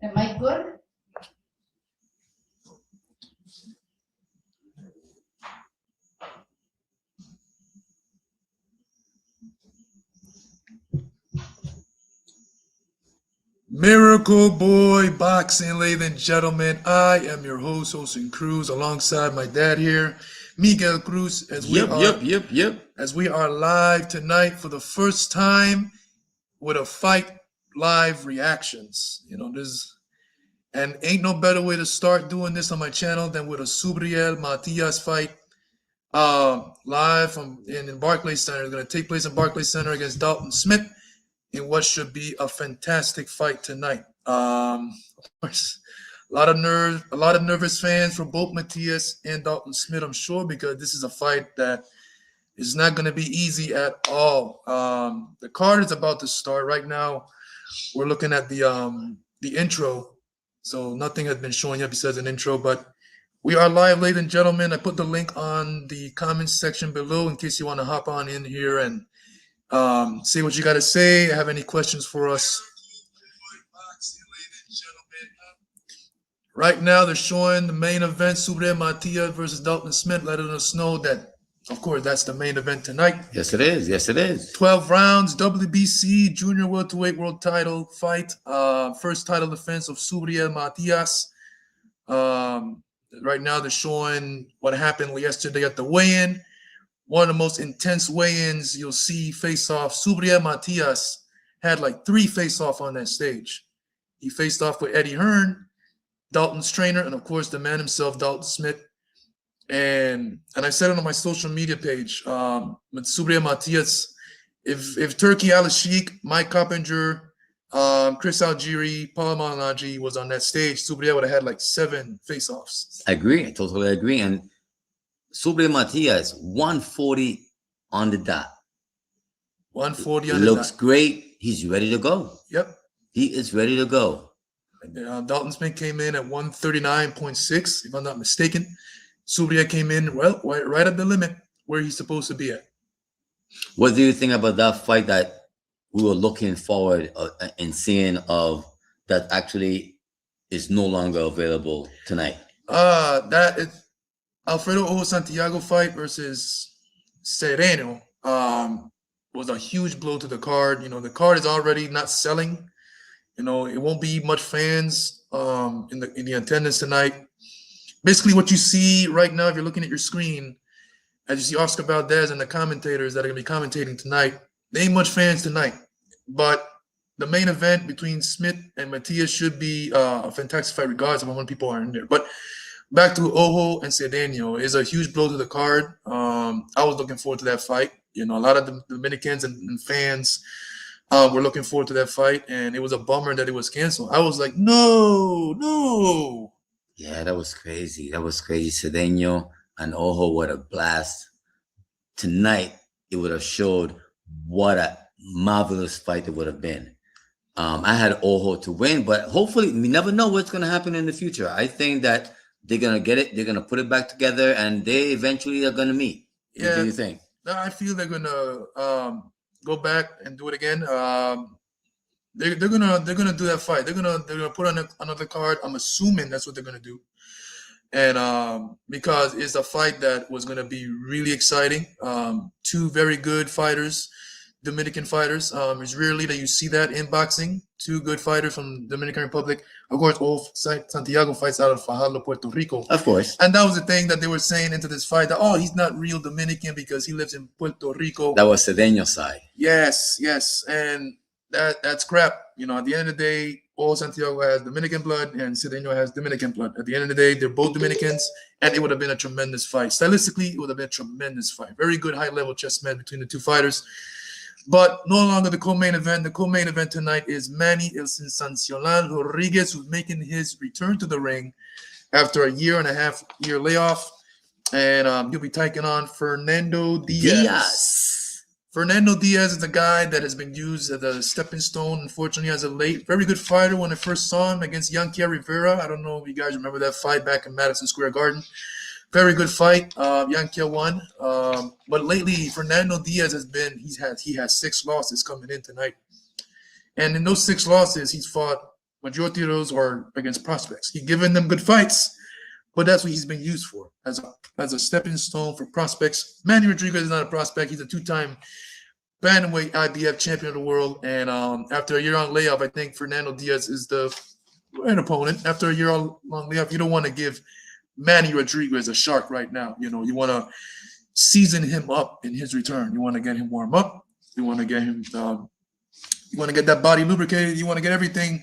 Am I good? Miracle Boy Boxing, ladies and gentlemen. I am your host, Jose Cruz, alongside my dad here, Miguel Cruz, as we are live tonight for the first time with a fight live reactions. You know, and ain't no better way to start doing this on my channel than with a Subriel Matias fight live from in Barclays Center. It's going to take place in Barclays Center against Dalton Smith in what should be a fantastic fight tonight. Of course, a lot of nervous fans for both Matias and Dalton Smith, I'm sure, because this is a fight that is not going to be easy at all. The card is about to start right now. We're looking at the intro, so nothing has been showing yet besides an intro, but we are live, ladies and gentlemen. I put the link on the comments section below in case you want to hop on in here and say what you got to say. Have any questions for us? Right now, they're showing the main event, Subriel Matias versus Dalton Smith, letting us know that, of course, that's the main event tonight. Yes, it is. Yes, it is. 12 rounds, WBC junior welterweight world title fight. First title defense of Subriel Matias. Right now, they're showing what happened yesterday at the weigh-in. One of the most intense weigh-ins you'll see face-off. Subriel Matias had like 3 face-off on that stage. He faced off with Eddie Hearn, Dalton's trainer, and of course the man himself, Dalton Smith. And I said it on my social media page. With Subriel Matias, if Turkey Al-Sheikh, Mike Coppinger, Chris Algieri, Paul Malignaggi was on that stage, Subriel would have had like 7 face-offs. I agree. I totally agree. And Subriel Matias, 140 on the dot. 140 on the dot. Looks great. He's ready to go. Yep. He is ready to go. Dalton Smith came in at 139.6, if I'm not mistaken. Subriel came in, well, right at the limit where he's supposed to be at. What do you think about that fight that we were looking forward and seeing of that actually is no longer available tonight? That is Alfredo Ojo Santiago fight versus Sereno was a huge blow to the card. You know, the card is already not selling. You know, it won't be much fans in the attendance tonight. Basically, what you see right now, if you're looking at your screen, as you see Oscar Valdez and the commentators that are going to be commentating tonight, there ain't much fans tonight. But the main event between Smith and Matias should be a fantastic fight regardless of how many people are in there. But back to Ojo and Cedeno is a huge blow to the card. I was looking forward to that fight. You know, a lot of the Dominicans and fans were looking forward to that fight, and it was a bummer that it was canceled. I was like, no. Yeah, that was crazy. That was crazy. Cedeno and Ojo, what a blast. Tonight, it would have showed what a marvelous fight it would have been. I had Ojo to win, but hopefully, we never know what's going to happen in the future. I think that they're going to get it. They're going to put it back together, and they eventually are going to meet. Yeah. What do you think? I feel they're going to go back and do it again. They're gonna do that fight. They're gonna put on another card. I'm assuming that's what they're gonna do, and because it's a fight that was gonna be really exciting. 2 very good fighters, Dominican fighters. It's rarely that you see that in boxing. 2 good fighters from Dominican Republic. Of course, Ojo Santiago fights out of Fajardo, Puerto Rico. Of course. And that was the thing that they were saying into this fight, that, oh, he's not real Dominican because he lives in Puerto Rico. That was Cedeno's side. Yes. And that's crap. You know, at the end of the day, Ojo Santiago has Dominican blood and Cedeno has Dominican blood. At the end of the day, they're both Dominicans, and it would have been a tremendous fight. Stylistically, it would have been a tremendous fight. Very good high-level chess match between the 2 fighters. But no longer the co-main event. The co-main event tonight is Manny El Sensacional Rodriguez, who's making his return to the ring after a 1.5-year layoff. And he'll be taking on Fernando Diaz. Fernando Diaz is a guy that has been used as a stepping stone, unfortunately, as of late. Very good fighter when I first saw him against Yankia Rivera. I don't know if you guys remember that fight back in Madison Square Garden. Very good fight. Yankia won. But lately, Fernando Diaz he has 6 losses coming in tonight. And in those 6 losses, he's fought majority of those are against prospects. He's given them good fights, but that's what he's been used for, as a stepping stone for prospects. Manny Rodriguez is not a prospect. He's a two-time bantamweight IBF champion of the world. And after a year-long layoff, I think Fernando Diaz is an opponent. After a year-long layoff, you don't want to give Manny Rodriguez a shark right now. You want to season him up in his return. You want to get him warm up. You want to get him. You want to get that body lubricated. You want to get everything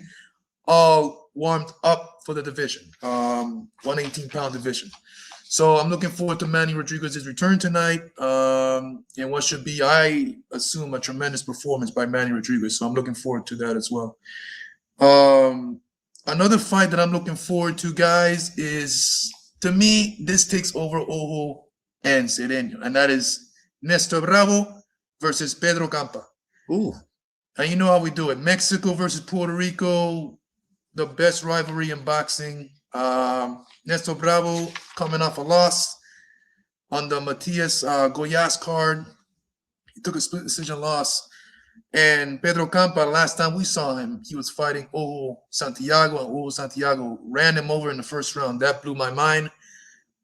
all warmed up for the division, 118-pound division. So I'm looking forward to Manny Rodriguez's return tonight, and what should be, I assume, a tremendous performance by Manny Rodriguez. So I'm looking forward to that as well. Another fight that I'm looking forward to, guys, is, to me, this takes over Ojo and Cedeño, and that is Néstor Bravo versus Pedro Campa. Ooh. And you know how we do it. Mexico versus Puerto Rico, the best rivalry in boxing. Néstor Bravo coming off a loss on the Matias Goyas card. He took a split decision loss. And Pedro Campa, last time we saw him, he was fighting Ojo Santiago, and Ojo Santiago ran him over in the first round. That blew my mind.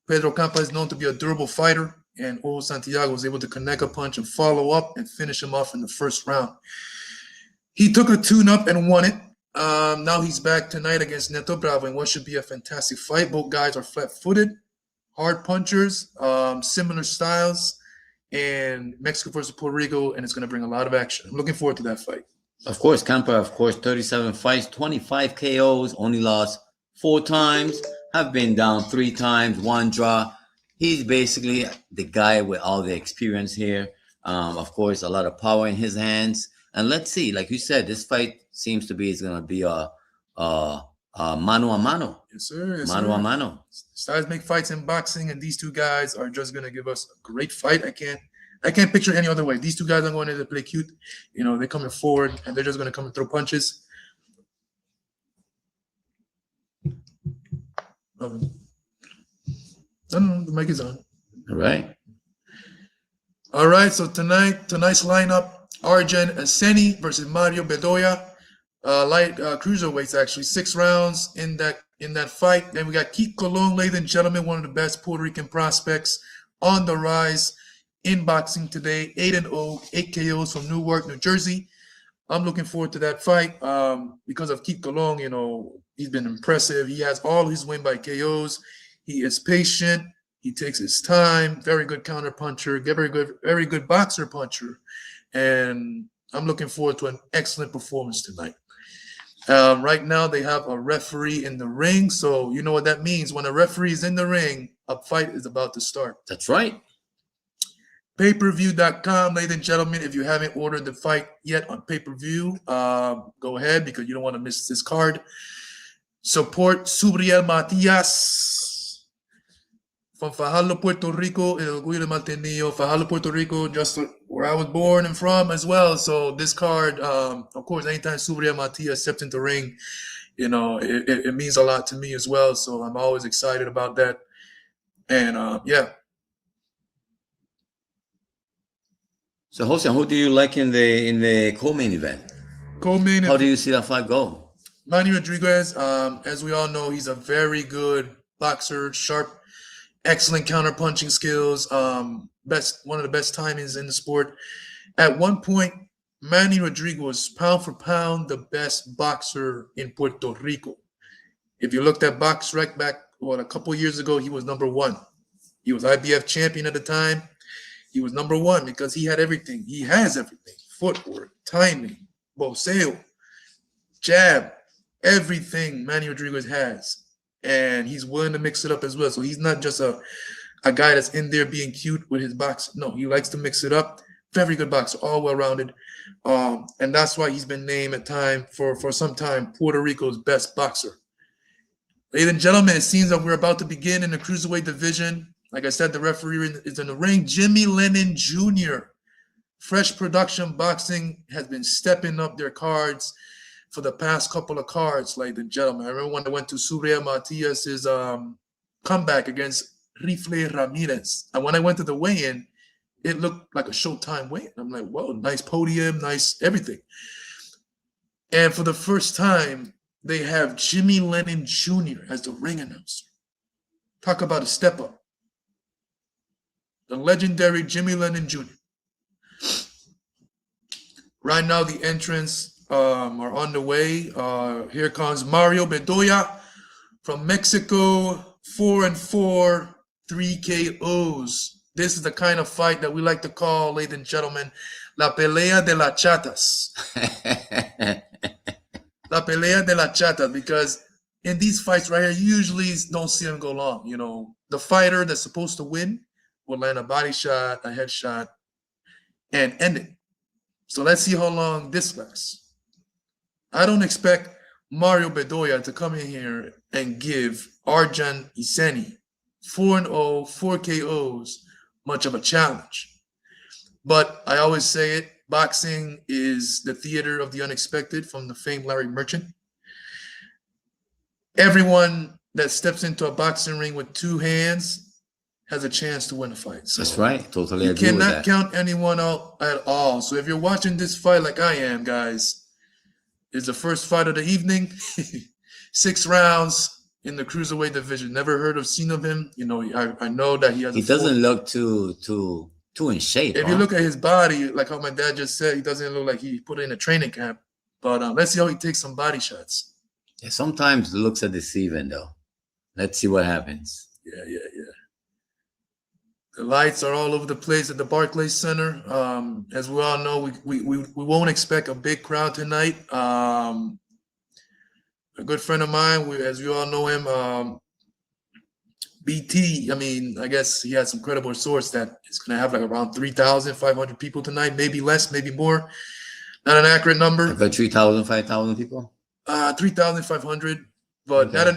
Pedro Campa is known to be a durable fighter, and Ojo Santiago was able to connect a punch and follow up and finish him off in the first round. He took a tune-up and won it. Now he's back tonight against Néstor Bravo in what should be a fantastic fight. Both guys are flat-footed, hard punchers, similar styles, and Mexico versus Puerto Rico, and it's going to bring a lot of action. I'm looking forward to that fight. Of course, Campa, 37 fights, 25 KOs, only lost 4 times, have been down 3 times, 1 draw. He's basically the guy with all the experience here. Of course, a lot of power in his hands. And let's see, like you said, this fight seems to be going to be a mano a mano. Yes, sir. Yes, mano sir. a mano. Styles make fights in boxing, and these two guys are just going to give us a great fight. I can't picture any other way. These two guys are going to play cute. They're coming forward, and they're just going to come and throw punches. I don't know. The mic is on. All right. So tonight's lineup: Arjen Iseni versus Mario Bedoya. Light cruiserweights, actually 6 rounds in that fight. Then we got Keith Cologne, ladies and gentlemen, one of the best Puerto Rican prospects on the rise in boxing today. 8-0, 8 KOs from Newark, New Jersey. I'm looking forward to that fight because of Keith Cologne. He's been impressive. He has all his win by KOs. He is patient. He takes his time. Very good counter puncher. Very good boxer puncher. And I'm looking forward to an excellent performance tonight. Right now, they have a referee in the ring. So you know what that means. When a referee is in the ring, a fight is about to start. That's right. Payperview.com, ladies and gentlemen. If you haven't ordered the fight yet on pay-per-view, go ahead because you don't want to miss this card. Support Subriel Matias from Fajardo, Puerto Rico. El Orgullo de Maltenillo, Fajardo, Puerto Rico, just where I was born and from as well. So this card, of course, anytime Subriel Matias steps into the ring, it means a lot to me as well. So I'm always excited about that. And yeah. So, Jose, who do you like in the co-main event? How do you see that fight go? Manny Rodriguez, as we all know, he's a very good boxer, sharp, excellent counter-punching skills, one of the best timings in the sport. At one point, Manny Rodriguez was pound for pound the best boxer in Puerto Rico. If you looked at BoxRec back, a couple of years ago, he was number 1. He was IBF champion at the time. He was number 1 because he had everything. He has everything. Footwork, timing, boxeo, jab, everything Manny Rodriguez has. And he's willing to mix it up as well. So he's not just a guy that's in there being cute with his boxing. No, he likes to mix it up. Very good boxer, all well-rounded. And that's why he's been named at time for some time Puerto Rico's best boxer. Ladies and gentlemen, it seems that we're about to begin in the cruiserweight division. Like I said, the referee is in the ring. Jimmy Lennon Jr. Fresh Production Boxing has been stepping up their cards for the past couple of cards, ladies and gentlemen. I remember when I went to Subriel Matias' comeback against Rifle Ramirez. And when I went to the weigh-in, it looked like a Showtime weigh-in. I'm like, whoa, nice podium, nice everything. And for the first time, they have Jimmy Lennon Jr. as the ring announcer. Talk about a step up. The legendary Jimmy Lennon Jr. Right now, the entrants are on the way. Here comes Mario Bedoya from Mexico, 4-4, 3 KOs. This is the kind of fight that we like to call, ladies and gentlemen, La Pelea de las Chatas. La Pelea de las Chatas, because in these fights right here, you usually don't see them go long. You know, the fighter that's supposed to win will land a body shot, a headshot, and end it. So let's see how long this lasts. I don't expect Mario Bedoya to come in here and give Arjan Iseni 4-0, 4 KOs much of a challenge. But I always say it, boxing is the theater of the unexpected, from the famed Larry Merchant. Everyone that steps into a boxing ring with 2 hands has a chance to win a fight. So that's right. Totally you agree with that. cannot count anyone out at all. So if you're watching this fight like I am, guys, it's the first fight of the evening. 6 rounds in the cruiserweight division. Never heard of, seen of him. You know, I know that he has. He doesn't look too in shape. If you look at his body, like how my dad just said, he doesn't look like he put it in a training camp. But let's see how he takes some body shots. Yeah, sometimes the looks are deceiving, though. Let's see what happens. Yeah. The lights are all over the place at the Barclays Center. As we all know, we won't expect a big crowd tonight. A good friend of mine, as you all know him, BT, I mean, I guess he has some credible source that it's going to have like around 3,500 people tonight, maybe less, maybe more. Not an accurate number. About 3,000, 5,000 people? 3,500, but okay. Not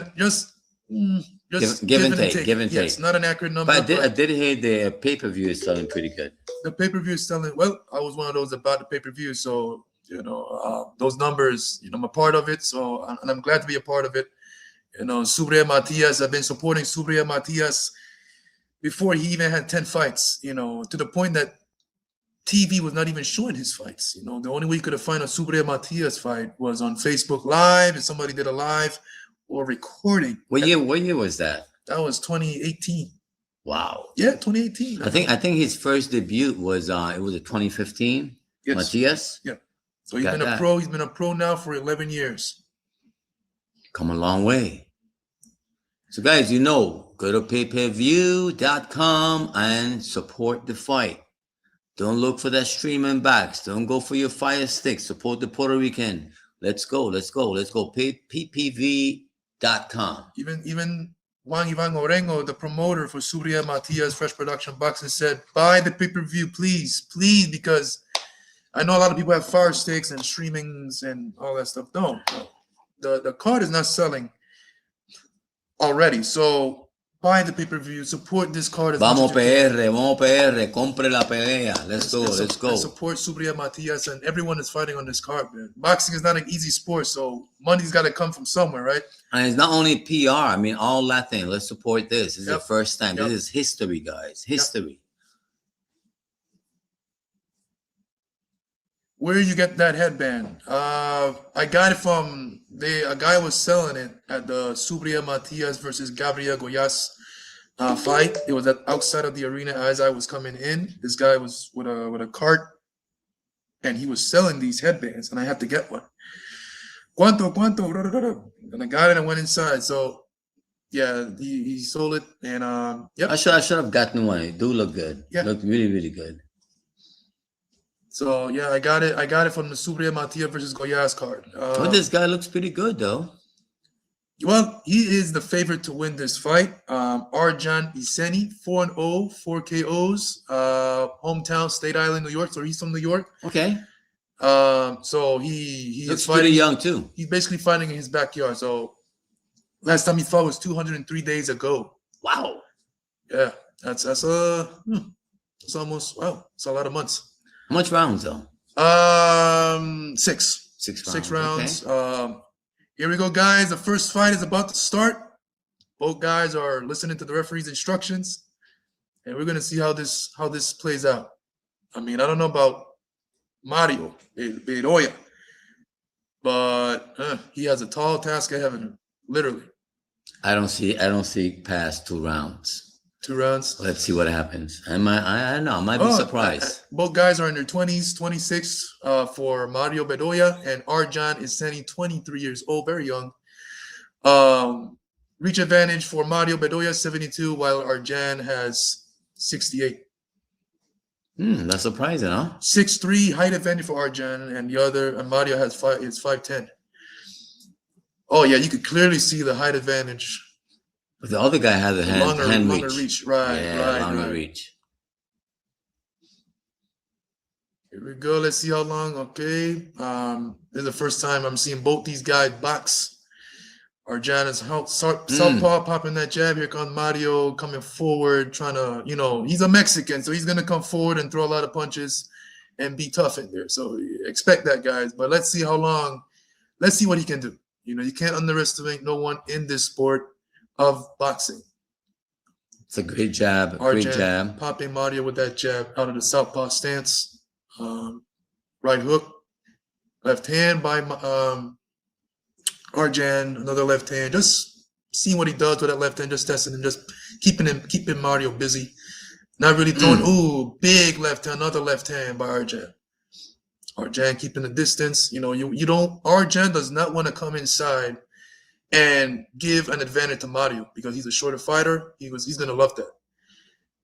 just give and take. Give and take. Yes, not an accurate number. But I did hear the pay-per-view is selling pretty good. The pay-per-view is selling well. I was one of those about the pay-per-view, so you know those numbers. You know, I'm a part of it, so and I'm glad to be a part of it. You know, Subriel Matias. I've been supporting Subriel Matias before he even had 10 fights. You know, to the point that TV was not even showing his fights. You know, the only way you could have found a Subriel Matias fight was on Facebook Live, if somebody did a live or recording. What year was that? That was 2018. Wow. Yeah, 2018. I think his first debut was it was 2015. Yes. Matias. Yeah. So he's been a pro. He's been a pro now for 11 years. Come a long way. So guys, you know, go to payperview.com and support the fight. Don't look for that streaming backs. Don't go for your fire stick. Support the Puerto Rican. Let's go. Let's go. Let's go. PPV.com. Even Juan Ivan Orengo, the promoter for Subriel Matias Fresh Production Boxing, said, buy the pay-per-view, please, because I know a lot of people have fire sticks and streamings and all that stuff. No. The card is not selling already. So buy the pay-per-view, support this card. Vamos PR, compre la pelea. Let's go. Support Subriel Matias and everyone is fighting on this card, man. Boxing is not an easy sport, so money's got to come from somewhere, right? And it's not only PR. I mean, all Latin. Let's support this. This is the first time. This is history, guys. History. Where you get that headband? I got it from a guy was selling it at the Subriel Matias versus Gabriel Goyas fight. It was outside of the arena as I was coming in. This guy was with a cart, and he was selling these headbands, and I had to get one. Cuánto? And I got it and went inside. So yeah, he sold it, and I should have gotten one. It do look good. Yeah, looked really, really good. So yeah, I got it from the Subriel Matias versus Goyas card. This guy looks pretty good though. Well, he is the favorite to win this fight. Arjan Iseni, 4-0, 4 KOs, hometown, State Island, New York. So he's from New York. Okay. So he looks is fighting, pretty young too. He's basically fighting in his backyard. So last time he fought was 203 days ago. Wow. Yeah, that's it's almost it's a lot of months. How much rounds though? 6. 6 rounds. Okay. Here we go, guys. The first fight is about to start. Both guys are listening to the referee's instructions, and we're gonna see how this plays out. I mean, I don't know about Mario Bedoya, but he has a tall task ahead of him, literally. I don't see past 2 rounds. 2 rounds. Let's see what happens. I know. I might be surprised. Both guys are in their 20s, 26 for Mario Bedoya, and Arjan Iseni, 23 years old, very young. Reach advantage for Mario Bedoya, 72, while Arjan has 68. That's surprising, huh? 6'3", height advantage for Arjan, and Mario has 5'10". Oh yeah, you could clearly see the height advantage. But the other guy has a hand reach. Right. Reach. Here we go. Let's see how long. Okay. This is the first time I'm seeing both these guys box. Arjan is southpaw popping that jab. Here comes Mario coming forward, trying to, he's a Mexican, so he's going to come forward and throw a lot of punches and be tough in there. So expect that, guys. But let's see how long. Let's see what he can do. You can't underestimate no one in this sport of boxing. It's a great jab. Great jab. Popping Mario with that jab out of the southpaw stance. Right hook. Left hand by Arjan, another left hand, just seeing what he does with that left hand, just testing and just keeping Mario busy. Not really throwing, big left hand, another left hand by Arjan. Arjan keeping the distance. Arjan does not want to come inside and give an advantage to Mario because he's a shorter fighter. He's going to love that.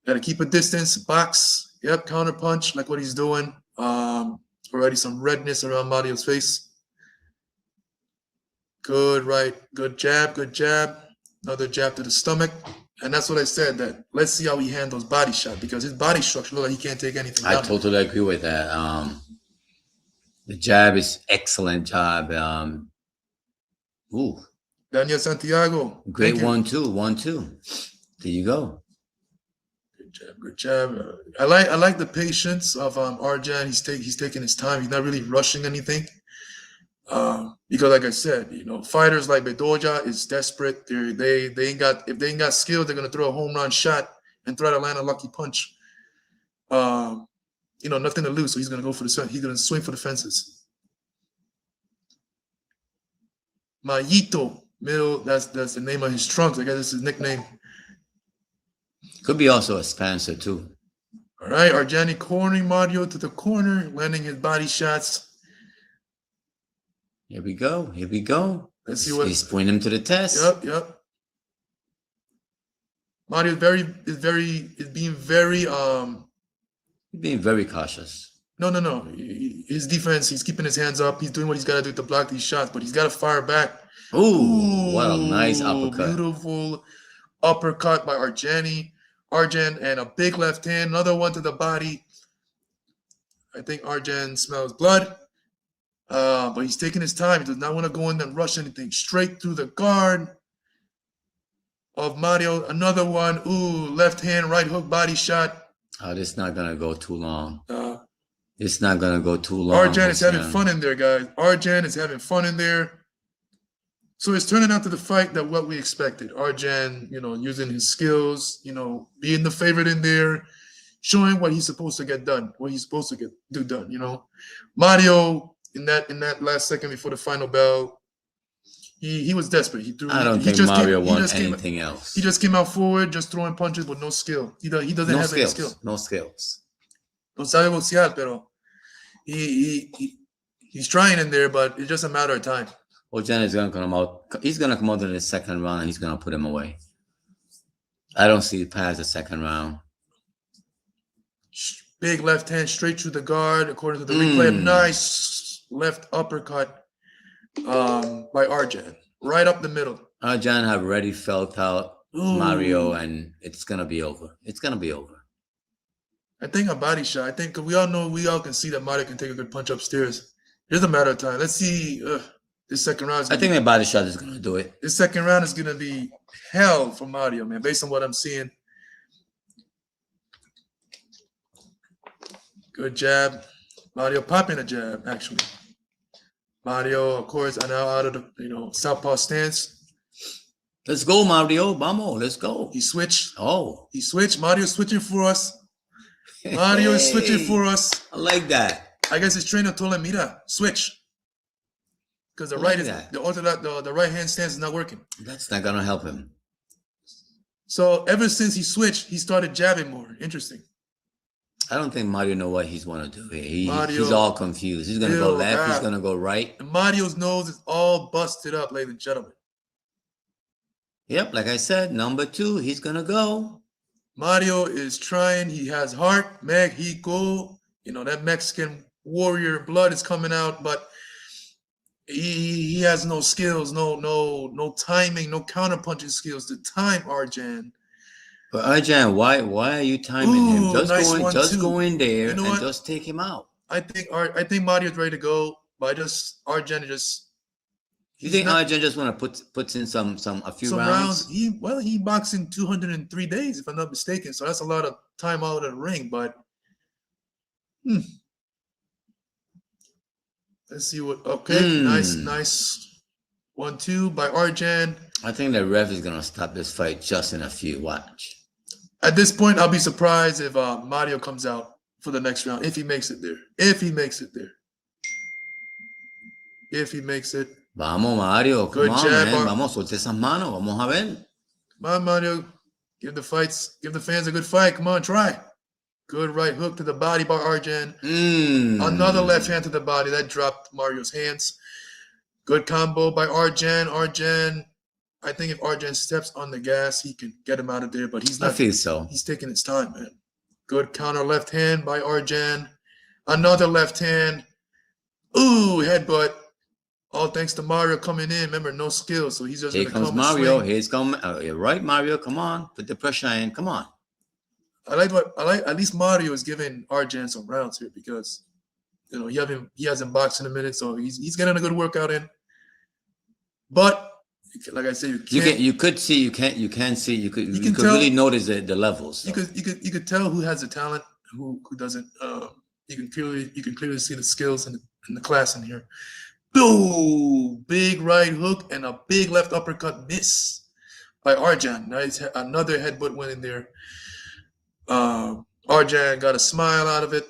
Got to keep a distance, box, counter punch, like what he's doing. Already some redness around Mario's face. Good right, good jab. Another jab to the stomach. And that's what I said, that let's see how he handles body shot, because his body structure looks like he can't take anything down. I totally agree with that. The jab is excellent job. Daniel Santiago. Great 1-2. There you go. Good jab. I like the patience of Arjan. He's taking his time. He's not really rushing anything. Because like I said, fighters like Bedoya is desperate. If they ain't got skill, they're gonna throw a home run shot and try to land a lucky punch. Nothing to lose, so he's gonna go for he's gonna swing for the fences. Mayito, middle, that's the name of his trunks. I guess that's his nickname. Could be also a Spencer too. All right, Arjani cornering Mario to the corner, landing his body shots. Here we go. Let's see what he's putting him to the test. Yep. Mario is being very cautious. No. His defense, he's keeping his hands up. He's doing what he's got to do to block these shots, but he's got to fire back. Ooh, what a nice uppercut. Beautiful uppercut by Arjan, and a big left hand, another one to the body. I think Arjan smells blood. But he's taking his time. He does not want to go in and rush anything. Straight through the guard of Mario. Another one. Left hand, right hook, body shot. This is not going to go too long. It's not going to go too long. Arjan is having fun in there, guys. Arjan is having fun in there. So it's turning out to the fight that what we expected. Arjan, using his skills, being the favorite in there, showing what he's supposed to get done, what he's supposed to do done, Mario, in that last second before the final bell, he was desperate. I don't think Mario wants anything else. He just came out forward, just throwing punches with no skill. He doesn't have any skill. No skills. No sabe boxear, pero he's trying in there, but it's just a matter of time. Arjan is going to come out. He's going to come out in the second round, and he's going to put him away. I don't see it past the second round. Big left hand straight through the guard, according to the replay. Nice left uppercut by Arjan, right up the middle. Arjan have already felt out Mario, and it's going to be over. It's going to be over. I think a body shot. I think we all can see that Mario can take a good punch upstairs. It's a matter of time. Let's see. This second round. I think the body shot is going to do it. This second round is going to be hell for Mario, man, based on what I'm seeing. Good jab. Mario popping a jab, actually. Mario, of course, are now out of the southpaw stance. Let's go, Mario. Vamos, let's go. He switched. Oh. He switched. Mario's switching for us. Mario is switching for us. I like that. I guess his trainer told him, mira, switch. because the I right like is that. the orthodox the right hand stance is not working. That's not gonna help him. So ever since he switched, he started jabbing more. Interesting. I don't think Mario know what he's want to do here. He's Mario, all confused. He's gonna go left. He's gonna go right. And Mario's nose is all busted up, ladies and gentlemen. Yep, like I said, number 2, he's gonna go. Mario is trying. He has heart, Mexico. You know, that Mexican warrior blood is coming out, but he has no skills, no timing, no counterpunching skills to time Arjan. But Arjan, why are you timing him? Just go in there and just take him out. I think Mario's ready to go, but Arjan just. You think Arjan just want to put in a few rounds? He boxed in 203 days, if I'm not mistaken. So that's a lot of time out of the ring. But let's see what. Okay, nice 1-2 by Arjan. I think the ref is gonna stop this fight just in a few. Watch. At this point, I'll be surprised if Mario comes out for the next round. If he makes it there. If he makes it. Vamos, Mario. Good Come on, jab, man. Vamos, suelte esas manos. Vamos a ver. Come on, Mario. Give the fans a good fight. Come on, try. Good right hook to the body by Arjan. Another left hand to the body. That dropped Mario's hands. Good combo by Arjan. I think if Arjan steps on the gas, he can get him out of there, but he's not. I feel so. He's taking his time, man. Good counter left hand by Arjan. Another left hand. Ooh, headbutt. All thanks to Mario coming in. Remember, no skills, so he's just here comes Mario. Here's coming. You're right, Mario. Come on, put the pressure in. Come on. I like. At least Mario is giving Arjan some rounds here because, you know, he hasn't boxed in a minute, so he's getting a good workout in. But like I said, you could really notice the levels. So. You could tell who has the talent, who doesn't. You can clearly see the skills in the class in here. Boom! Big right hook and a big left uppercut miss by Arjan. Nice, another headbutt went in there. Arjan got a smile out of it.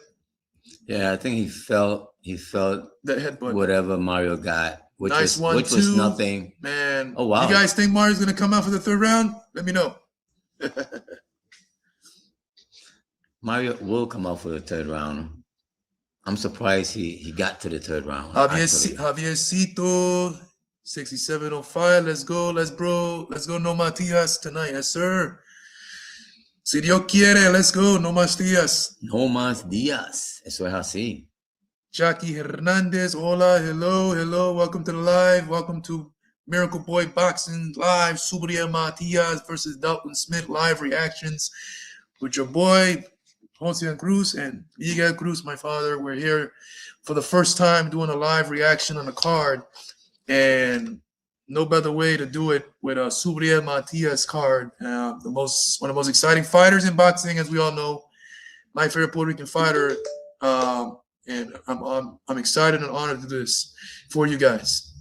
Yeah, I think he felt the headbutt. Whatever Mario got, which nice was nothing. Man, oh wow! You guys think Mario's gonna come out for the third round? Let me know. Mario will come out for the third round. I'm surprised he got to the third round. Javier Cito, 6705. Let's go, no Matias tonight, yes sir. Si Dios quiere, let's go, no más Diaz. No más Diaz. Eso es así. Jackie Hernandez, hola, hello, welcome to the live, welcome to Miracle Boy Boxing Live, Subriel Matias versus Dalton Smith live reactions with your boy, Jose Cruz and Miguel Cruz, my father. We're here for the first time doing a live reaction on a card, and no better way to do it with a Subriel Matias card. One of the most exciting fighters in boxing, as we all know. My favorite Puerto Rican fighter, and I'm excited and honored to do this for you guys.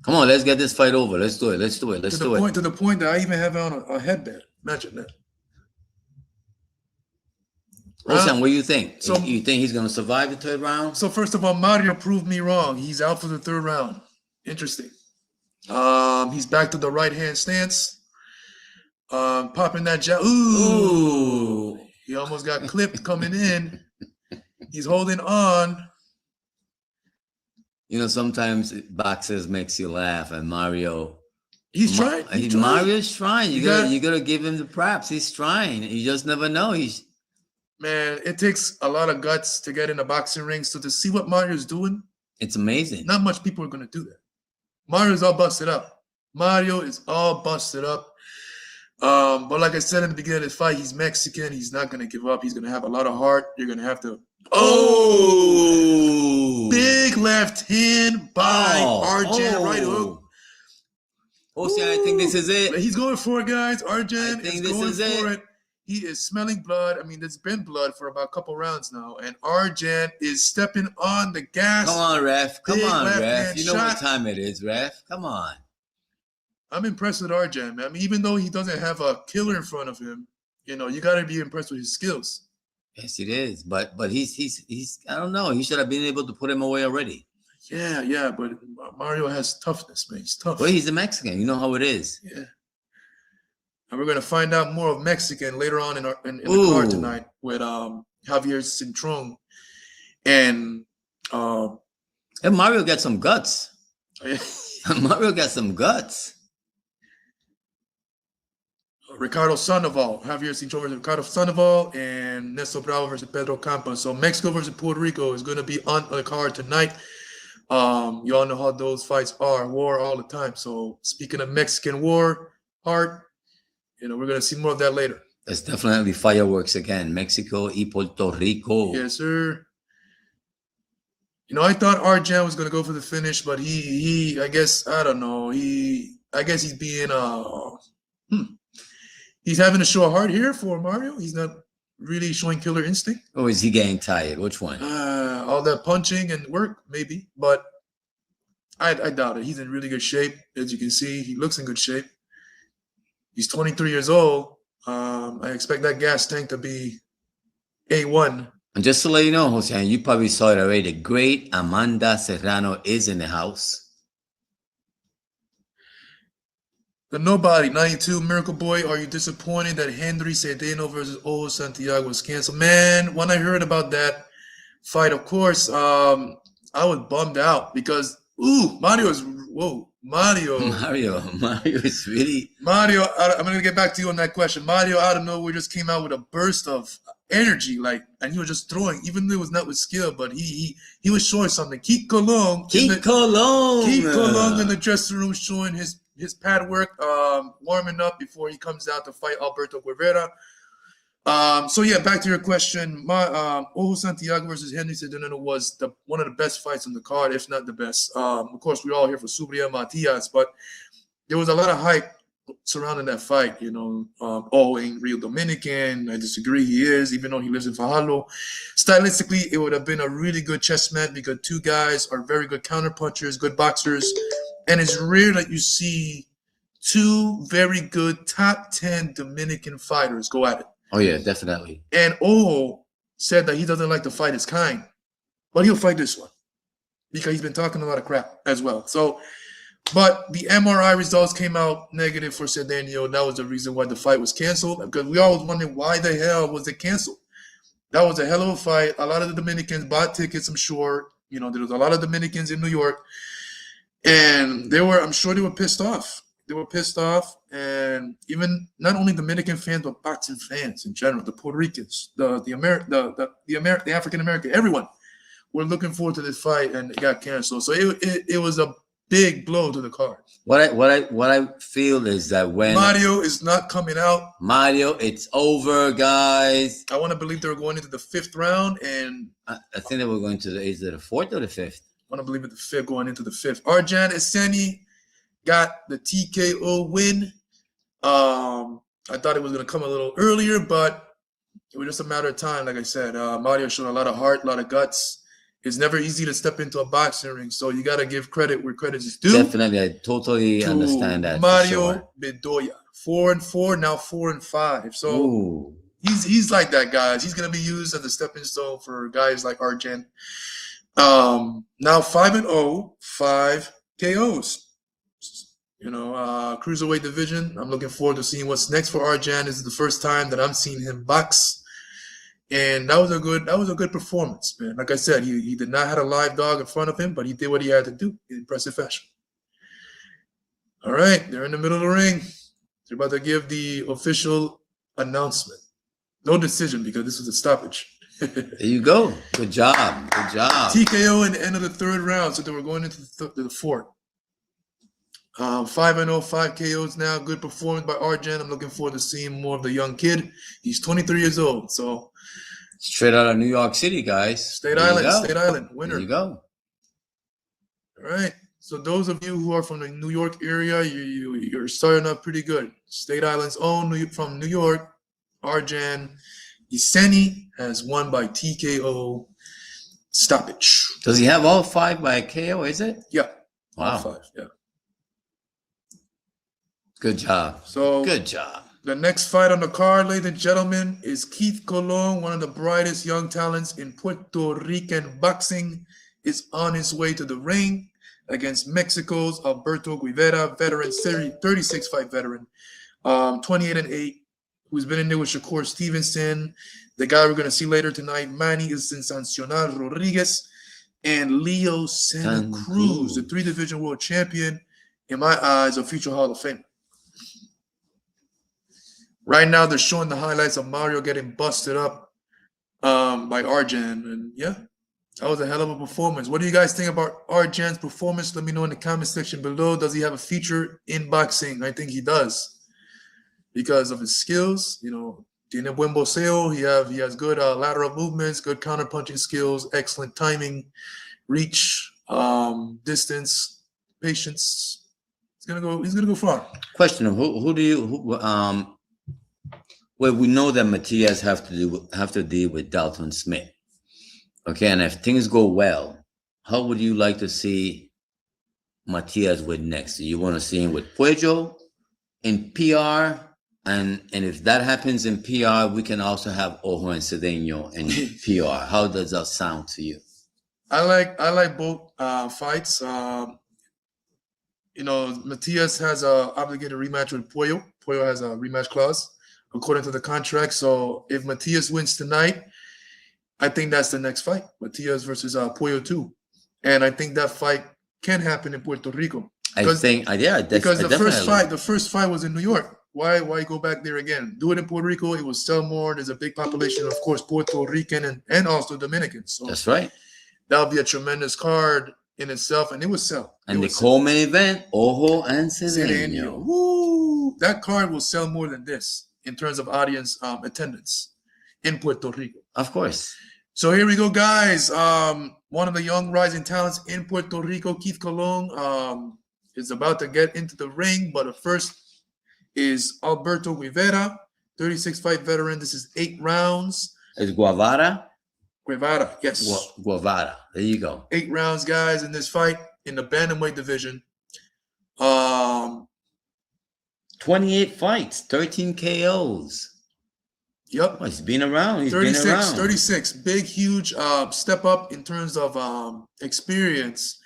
Come on, let's get this fight over. Let's do it. To the point that I even have on a headband. Imagine that. Listen, what do you think? So, you think he's going to survive the third round? So first of all, Mario proved me wrong. He's out for the third round. Interesting. He's back to the right hand stance. Popping that jab. Ooh. He almost got clipped coming in. He's holding on. You know, sometimes boxers makes you laugh, and Mario. He's trying. Mario's trying. You gotta give him the props. He's trying. You just never know. Man, it takes a lot of guts to get in a boxing ring. So to see what Mario's doing, it's amazing. Not much people are going to do that. Mario's all busted up. But like I said in the beginning of this fight, he's Mexican. He's not going to give up. He's going to have a lot of heart. You're going to have to. Oh! Big left hand by Arjan. Right hook. Jose, I think this is it. He's going for it, guys. Arjan is going for it. He is smelling blood. I mean, there's been blood for about a couple rounds now. And Arjan is stepping on the gas. Come on, ref. Come on, ref. You know what time it is, ref. Come on. I'm impressed with Arjan, man. I mean, even though he doesn't have a killer in front of him, you know, you got to be impressed with his skills. Yes, it is. But he's I don't know. He should have been able to put him away already. Yeah, but Mario has toughness, man. He's tough. Well, he's a Mexican. You know how it is. Yeah. And we're gonna find out more of Mexican later on in the card tonight with Javier Cintrón and Mario got some guts. Mario got some guts. Ricardo Sandoval, Javier Cintrón versus Ricardo Sandoval, and Nestor Bravo versus Pedro Campos. So Mexico versus Puerto Rico is going to be on the card tonight. You all know how those fights are, war all the time. So speaking of Mexican war, heart, we're going to see more of that later. That's definitely fireworks again. Mexico y Puerto Rico. Yes, sir. I thought Arjan was going to go for the finish, but he I guess, I don't know. I guess he's being, he's having to show a heart here for Mario. He's not really showing killer instinct. Or is he getting tired? Which one? All that punching and work, maybe. But I doubt it. He's in really good shape. As you can see, he looks in good shape. He's 23 years old. I expect that gas tank to be A1. And just to let you know, Jose, and you probably saw it already, the great Amanda Serrano is in the house. The Nobody, 92, Miracle Boy, are you disappointed that Henry Cedeno versus Ojo Santiago was canceled? Man, when I heard about that fight, of course, I was bummed out because, Mario is really... Mario, I'm going to get back to you on that question. Mario, out of nowhere, just came out with a burst of energy, and he was just throwing, even though it was not with skill, but he was showing something. Keith Cologne in the dressing room showing his pad work, warming up before he comes out to fight Alberto Guera. So yeah, back to your question. Ojo Santiago versus Henry Cedeno was one of the best fights on the card, if not the best. Of course, we're all here for Subriel Matias, but there was a lot of hype surrounding that fight. Ain't real Dominican. I disagree. He is, even though he lives in Fajardo. Stylistically, it would have been a really good chess match because two guys are very good counter punchers, good boxers. And it's rare that you see two very good top 10 Dominican fighters go at it. Oh, yeah, definitely. And Ojo said that he doesn't like to fight his kind, but he'll fight this one because he's been talking a lot of crap as well. So, but the MRI results came out negative for Cedeno. That was the reason why the fight was canceled, because we all was wondering why the hell was it canceled. That was a hell of a fight. A lot of the Dominicans bought tickets, I'm sure. There was a lot of Dominicans in New York. And I'm sure they were pissed off. And even not only Dominican fans, but boxing fans in general, the Puerto Ricans, the African American, everyone were looking forward to this fight, and it got canceled. So it was a big blow to the card. What I feel is that when Mario is not coming out, it's over, guys. I want to believe they're going into the 5th round, and I think they were going to is it the 4th or the 5th? I want to believe it's the 5th, going into the 5th. Arjan Iseni got the TKO win. I thought it was going to come a little earlier, but it was just a matter of time. Like I said, Mario showed a lot of heart, a lot of guts. It's never easy to step into a boxing ring, so you got to give credit where credit is due. Definitely, I totally understand that. Mario Bedoya, 4-4, now 4-5. So he's like that, guys. He's going to be used as a stepping stone for guys like Arjan. Now 5-0, 5 KOs. Cruiserweight division. I'm looking forward to seeing what's next for Arjan. This is the first time that I'm seeing him box, and that was a good performance, man. Like I said, he did not have a live dog in front of him, but he did what he had to do in impressive fashion. All right, they're in the middle of the ring. They're about to give the official announcement. No decision because this was a stoppage. There you go. Good job. TKO in the end of the 3rd round, so they were going into the 4th. 5-0, 5 KOs now. Good performance by Arjan. I'm looking forward to seeing more of the young kid. He's 23 years old, so straight out of New York City, guys. State Island, winner. There you go. All right. So those of you who are from the New York area, you're starting up pretty good. State Island's own from New York, Arjan Iseni has won by TKO stoppage. Does he have all 5 by KO, is it? Yeah. Wow. All 5, yeah. Good job. So good job. The next fight on the card, ladies and gentlemen, is Keith Cologne, one of the brightest young talents in Puerto Rican boxing. is on his way to the ring against Mexico's Alberto Guevara, veteran, 36-fight veteran, 28-8, who's been in there with Shakur Stevenson, the guy we're going to see later tonight, Manny Sensacional Rodriguez, and Leo Santa Cruz, the 3-division world champion, in my eyes, a future Hall of Famer. Right now, they're showing the highlights of Mario getting busted up by Arjan, and yeah, that was a hell of a performance. What do you guys think about Arjan's performance? Let me know in the comment section below. Does he have a future in boxing? I think he does, because of his skills. You know, tiene buen boxeo. He has good lateral movements, good counter-punching skills, excellent timing, reach, distance, patience. He's gonna go far. Question: well, we know that Matias have to deal with Dalton Smith. Okay, and if things go well, how would you like to see Matias with next? Do you want to see him with Puello in PR? And if that happens in PR, we can also have Ojo and Cedeno in PR. How does that sound to you? I like both fights. You know, Matias has a obligated rematch with Puello. Puello has a rematch clause according to the contract. So if Matias wins tonight, I think that's the next fight, Matias versus Puello 2. And I think that fight can happen in Puerto Rico. Because the first fight was in New York. Why go back there again? Do it in Puerto Rico. It will sell more. There's a big population, of course, Puerto Rican and also Dominicans. So that's right. That'll be a tremendous card in itself, and it will sell. And the co-main event, Ojo and Cedeno. Woo! That card will sell more than this in terms of audience attendance in Puerto Rico. Of course. So here we go, guys. One of the young rising talents in Puerto Rico, Keith Cologne, is about to get into the ring. But first is Alberto Guevara, 36-fight veteran. This is 8 rounds. Is Guevara? Guevara, yes. Guevara. There you go. 8 rounds, guys, in this fight in the bantamweight division. 28 fights, 13 KOs. Yep. Oh, he's been around. He's 36, been around. 36. Big, huge step up in terms of experience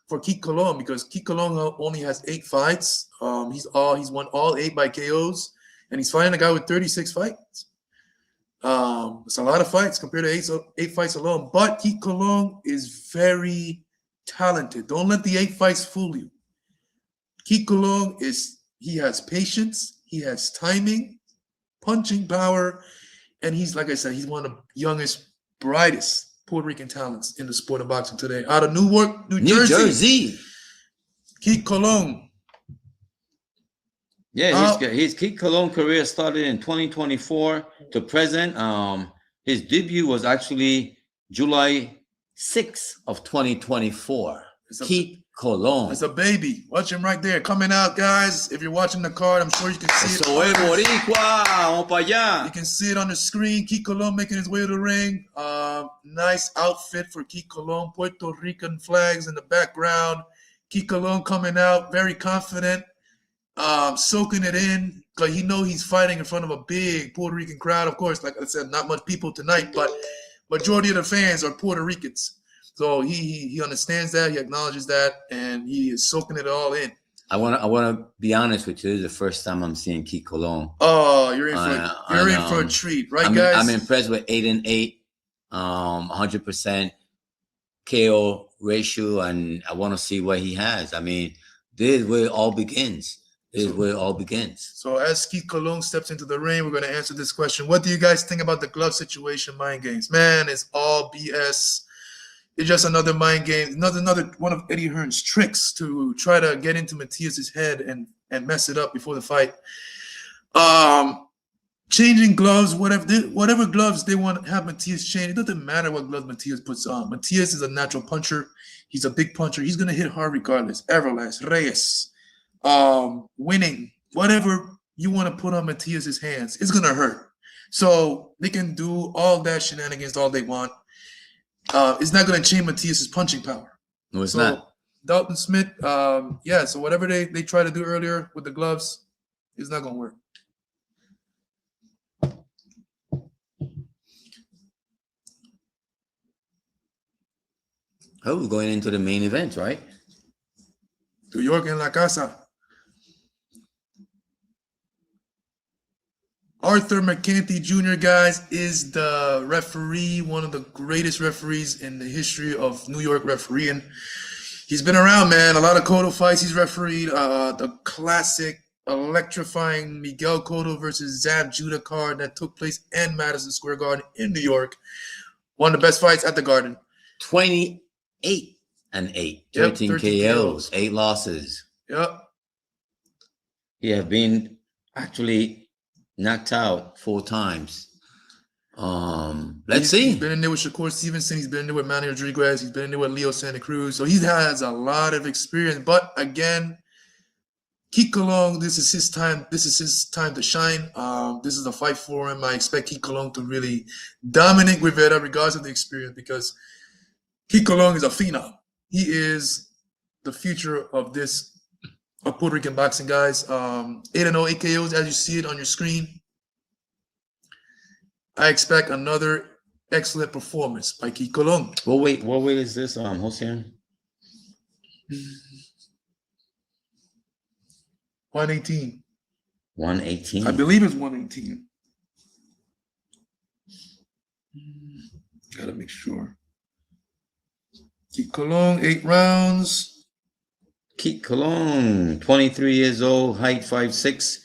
for Keith Cologne, because Keith Cologne only has 8 fights. He's won all 8 by KOs, and he's fighting a guy with 36 fights. It's a lot of fights compared to 8 fights alone. But Keith Cologne is very talented. Don't let the 8 fights fool you. Keith Cologne he has patience, he has timing, punching power, and he's, like I said, he's one of the youngest, brightest Puerto Rican talents in the sport of boxing today. Out of Newark, New Jersey. Keith Cologne. Yeah, his Keith Cologne career started in 2024 to present. His debut was actually July 6th of 2024. Keith Cologne. It's a baby. Watch him right there. Coming out, guys. If you're watching the card, I'm sure you can see it. Eso es boricua. Vamos para allá. You can see it on the screen. Keith Cologne making his way to the ring. Nice outfit for Keith Cologne. Puerto Rican flags in the background. Keith Cologne coming out, very confident, soaking it in. Like he knows he's fighting in front of a big Puerto Rican crowd. Of course, like I said, not much people tonight, but majority of the fans are Puerto Ricans. So he understands that, he acknowledges that, and he is soaking it all in. I wanna be honest with you. This is the first time I'm seeing Keith Cologne. Oh, you're in for a treat, right, guys? I'm impressed with 8-8, 100% KO ratio, and I want to see what he has. I mean, this is where it all begins. So as Keith Cologne steps into the ring, we're going to answer this question. What do you guys think about the glove situation, mind games? Man, it's all BS. It's just another mind game, another one of Eddie Hearn's tricks to try to get into Matias's head and mess it up before the fight. Changing gloves, whatever gloves they want to have Matias change, it doesn't matter what gloves Matias puts on. Matias is a natural puncher. He's a big puncher. He's going to hit hard regardless. Everlast, Reyes, winning, whatever you want to put on Matias's hands, it's going to hurt. So they can do all that shenanigans all they want. It's not going to change Matias's punching power. No, it's not. Dalton Smith, so whatever they try to do earlier with the gloves, it's not going to work. Oh, we're going into the main event, right? New York en la casa. Arthur McCarthy Jr., guys, is the referee, one of the greatest referees in the history of New York refereeing. He's been around, man. A lot of Cotto fights he's refereed. The classic electrifying Miguel Cotto versus Zab Judah card that took place in Madison Square Garden in New York. One of the best fights at the Garden. 28-8, 13 KOs, 8 losses. Yep. He have been actually knocked out 4 times. Let's see. He's been in there with Shakur Stevenson. He's been in there with Manny Rodriguez. He's been in there with Leo Santa Cruz. So he has a lot of experience. But again, Keith Cologne, this is his time. This is his time to shine. This is a fight for him. I expect Keith Cologne to really dominate Guevara regardless of the experience, because Keith Cologne is a phenom. He is the future of this Puerto Rican boxing, guys. 8-0 AKOs, as you see it on your screen. I expect another excellent performance by Keith Cologne. What weight is this, Hossein? 118. 118? I believe it's 118. Gotta make sure. Keith Cologne, 8 rounds. Keith Cologne, 23 years old, height 5'6",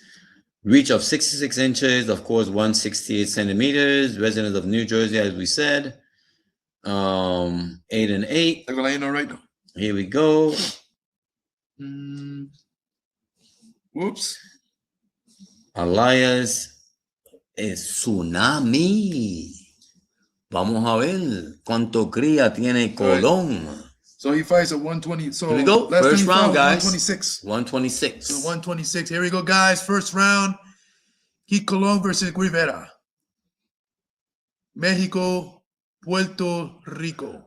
reach of 66 inches, of course, 168 centimeters, resident of New Jersey, as we said. 8-8. I'm gonna let you know right now. Here we go. Whoops. Elias es Tsunami. Vamos a ver cuánto cría tiene Colón. So he fights at 120. So here we go. First round, guys. 126. 126. So 126. Here we go, guys. First round. Keith Cologne versus Guevara. Mexico, Puerto Rico.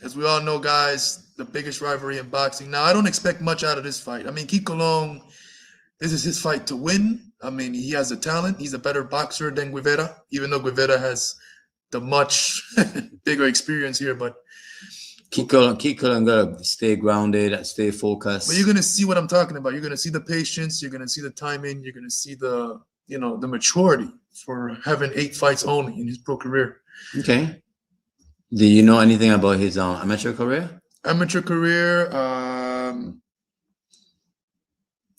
As we all know, guys, the biggest rivalry in boxing. Now, I don't expect much out of this fight. I mean, Keith Cologne, this is his fight to win. I mean, he has the talent. He's a better boxer than Guevara, even though Guevara has the much bigger experience here. But Keith Cologne gotta stay grounded, stay focused. But you're gonna see what I'm talking about. You're gonna see the patience. You're gonna see the timing. You're gonna see the the maturity for having 8 fights only in his pro career. Okay. Do you know anything about his amateur career? Amateur career,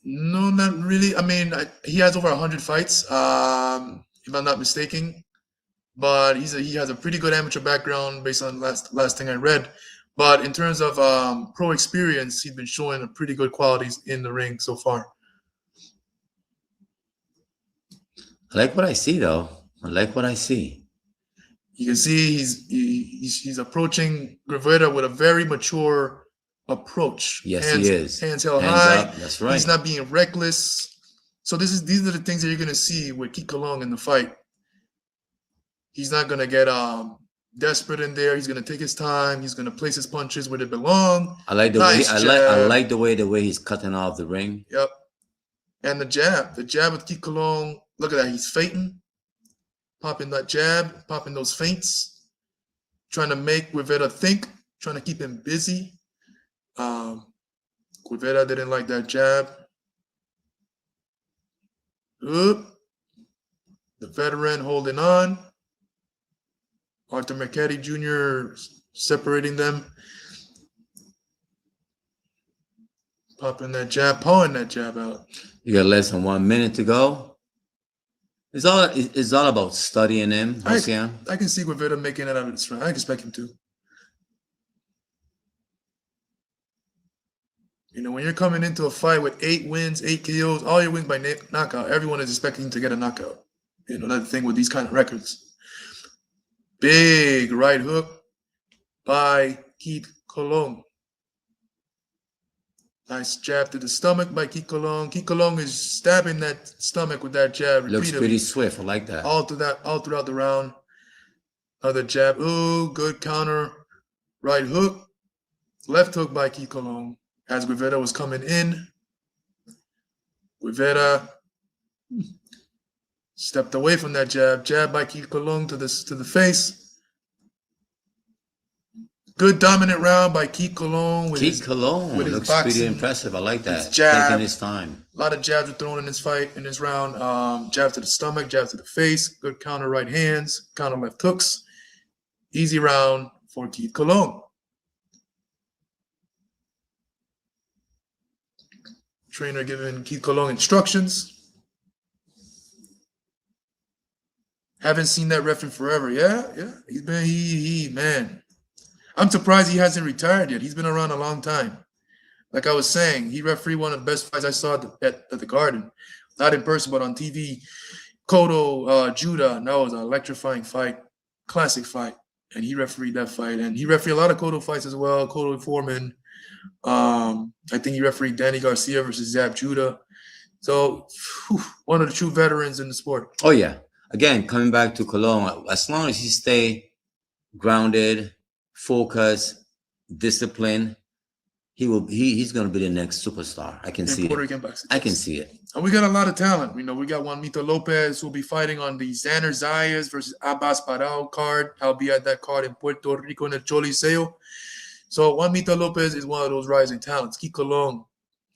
no, not really. I mean, he has over 100 fights, if I'm not mistaken. But he has a pretty good amateur background based on last thing I read. But in terms of pro experience, he's been showing pretty good qualities in the ring so far. I like what I see, though. I like what I see. You can see he's approaching Guevara with a very mature approach. Yes, he is. Hands held high. Up. That's right. He's not being reckless. So these are the things that you're gonna see with Keith Cologne in the fight. He's not gonna get desperate in there. He's gonna take his time. He's gonna place his punches where they belong. I like the way I like the way he's cutting off the ring. Yep. And the jab with Keith Cologne. Look at that. He's feinting, popping that jab, popping those feints, trying to make Guevara think, trying to keep him busy. Guevara didn't like that jab. Oop. The veteran holding on. Arthur McCarthy Jr. separating them. Popping that jab, pulling that jab out. You got less than 1 minute to go. It's all about studying him. I can see Guevara making it out of this round. I expect him to. When you're coming into a fight with 8 wins, 8 KOs, all your wins by knockout, everyone is expecting to get a knockout. That's the thing with these kind of records. Big right hook by Keith Cologne. Nice jab to the stomach by Keith Cologne. Keith Cologne is stabbing that stomach with that jab repeatedly. Looks pretty swift. I like that. All throughout the round. Another jab. Ooh, good counter. Right hook. Left hook by Keith Cologne. As Guevara was coming in, Guevara stepped away from that jab. Jab by Keith Cologne to the face. Good dominant round by Keith Cologne. Cologne with his looks boxing, pretty impressive. I like that. jab. Taking his time. A lot of jabs were thrown in this fight, in this round. Jabs to the stomach, jabs to the face. Good counter right hands, counter left hooks. Easy round for Keith Cologne. Trainer giving Keith Cologne instructions. Haven't seen that ref in forever. Yeah. He's been man. I'm surprised he hasn't retired yet. He's been around a long time. Like I was saying, he refereed one of the best fights I saw at the Garden. Not in person, but on TV. Cotto, Judah. And that was an electrifying fight. Classic fight. And he refereed that fight. And he refereed a lot of Cotto fights as well. Cotto Foreman. I think he refereed Danny Garcia versus Zab Judah. So, one of the true veterans in the sport. Oh, yeah. Again, coming back to Cologne, as long as you stay grounded, focused, disciplined, he's going to be the next superstar. I can see it. I can see it. And we got a lot of talent. We got Juanito Lopez who will be fighting on the Xander Zayas versus Abbas Parao card. I'll be at that card in Puerto Rico in the Choliseo. So Juanito Lopez is one of those rising talents. Keith Cologne,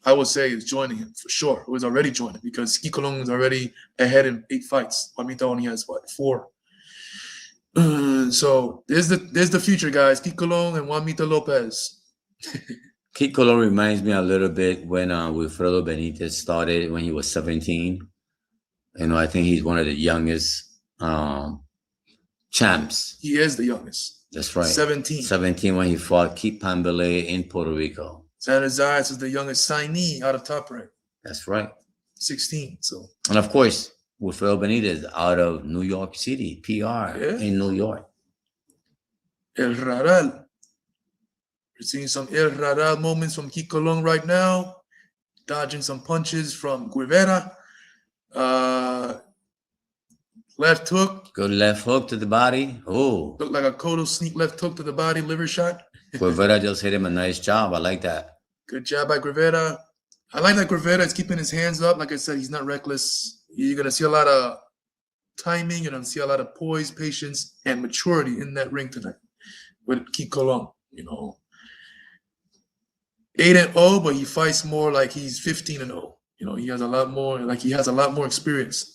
I would say, is joining him for sure. It was already joining because Keith Cologne is already ahead in 8 fights. Juanito only has 4. So there's the future, guys. Keith Cologne and Juanito Lopez. Keith Cologne reminds me a little bit when Wilfredo Benitez started when he was 17. I think he's one of the youngest champs. He is the youngest. That's right. 17. 17 when he fought Keith Pambele in Puerto Rico. Xander Zayas is the youngest signee out of Top Rank. That's right. 16. So. And of course, Wilfredo Benitez out of New York City, PR in New York. El Raral. We're seeing some El Raral moments from Keith Cologne right now. Dodging some punches from Guera. Left hook. Good left hook to the body. Oh. Looked like a Cotto sneak left hook to the body, liver shot. Guevara just hit him a nice job. I like that. Good job by Guevara. I like that Guevara is keeping his hands up. Like I said, he's not reckless. You're going to see a lot of timing. You're going to see a lot of poise, patience, and maturity in that ring tonight with Keith Cologne. 8-0, but he fights more like he's 15-0. He has a lot more experience.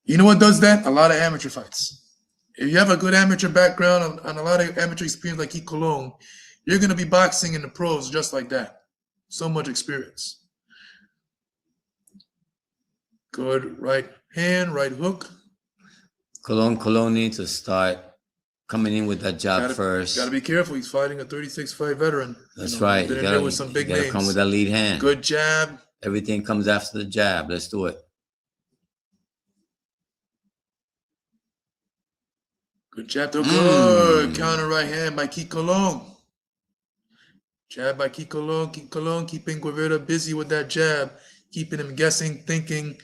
You know what does that? A lot of amateur fights. If you have a good amateur background and a lot of amateur experience like Keith Cologne, you're going to be boxing in the pros just like that. So much experience. Good right hand, right hook. Cologne needs to start coming in with that jab first. Got to be careful. He's fighting a 36-fight veteran. That's right. You got with some big names. Come with that lead hand. Good jab. Everything comes after the jab. Let's do it. Good jab to good counter right hand by Keith Cologne. Jab by Keith Cologne. Keith Cologne keeping Guevara busy with that jab, keeping him guessing, thinking,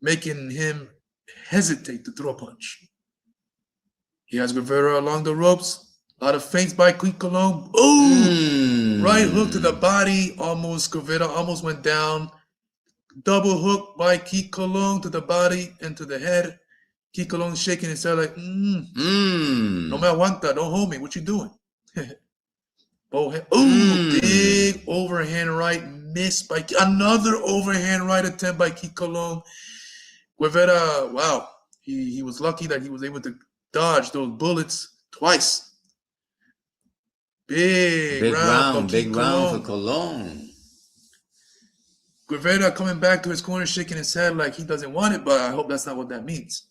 making him hesitate to throw a punch. He has Guevara along the ropes. A lot of feints by Keith Cologne. Boom! Right hook to the body. Guevara almost went down. Double hook by Keith Cologne to the body and to the head. Keith Cologne shaking his head like, no me aguanta, don't hold me. What you doing? Big overhand right miss by another overhand right attempt by Keith Cologne. Guevara, wow, he was lucky that he was able to dodge those bullets twice. Big round for Cologne. Guevara coming back to his corner, shaking his head like he doesn't want it, but I hope that's not what that means.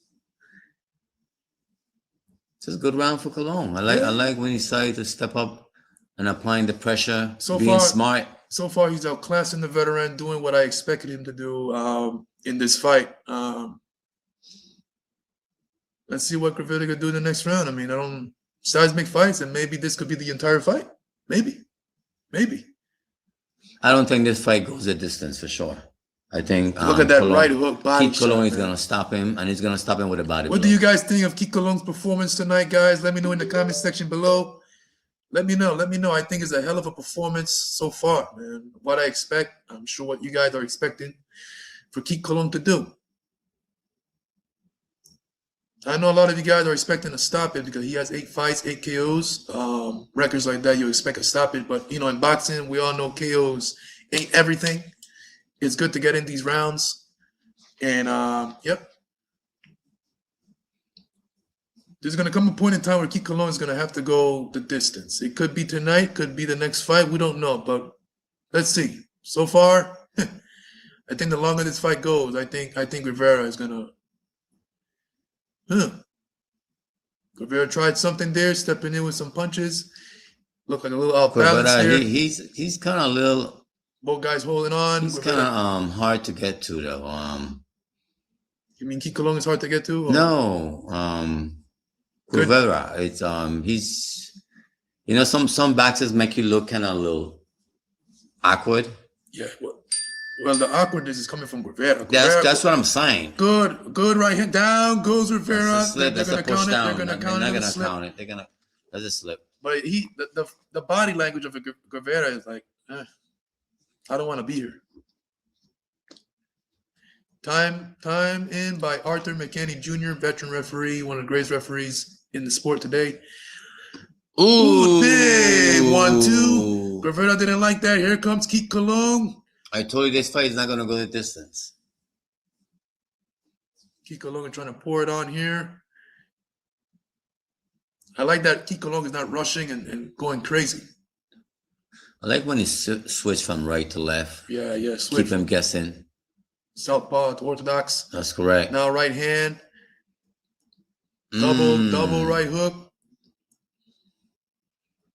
It's a good round for Cologne. I like when he started to step up and applying the pressure, smart. So far, he's outclassing the veteran, doing what I expected him to do in this fight. Let's see what Guevara could do in the next round. I mean, seismic fights, and maybe this could be the entire fight. Maybe. I don't think this fight goes a distance for sure. I think look at that Cologne, right hook body Keith Cologne is going to stop him, and he's going to stop him with a body. What do you guys think of Keith Cologne's performance tonight, guys? Let me know in the comment section below. Let me know. I think it's a hell of a performance so far, man. What I expect, I'm sure what you guys are expecting for Keith Cologne to do. I know a lot of you guys are expecting to stop it because he has 8 fights, 8 KOs. Records like that, you expect to stop it. But, in boxing, we all know KOs ain't everything. It's good to get in these rounds. And, yep. There's going to come a point in time where Keith Cologne is going to have to go the distance. It could be tonight, could be the next fight. We don't know, but let's see. So far, I think the longer this fight goes, I think Rivera is going to... Guevara tried something there, stepping in with some punches. Looked like a little off balance there. He's kind of a little. Both guys holding on. He's kind of hard to get to though. You mean Keith Cologne is hard to get to? Or? No, Guevara. It's he's some boxers make you look kind of a little awkward. Yeah. Well, the awkwardness is coming from Guevara. That's what I'm saying. Good right hand down goes Rivera. That's a slip. That's a push down. They're gonna count it. They're gonna that's a slip. But the body language of Guevara is like, I don't want to be here. Time in by Arthur McKinney Jr., veteran referee, one of the greatest referees in the sport today. Ooh, big 1-2. Guevara didn't like that. Here comes Keith Cologne. I told you this fight is not going to go the distance. Keith Cologne trying to pour it on here. I like that Keith Cologne is not rushing and going crazy. I like when he switched from right to left. Yeah. Keep him guessing. Southpaw to orthodox. That's correct. Now right hand. Double right hook.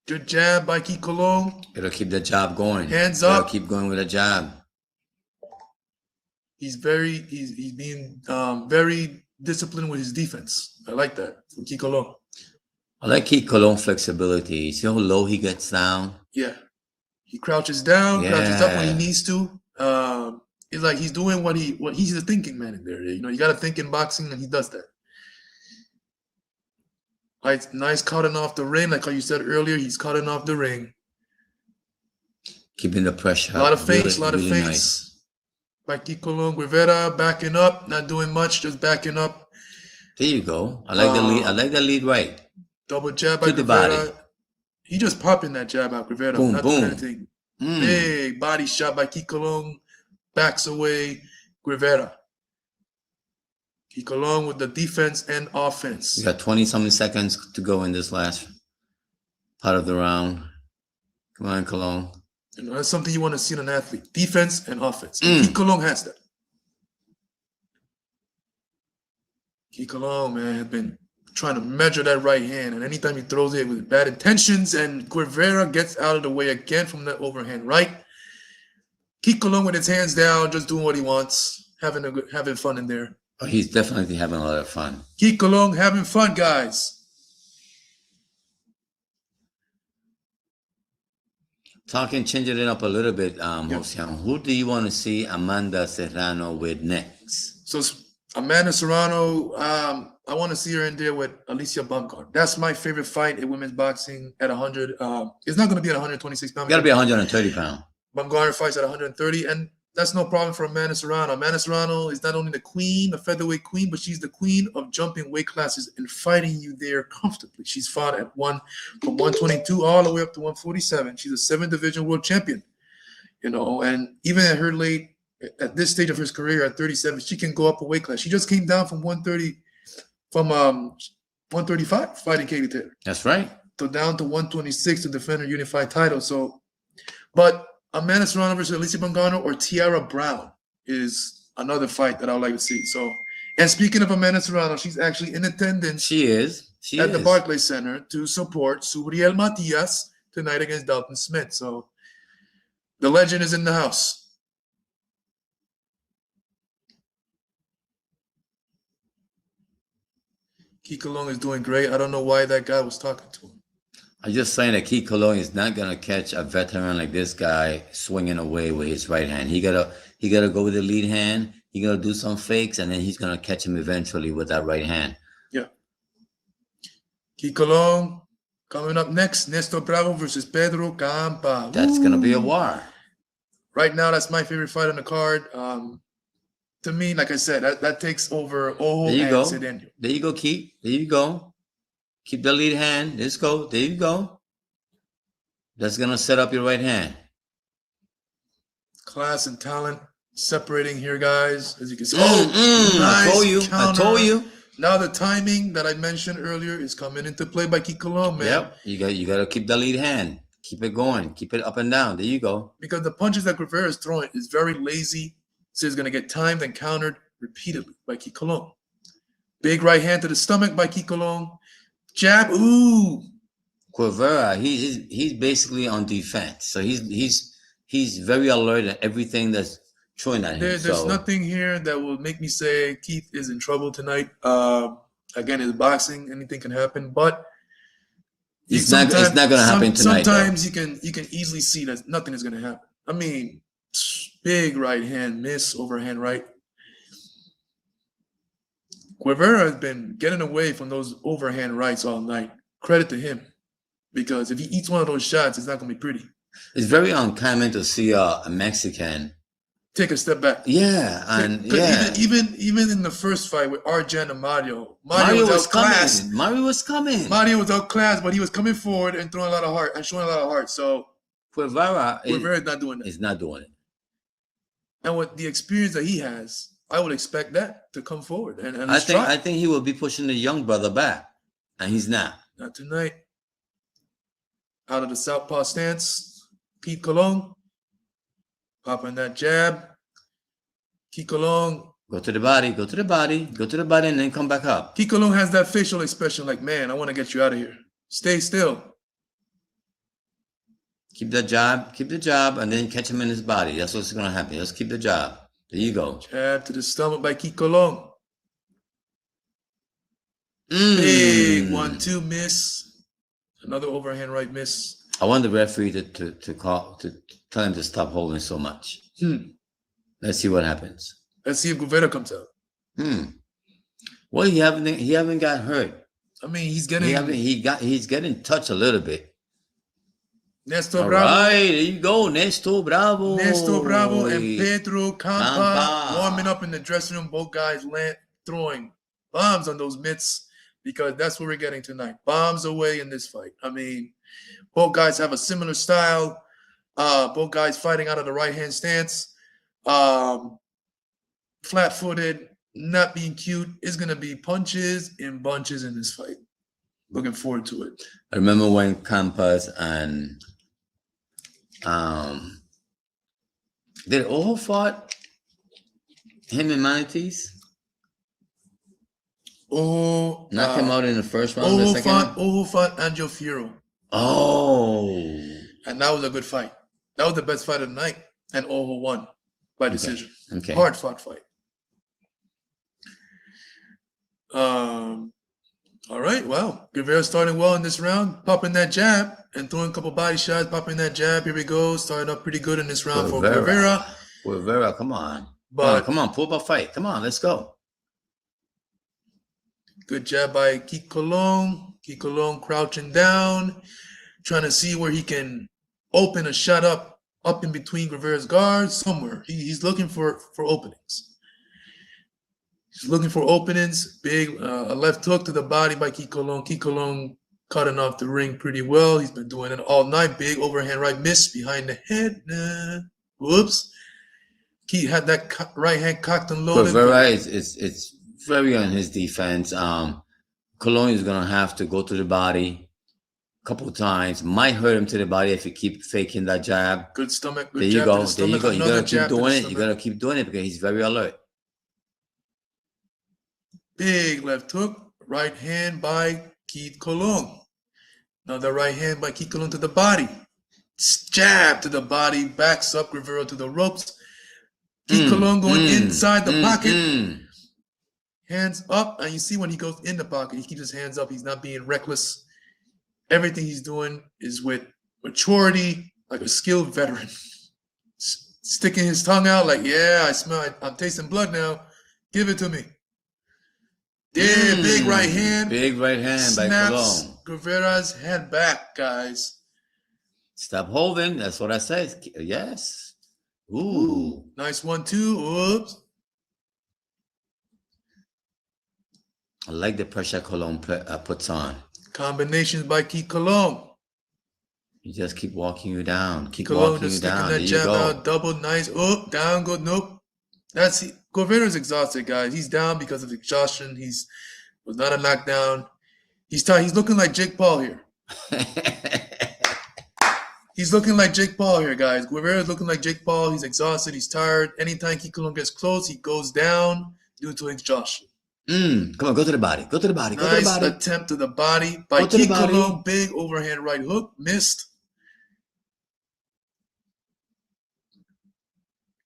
Good jab by Keith Cologne. It'll keep the jab going. Hands up. It'll keep going with a jab. He's being very disciplined with his defense. I like that from Keith Cologne. I like Keith Cologne flexibility. See how low he gets down? Yeah. He crouches down, crouches up when he needs to. It's like he's doing what he's a thinking man in there. You got to think in boxing, and he does that. Nice cutting off the ring, like how you said earlier. He's cutting off the ring. Keeping the pressure. A lot of feints, nice. By Keith Cologne. Guevara backing up, not doing much, just backing up. There you go. I like the lead. I like the lead right. Double jab by Guevara. He just popping that jab out Guevara. Boom, not boom. doing anything. Big body shot by Keith Cologne. Backs away Guevara. Keith Cologne with the defense and offense. We got 20-something seconds to go in this last part of the round. Come on, Cologne. That's something you want to see in an athlete. Defense and offense. Keith Cologne has that. Keith Cologne, man, has been trying to measure that right hand. And anytime he throws it with bad intentions, and Guevara gets out of the way again from that overhand right. Keith Cologne with his hands down, just doing what he wants, having fun in there. Oh, he's definitely having a lot of fun. Keith Cologne having fun, guys. Changing it up a little bit, Josian. Who do you want to see Amanda Serrano with next? So Amanda Serrano, I want to see her in there with Alicia Baumgart. That's my favorite fight in women's boxing at 100. It's not going to be at 126 pounds. It's got to be 130 pounds. Baumgart fights at 130, and that's no problem for Amanda Serrano. Amanda Serrano is not only the queen, the featherweight queen, but she's the queen of jumping weight classes and fighting you there comfortably. She's fought from 122 all the way up to 147. She's a 7-division world champion, and even at this stage of her career at 37, she can go up a weight class. She just came down from 135 fighting Katie Taylor. That's right. So down to 126 to defend her unified title. But Amanda Serrano versus Alicia Baumgart or Tiara Brown is another fight that I would like to see. And speaking of Amanda Serrano, she's actually in attendance. She is at the Barclays Center to support Subriel Matias tonight against Dalton Smith. So the legend is in the house. Keith Cologne is doing great. I don't know why that guy was talking to him. I'm just saying that Keith Cologne is not gonna catch a veteran like this guy swinging away with his right hand. He gotta go with the lead hand. He gotta do some fakes, and then he's gonna catch him eventually with that right hand. Yeah. Keith Cologne coming up next. Nestor Bravo versus Pedro Campa. That's gonna be a war. Right now, that's my favorite fight on the card. To me, like I said, that takes over Ojo There you and go. Cedeno. There you go, Keep. There you go. Keep the lead hand. Let's go. There you go. That's going to set up your right hand. Class and talent separating here, guys. As you can see. Nice I told you. Counter. I told you. Now the timing that I mentioned earlier is coming into play by Cologne, man. Yep. You got to keep the lead hand. Keep it going. Keep it up and guera. There you go. Because the punches that Guera is throwing is very lazy. So he's going to get timed and countered repeatedly by Cologne. Big right hand to the stomach by Cologne. Jab. Ooh. Guera, he's basically on defense. So he's very alert at everything that's throwing at him. There's nothing here that will make me say Keith is in trouble tonight. Again, it's boxing. Anything can happen. But it's not going to happen tonight. Sometimes you can easily see that nothing is going to happen. I mean, big right hand miss, overhand right. Guera has been getting away from those overhand rights all night. Credit to him. Because if he eats one of those shots, it's not going to be pretty. It's very uncommon to see a Mexican take a step back. Yeah, and even in the first fight with Arjan and Mario was coming. Mario was outclassed, but he was coming forward and throwing a lot of heart and showing a lot of heart. So Guera is not doing that. He's not doing it. And with the experience that he has, I would expect that to come forward. And I think he will be pushing the young brother back, and he's not. Not tonight. Out of the southpaw stance, Pete Cologne popping that jab. Pete Cologne. Go to the body, and then come back up. Pete Cologne has that facial expression like, man, I want to get you out of here. Stay still. Keep the jab, and then catch him in his body. That's what's going to happen. Just keep the jab. There you go. Jab to the stomach by Pete Cologne. Big 1-2 miss. Another overhand right miss. I want the referee to tell him to stop holding so much. Let's see what happens. Let's see if Guera comes out. Well, he haven't got hurt. I mean, he's getting he's getting touched a little bit. Nestor Bravo. Right, there you go, Nestor Bravo. Nestor Bravo and Pedro Campa warming up in the dressing room. Both guys throwing bombs on those mitts. Because that's what we're getting tonight. Bombs away in this fight. I mean, both guys have a similar style. Both guys fighting out of the right-hand stance. Flat-footed, not being cute. It's going to be punches and bunches in this fight. Looking forward to it. I remember when Campas and did Ojo fought him and Matias? Knock him out in the first round. Ojo fought Angel Fierro. Oh. And that was a good fight. That was the best fight of the night. And Ojo won by decision. Okay. Hard fought fight. All right. Well, Guera starting well in this round. Popping that jab and throwing a couple body shots. Popping that jab. Here we go. Starting up pretty good in this round for Guera. Guera, come on. Come on. Pull up a fight. Come on. Let's go. Good jab by Keith Cologne. Keith Cologne crouching down, trying to see where he can open a shot up in between Guera's guards somewhere. He's looking for openings. He's looking for openings. Big a left hook to the body by Keith Cologne. Keith Cologne cutting off the ring pretty well. He's been doing it all night. Big overhand right miss behind the head. Whoops. Keith had that right hand cocked and loaded. Guera it's very on his defense. Cologne is going to have to go to the body a couple of times. Might hurt him to the body if he keep faking that jab. Good stomach. Good jab to the stomach. There you go. You got to keep doing it. You got to keep doing it because he's very alert. Big left hook. Right hand by Keith Cologne. Another right hand by Keith Cologne to the body. Jab to the body. Backs up Guera to the ropes. Keith Cologne going inside the pocket. Hands up, and you see when he goes in the pocket, he keeps his hands up. He's not being reckless. Everything he's doing is with maturity, like a skilled veteran. Sticking his tongue out like, yeah, I smell it. I'm tasting blood now. Give it to me. Yeah, big right hand. Big right hand by Cologne. Guera's head back, guys. Stop holding. That's what I said. Yes. Ooh. Nice 1-2. Oops. I like the pressure Cologne puts on. Combinations by Keith Cologne. You just keep walking you down. Keep Cologne walking you just sticking down. that There you jab go. out, double, nice. Oh, down, good, nope. That's Guevara's exhausted, guys. He's down because of exhaustion. Was not a knockdown. He's tired. He's looking like Jake Paul here. He's looking like Jake Paul here, guys. Guevara's looking like Jake Paul. He's exhausted. He's tired. Anytime Keith Cologne gets close, he goes down due to exhaustion. Come on, go to the body. Go to the body. Go to the body. Nice attempt to the body by Keith Cologne. Big overhand right hook. Missed.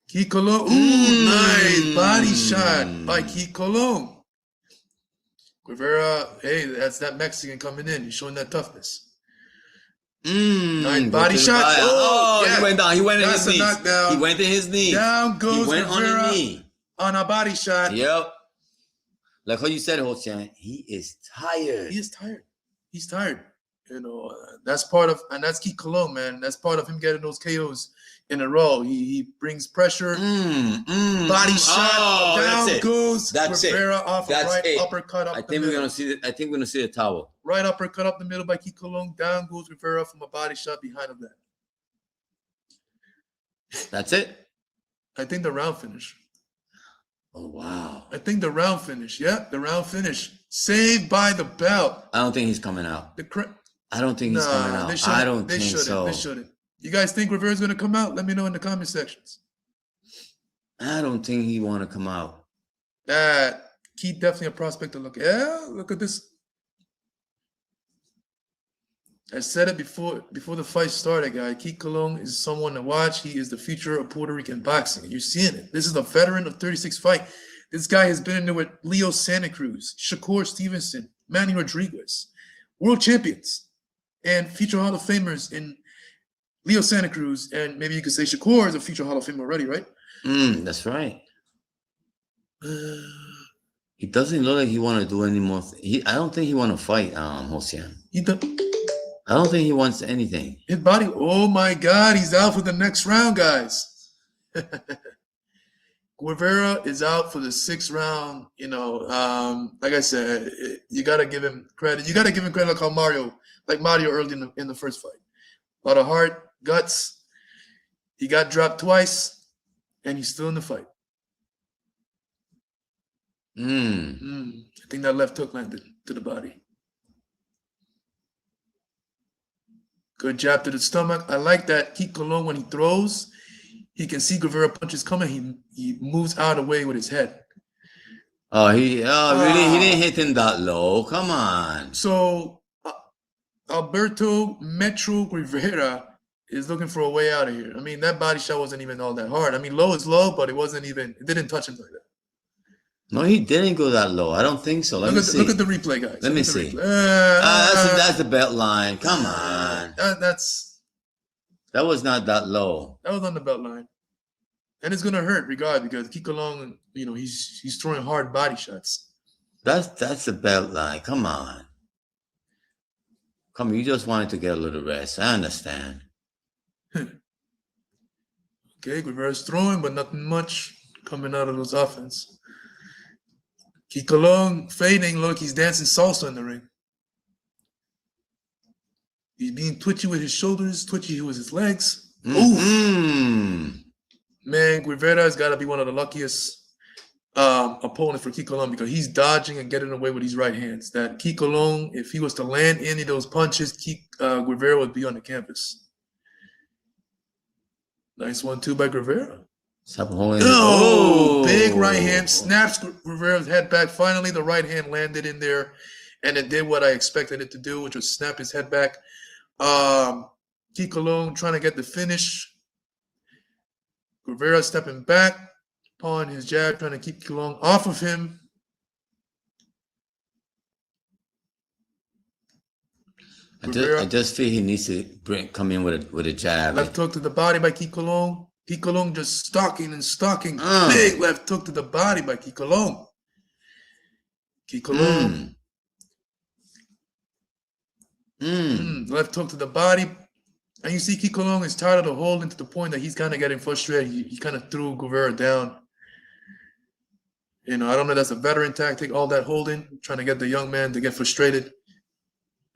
Keith Cologne. Ooh, nice body shot by Keith Cologne. Guevara, hey, that's that Mexican coming in. He's showing that toughness. Nice body shot. Oh, yeah. He went down. He went in his knee. Knockdown. He went in his knee. Down goes Guevara on his knee. On a body shot. Yep. Like how you said, Hossein, he is tired. He is tired. He's tired. You know, that's part of, and that's Keith Cologne, man. That's part of him getting those KOs in a row. He brings pressure. Body shot. Down goes Guevara off a right uppercut up the middle. I think we're gonna see the towel. Right uppercut up the middle by Keith Cologne. Down goes Guevara from a body shot behind of that. That's it. I think the round finish. Oh wow! I think the round finish. Yeah, the round finish. Saved by the belt. I don't think he's coming out. I don't think he's coming out. They shouldn't. You guys think Rivera's gonna come out? Let me know in the comment sections. I don't think he want to come out. Keith definitely a prospect to look at. Yeah, look at this. I said it before the fight started, guys. Keith Cologne is someone to watch. He is the future of Puerto Rican boxing. You're seeing it. This is a veteran of 36 fight. This guy has been in there with Leo Santa Cruz, Shakur Stevenson, Manny Rodriguez, world champions, and future Hall of Famers in Leo Santa Cruz. And maybe you could say Shakur is a future Hall of Famer already, right? That's right. He doesn't look like he want to do any more. I don't think he want to fight, Hossein. I don't think he wants anything. His body, oh my God, he's out for the next round, guys. Guevara is out for the 6th round. You know, like I said, you got to give him credit. You got to give him credit like Mario early in the first fight. A lot of heart, guts. He got dropped twice, and he's still in the fight. I think that left hook landed to the body. Good jab to the stomach. I like that. Keith Cologne, when he throws, he can see Guevara punches coming. He moves out of the way with his head. Really? He didn't hit him that low. Come on. So Alberto Metro Guevara is looking for a way out of here. I mean, that body shot wasn't even all that hard. I mean, low is low, but it didn't touch him like that. No, he didn't go that low. I don't think so. Look at the replay, guys. Let me see. That's the belt line. Come on. That was not that low. That was on the belt line. And it's gonna hurt regardless because Keith Cologne, you know, he's throwing hard body shots. That's the belt line. Come on. You just wanted to get a little rest. I understand. Okay, Guevara's throwing, but nothing much coming out of those offense. Keith Cologne fading. Look, he's dancing salsa in the ring. He's being twitchy with his shoulders, twitchy with his legs. Man, Guevara's got to be one of the luckiest opponents for Keith Cologne because he's dodging and getting away with his right hands. That Keith Cologne, if he was to land any of those punches, Guevara would be on the canvas. Nice 1-2 by Guevara. Big right hand snaps Guevara's head back. Finally, the right hand landed in there, and it did what I expected it to do, which was snap his head back. Keith Cologne trying to get the finish. Guevara stepping back upon his jab, trying to keep Cologne off of him. I just feel he needs to come in with a jab. Left hook to the body by Keith Cologne. Keith Cologne just stalking. Big left hook to the body by Keith Cologne. Keith Cologne. Left hook to the body. And you see Keith Cologne is tired of the holding to the point that he's kind of getting frustrated. He kind of threw Guevara down. You know, I don't know if that's a veteran tactic, all that holding, trying to get the young man to get frustrated.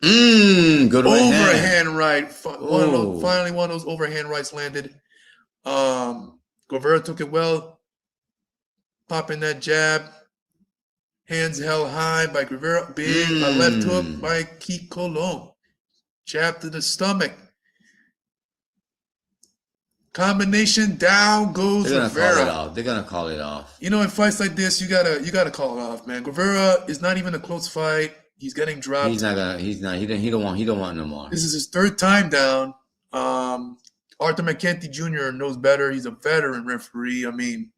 Good right overhand right. Finally, one of those overhand rights landed. Guevara took it well, popping that jab. Hands held high by Guevara. Big a left hook by Cologne. Jab to the stomach. Combination, down goes Guevara. They're gonna call it off. You know, in fights like this, you gotta call it off, man. Guevara is not even a close fight. He's getting dropped. He don't want no more. This is his third time down. Arthur McKenty Jr. knows better. He's a veteran referee. I mean,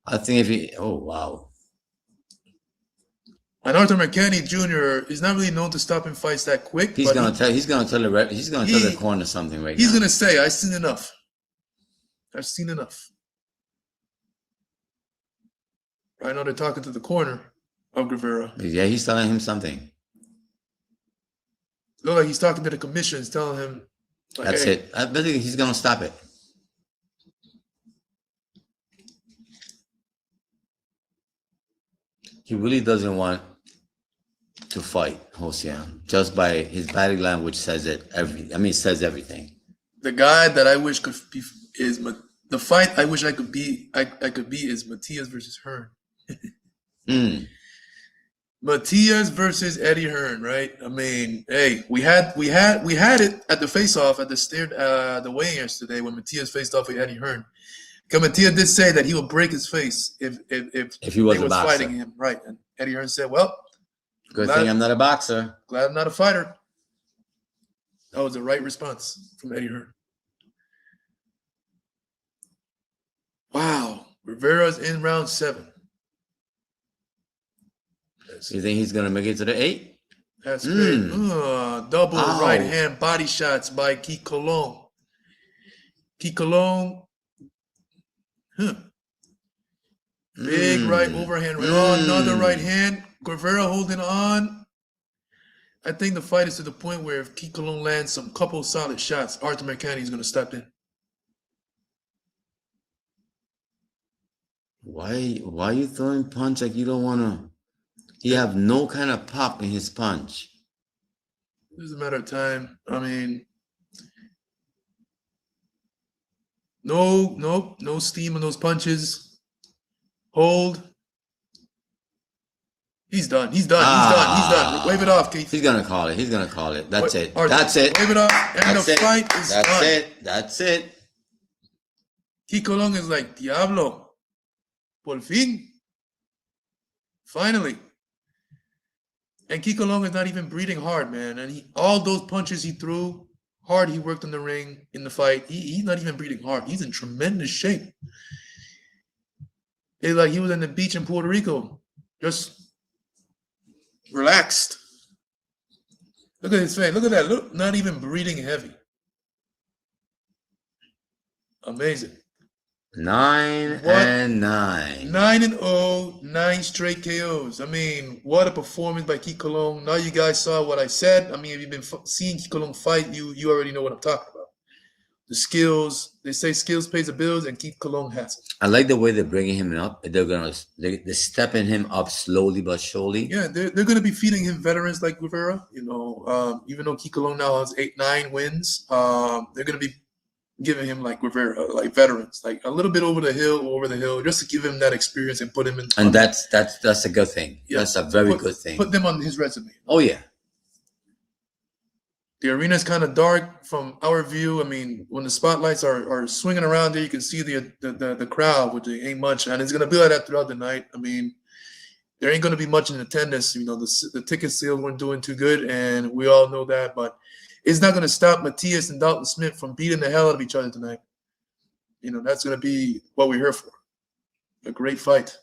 I think if he, oh wow. And Arthur McKenty Jr. is not really known to stop in fights that quick. He's gonna tell the corner something right now. He's gonna say, "I've seen enough. I've seen enough." I know they're talking to the corner of Guevara. Yeah, he's telling him something. Look like he's talking to the commissions, telling him. Like, that's it. I bet he's gonna stop it. He really doesn't want to fight Hossein. Just by his body language says it. Says everything. The guy that I wish could be is the fight. I wish I could be. I could be is Matias versus Hearn. Matias versus Eddie Hearn, right? I mean, hey, we had it at the face-off at the weigh-in yesterday when Matias faced off with Eddie Hearn. Because Matias did say that he would break his face if he was a boxer. Fighting him, right? And Eddie Hearn said, "Well, good thing I'm not a boxer. Glad I'm not a fighter." That was the right response from Eddie Hearn. Wow, Rivera's in round 7. You think he's gonna make it to the 8? That's great. Double right hand body shots by Cologne. Cologne. Big right overhand. Another right hand. Guevara holding on. I think the fight is to the point where if Cologne lands some couple solid shots, Arthur McKenty is going to step in. Why are you throwing punch like you don't want to? You have no kind of pop in his punch. It's a matter of time. I mean, no steam in those punches. Hold. He's done. He's done. Wave it off, Keith. He's gonna call it. That's it. That's it. Wave it off. And the fight is done. That's it. Cologne is like, Diablo. Por fin. Finally. And Cologne is not even breathing hard, man. And all those punches he threw, hard he worked in the ring, in the fight, he's not even breathing hard. He's in tremendous shape. It's like he was on the beach in Puerto Rico, just relaxed. Look at his face. Look at that. Look, not even breathing heavy. Amazing. 9-9. 9-0, 9 straight KOs. I mean, what a performance by Cologne. Now you guys saw what I said. I mean, if you've been seeing Cologne fight, you already know what I'm talking about. The skills, they say skills pays the bills, and Cologne has it. I like the way they're bringing him up. They're stepping him up slowly but surely. Yeah, they're going to be feeding him veterans like Guevara. You know, even though Cologne now has 8-9 wins, they're going to be giving him like Guevara, like veterans, like a little bit over the hill, just to give him that experience and put him in. And that's a good thing. Yeah. That's a very good thing. Put them on his resume. Oh yeah. The arena is kind of dark from our view. I mean, when the spotlights are swinging around there, you can see the crowd, which ain't much, and it's gonna be like that throughout the night. I mean, there ain't gonna be much in attendance. You know, the ticket sales weren't doing too good, and we all know that, but it's not going to stop Matias and Dalton Smith from beating the hell out of each other tonight. You know, that's going to be what we're here for. A great fight.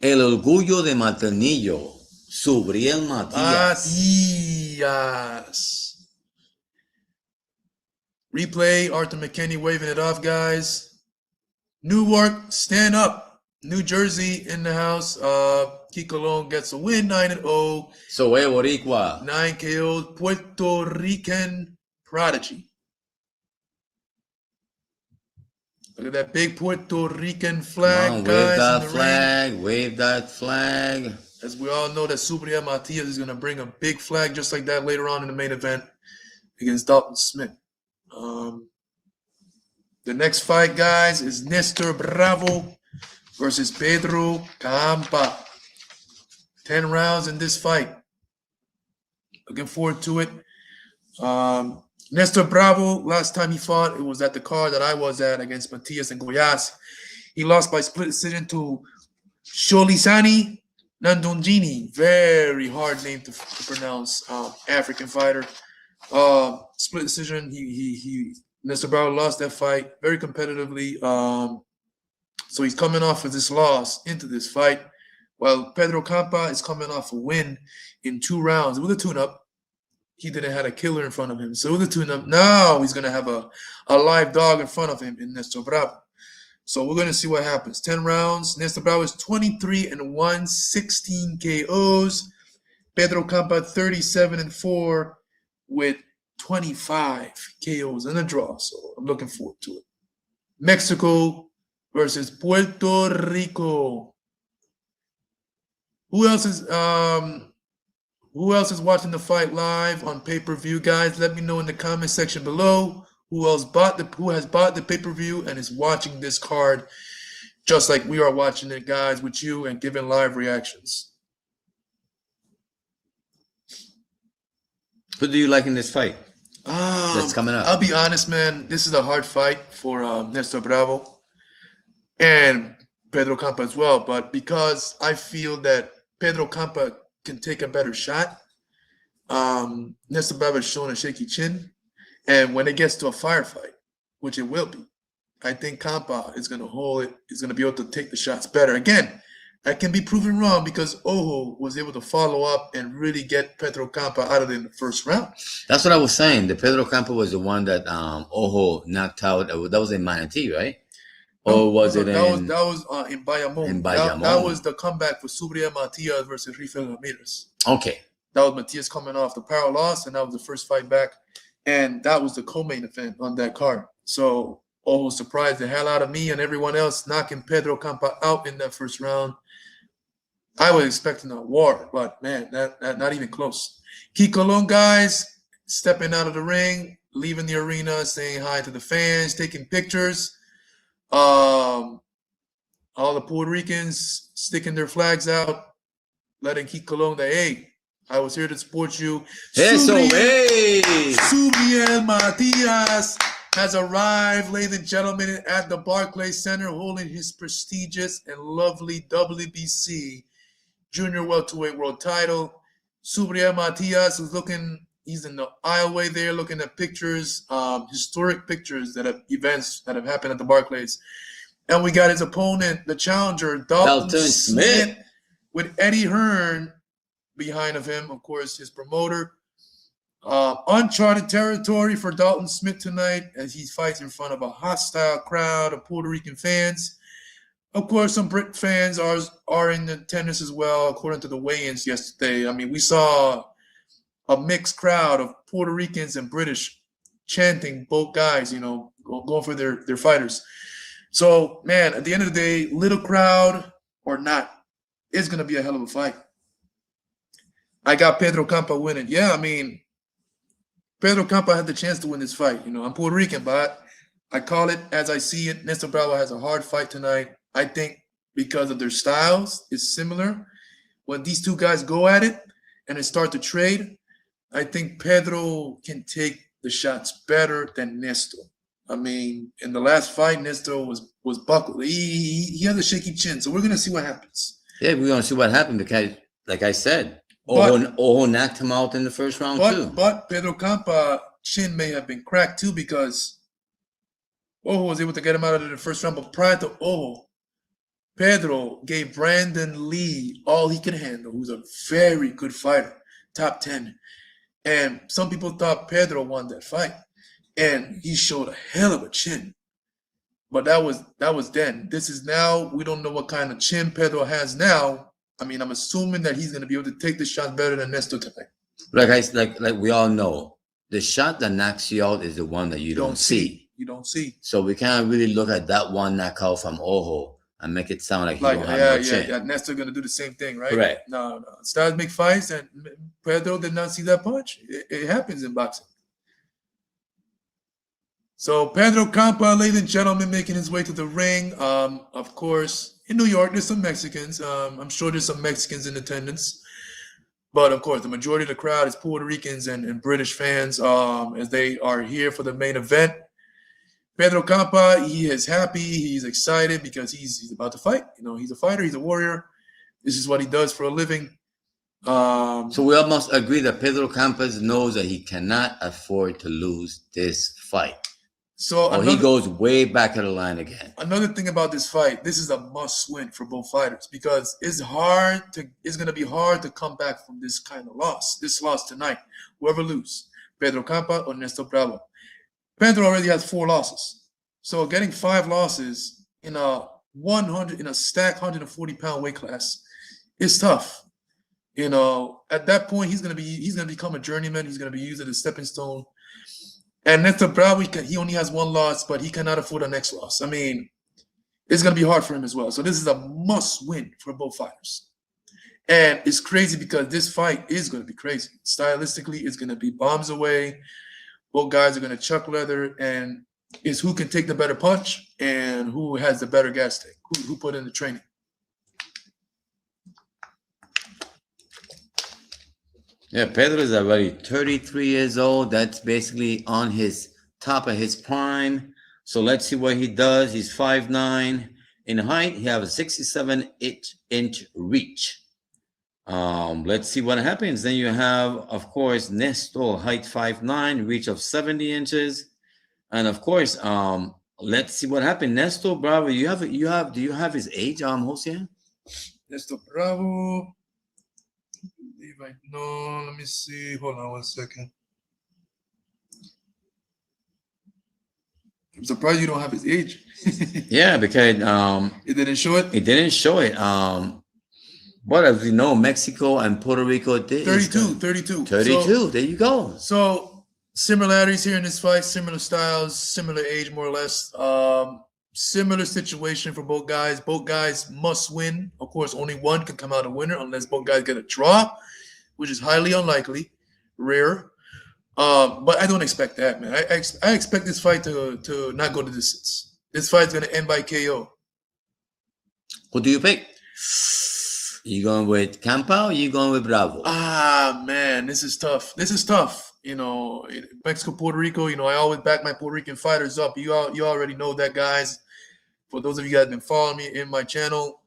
El orgullo de Maternillo, Subriel Matias. Diaz. Replay, Arthur McKenty waving it off, guys. Newark, stand up. New Jersey in the house. Cologne gets a win, 9-0. So, Boricua. 9 KOs. Puerto Rican prodigy. Look at that big Puerto Rican flag, Come on, guys. wave that in the flag. ring. Wave that flag. As we all know, that Subriel Matias is going to bring a big flag just like that later on in the main event against Dalton Smith. The next fight, guys, is Nestor Bravo versus Pedro Campa. 10 rounds in this fight. Looking forward to it. Nestor Bravo, last time he fought, it was at the card that I was at against Matias and Goyas. He lost by split decision to Sholisani Nandongini. Very hard name to pronounce. African fighter. Split decision. Nestor Bravo lost that fight very competitively. So he's coming off of this loss into this fight. Well, Pedro Campa is coming off a win in 2 rounds with a tune-up. He didn't have a killer in front of him. So with a tune-up, now he's going to have a live dog in front of him in Nestor Bravo. So we're going to see what happens. 10 rounds. Nestor Bravo is 23-1, 16 KOs. Pedro Campa 37-4 with 25 KOs and a draw. So I'm looking forward to it. Mexico versus Puerto Rico. Who else is watching the fight live on pay-per-view, guys? Let me know in the comment section below who has bought the pay-per-view and is watching this card just like we are watching it, guys, with you and giving live reactions. Who do you like in this fight that's coming up? I'll be honest, man. This is a hard fight for Nestor Bravo and Pedro Campa as well. But because I feel that Pedro Campa can take a better shot, Nestor Bravo has shown a shaky chin. And when it gets to a firefight, which it will be, I think Campa is going to hold it. He's going to be able to take the shots better. Again, that can be proven wrong because Ojo was able to follow up and really get Pedro Campa out of it in the first round. That's what I was saying. The Pedro Campa was the one that Ojo knocked out. That was in Manatee, right? Or was it in? That was in Bayamon. In Bayamon. That was the comeback for Subriel Matias versus Rafael Ramirez. Okay. That was Matias coming off the power loss, and that was the first fight back. And that was the co-main event on that card. So Ojo surprised the hell out of me and everyone else, knocking Pedro Campa out in that first round. I was expecting a war, but man, that not even close. Cologne, guys, stepping out of the ring, leaving the arena, saying hi to the fans, taking pictures. All the Puerto Ricans sticking their flags out, letting Cologne that, hey, I was here to support you. Subriel Matias has arrived, ladies and gentlemen, at the Barclays Center, holding his prestigious and lovely WBC Junior Welterweight World Title. Subriel Matias is he's in the aisleway there, looking at pictures, historic pictures events that have happened at the Barclays. And we got his opponent, the challenger, Dalton Smith, with Eddie Hearn behind of him, of course, his promoter. Uncharted territory for Dalton Smith tonight as he fights in front of a hostile crowd of Puerto Rican fans. Of course, some Brit fans are in attendance as well, according to the weigh-ins yesterday. I mean, we saw a mixed crowd of Puerto Ricans and British chanting both guys, going for their fighters. So, man, at the end of the day, little crowd or not, it's going to be a hell of a fight. I got Pedro Campa winning. Yeah, I mean, Pedro Campa had the chance to win this fight. I'm Puerto Rican, but I call it as I see it. Nestor Bravo has a hard fight tonight. I think because of their styles, it's similar. When these two guys go at it and they start to trade, I think Pedro can take the shots better than Nestor. I mean, in the last fight, Nestor was buckled. He has a shaky chin, so we're going to see what happens. Yeah, we're going to see what happened because, like I said, Ojo knocked him out in the first round too. But Pedro Campa chin may have been cracked too because Ojo was able to get him out of the first round. But prior to Ojo, Pedro gave Brandon Lee all he could handle, who's a very good fighter, top 10. And some people thought Pedro won that fight. And he showed a hell of a chin. But that was then. This is now. We don't know what kind of chin Pedro has now. I mean, I'm assuming that he's going to be able to take the shot better than Nestor tonight. Like we all know, the shot that knocks you out is the one that you don't see. you don't see. So we can't really look at that one knockout from Ojo and make it sound like he don't have no chin. Yeah. Nestor gonna do the same thing, right? Correct. No. Styles make fights, and Pedro did not see that punch. It happens in boxing. So Pedro Campa, ladies and gentlemen, making his way to the ring. Of course, in New York, there's some Mexicans. I'm sure there's some Mexicans in attendance. But of course, the majority of the crowd is Puerto Ricans and British fans, as they are here for the main event. Pedro Campa, he is happy, he's excited because he's about to fight. You know, he's a fighter, he's a warrior. This is what he does for a living. So we almost agree that Pedro Campa knows that he cannot afford to lose this fight. So he goes way back of the line again. Another thing about this fight, this is a must-win for both fighters because it's going to be hard to come back from this kind of loss. This loss tonight, whoever loses, Pedro Campa or Nestor Bravo. Pedro already has 4 losses, so getting 5 losses in a stacked 140-pound weight class is tough. You know, at that point, he's gonna become a journeyman. He's gonna be used as a stepping stone. And Nestor Bravo, he only has 1 loss, but he cannot afford a next loss. I mean, it's going to be hard for him as well. So this is a must-win for both fighters. And it's crazy because this fight is going to be crazy. Stylistically, it's going to be bombs away. Both guys are going to chuck leather. And it's who can take the better punch and who has the better gas tank, who put in the training. Yeah, Pedro is already 33 years old. That's basically on his top of his prime. So let's see what he does. He's 5'9". In height, he has a 67-inch reach. Let's see what happens. Then you have, of course, Nestor, height 5'9", reach of 70 inches. And of course, let's see what happens. Nestor Bravo, do you have his age, Jose? Nestor Bravo. Right now, let me see. Hold on 1 second. I'm surprised you don't have his age. Yeah, because it didn't show it. It didn't show it. But as we know, Mexico and Puerto Rico did 32. So, there you go. So similarities here in this fight, similar styles, similar age, more or less. Similar situation for both guys. Both guys must win. Of course, only one can come out a winner unless both guys get a draw, which is highly unlikely, rare. But I don't expect that, man. I expect this fight to not go to distance. This fight's going to end by KO. Who do you pick? You going with Campa or you going with Bravo? Man, this is tough. You know, Mexico, Puerto Rico, you know, I always back my Puerto Rican fighters up. You already know that, guys. For those of you guys that have been following me in my channel,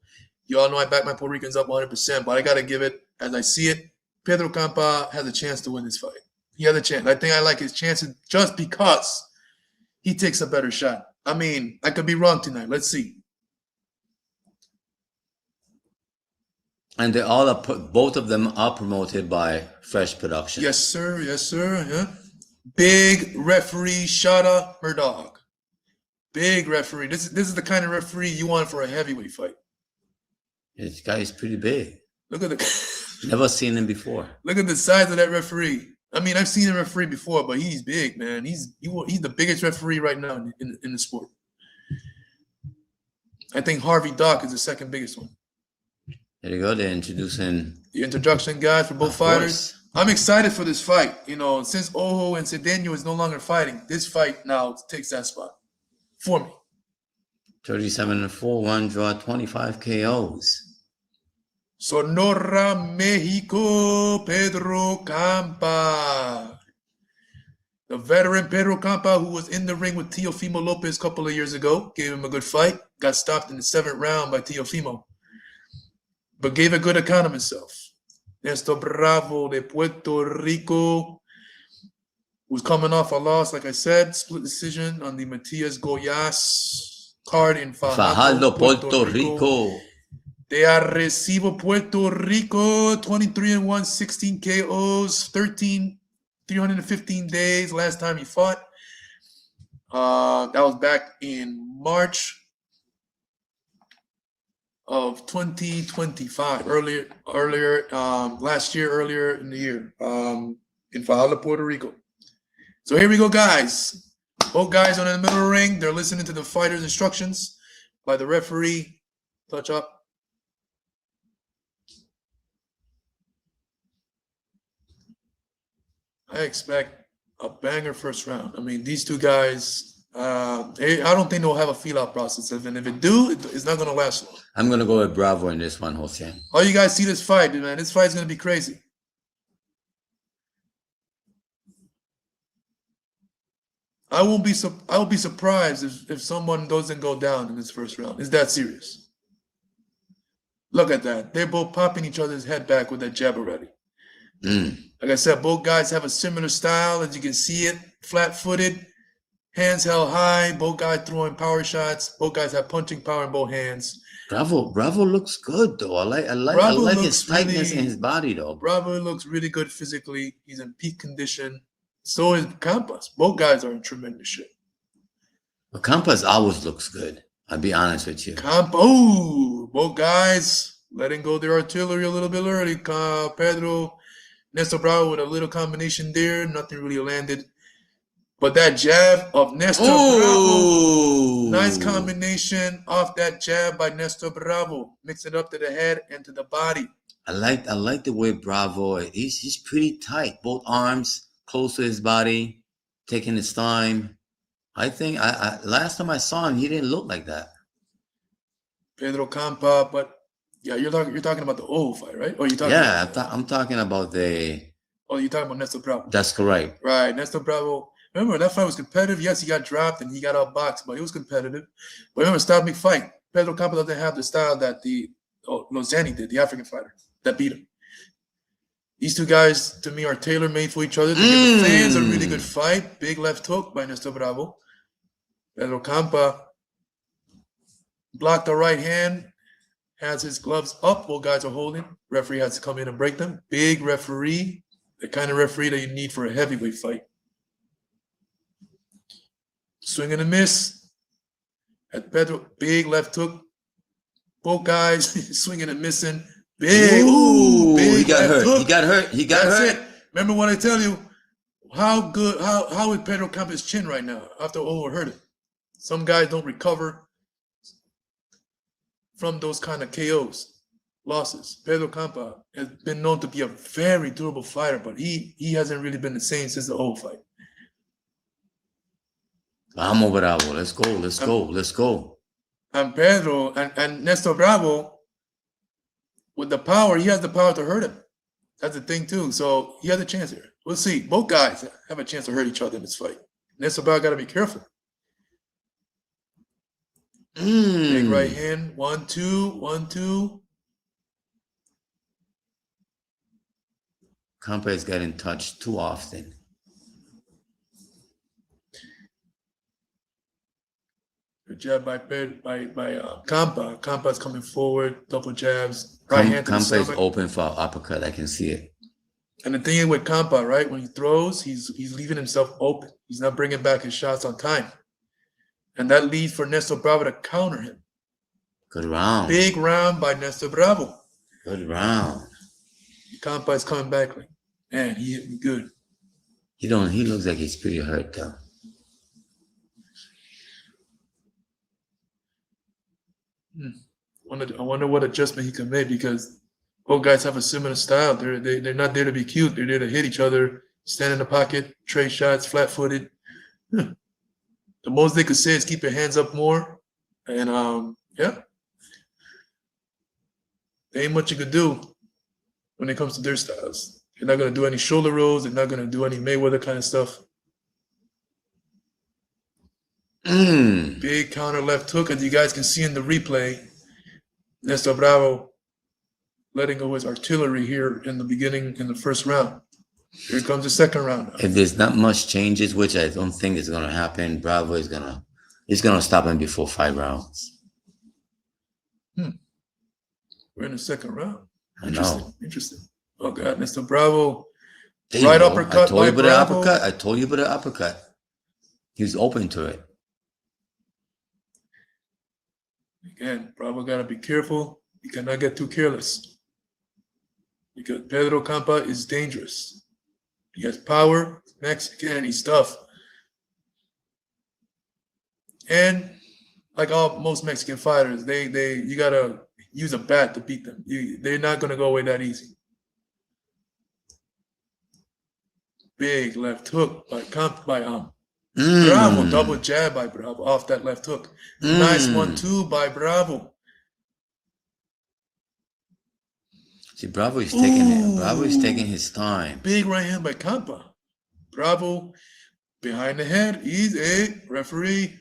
you all know I back my Puerto Ricans up 100%, but I got to give it as I see it. Pedro Campa has a chance to win this fight. He has a chance. I think I like his chances just because he takes a better shot. I mean, I could be wrong tonight. Let's see. And both of them are promoted by Fresh Production. Yes, sir. Yeah. Big referee, Shada Murdoch. Big referee. This is the kind of referee you want for a heavyweight fight. This guy is pretty big. Look at the. Never seen him before. Look at the size of that referee. I mean, I've seen a referee before, but he's big, man. He's the biggest referee right now in the sport. I think Harvey Dock is the second biggest one. There you go. They're introducing the introduction, guys, for both fighters. I'm excited for this fight. You know, since Ojo and Cedeno is no longer fighting, this fight now takes that spot for me. 37-4, 1 draw, 25 KOs. Sonora, Mexico, Pedro Campa. The veteran Pedro Campa, who was in the ring with Teofimo Lopez a couple of years ago, gave him a good fight. Got stopped in the 7th round by Teofimo, but gave a good account of himself. Nestor Bravo de Puerto Rico was coming off a loss, like I said, split decision on the Matias Goyas card in Fajardo, Puerto Rico. De Arecibo, Puerto Rico, 23-1, 16 KOs, 315 days last time he fought. That was back in March of 2025, earlier last year, earlier in the year, in Fajardo, Puerto Rico. So here we go, guys. Both guys are in the middle of the ring. They're listening to the fighter's instructions by the referee. Touch up. I expect a banger first round. I mean, these two guys, I don't think they'll have a feel-out process. And if it do, it's not going to last long. I'm going to go with Bravo in this one, Jose. All you guys see this fight, man. This fight's going to be crazy. I will be surprised if someone doesn't go down in this first round. It's that serious. Look at that. They're both popping each other's head back with that jab already. Like I said, both guys have a similar style, as you can see it, flat-footed, hands held high, both guys throwing power shots, both guys have punching power in both hands. Bravo looks good though. I like his tightness in his body though. Bravo looks really good physically. He's in peak condition. So is Campas. Both guys are in tremendous shape. But Campas always looks good. I'll be honest with you. Both guys letting go their artillery a little bit early. Pedro, Nestor Bravo with a little combination there. Nothing really landed. But that jab of Nestor Bravo, nice combination off that jab by Nestor Bravo. Mix it up to the head and to the body. I like the way Bravo, he's pretty tight. Both arms close to his body, taking his time. I think last time I saw him, he didn't look like that. Pedro Campa, but yeah, you're talking about the old fight, right? Or you talking? Yeah, I'm talking about the. Oh, you're talking about Nestor Bravo. That's correct. Right, Nestor Bravo. Remember, that fight was competitive. Yes, he got dropped and he got outboxed, but it was competitive. But remember, stylistic fight. Pedro Campa doesn't have the style that Iseni did, the African fighter that beat him. These two guys, to me, are tailor-made for each other. They give the fans a really good fight. Big left hook by Nestor Bravo. Pedro Campa blocked the right hand, has his gloves up. Both guys are holding. Referee has to come in and break them. Big referee, the kind of referee that you need for a heavyweight fight. Swing and a miss. At Pedro, big left hook. Both guys swinging and missing. Big, big. He got hurt. He got hurt. That's it. Remember what I tell you? How is Pedro Campa's chin right now after overhurt it? Some guys don't recover from those kind of KOs, losses. Pedro Campa has been known to be a very durable fighter, but he hasn't really been the same since the old fight. Vamos, Bravo. Let's go. And Pedro and Nestor Bravo, with the power, he has the power to hurt him. That's the thing too. So he has a chance here. We'll see. Both guys have a chance to hurt each other in this fight. Nestor Bravo got to be careful. Big right hand. 1-2, 1-2. Campa is getting touched too often. Good jab by Campa. Campa's coming forward. Double jabs. Right hand to the Campa is stomach. open for an uppercut. I can see it. And the thing is with Campa, right? When he throws, he's leaving himself open. He's not bringing back his shots on time. And that leads for Nestor Bravo to counter him. Good round. Big round by Nestor Bravo. Good round. Campa is coming back like, man, he hit me good. He looks like he's pretty hurt though. I wonder what adjustment he can make, because both guys have a similar style. They're not there to be cute. They're there to hit each other, stand in the pocket, trade shots, flat-footed. The most they could say is keep your hands up more. And, yeah. There ain't much you could do when it comes to their styles. They're not going to do any shoulder rolls. They're not going to do any Mayweather kind of stuff. Big counter left hook, as you guys can see in the replay. Nestor Bravo letting go his artillery here in the beginning, in the first round. Here comes the second round. If there's not much changes, which I don't think is going to happen, Bravo is gonna stop him before 5 rounds. We're in the second round. Interesting. Oh God, Nestor Bravo. Right uppercut. I told you about the uppercut. He's open to it. Again, Bravo got to be careful. He cannot get too careless, because Pedro Campa is dangerous. He has power, Mexican, he's tough. And like most Mexican fighters, you gotta use a bat to beat them. They're not gonna go away that easy. Big left hook by Bravo. Double jab by Bravo off that left hook. Nice 1-2 by Bravo. See, Bravo is taking it. Bravo is taking his time. Big right hand by Campa. Bravo behind the head. Easy, referee.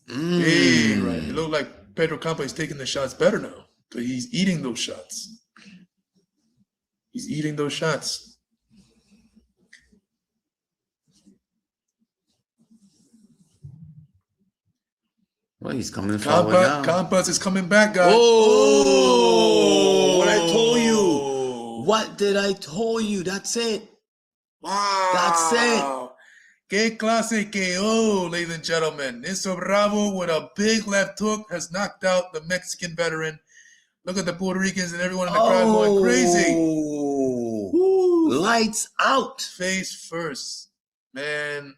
Big right. It looks like Pedro Campa is taking the shots better now, but he's eating those shots. He's eating those shots. Well, he's coming forward now. Campas is coming back, guys. Oh, what I told you. What did I tell you? That's it. Wow. That's it. Que clase KO, ladies and gentlemen. Néstor Bravo with a big left hook has knocked out the Mexican veteran. Look at the Puerto Ricans and everyone in the crowd going crazy. Lights out. Face first. Man,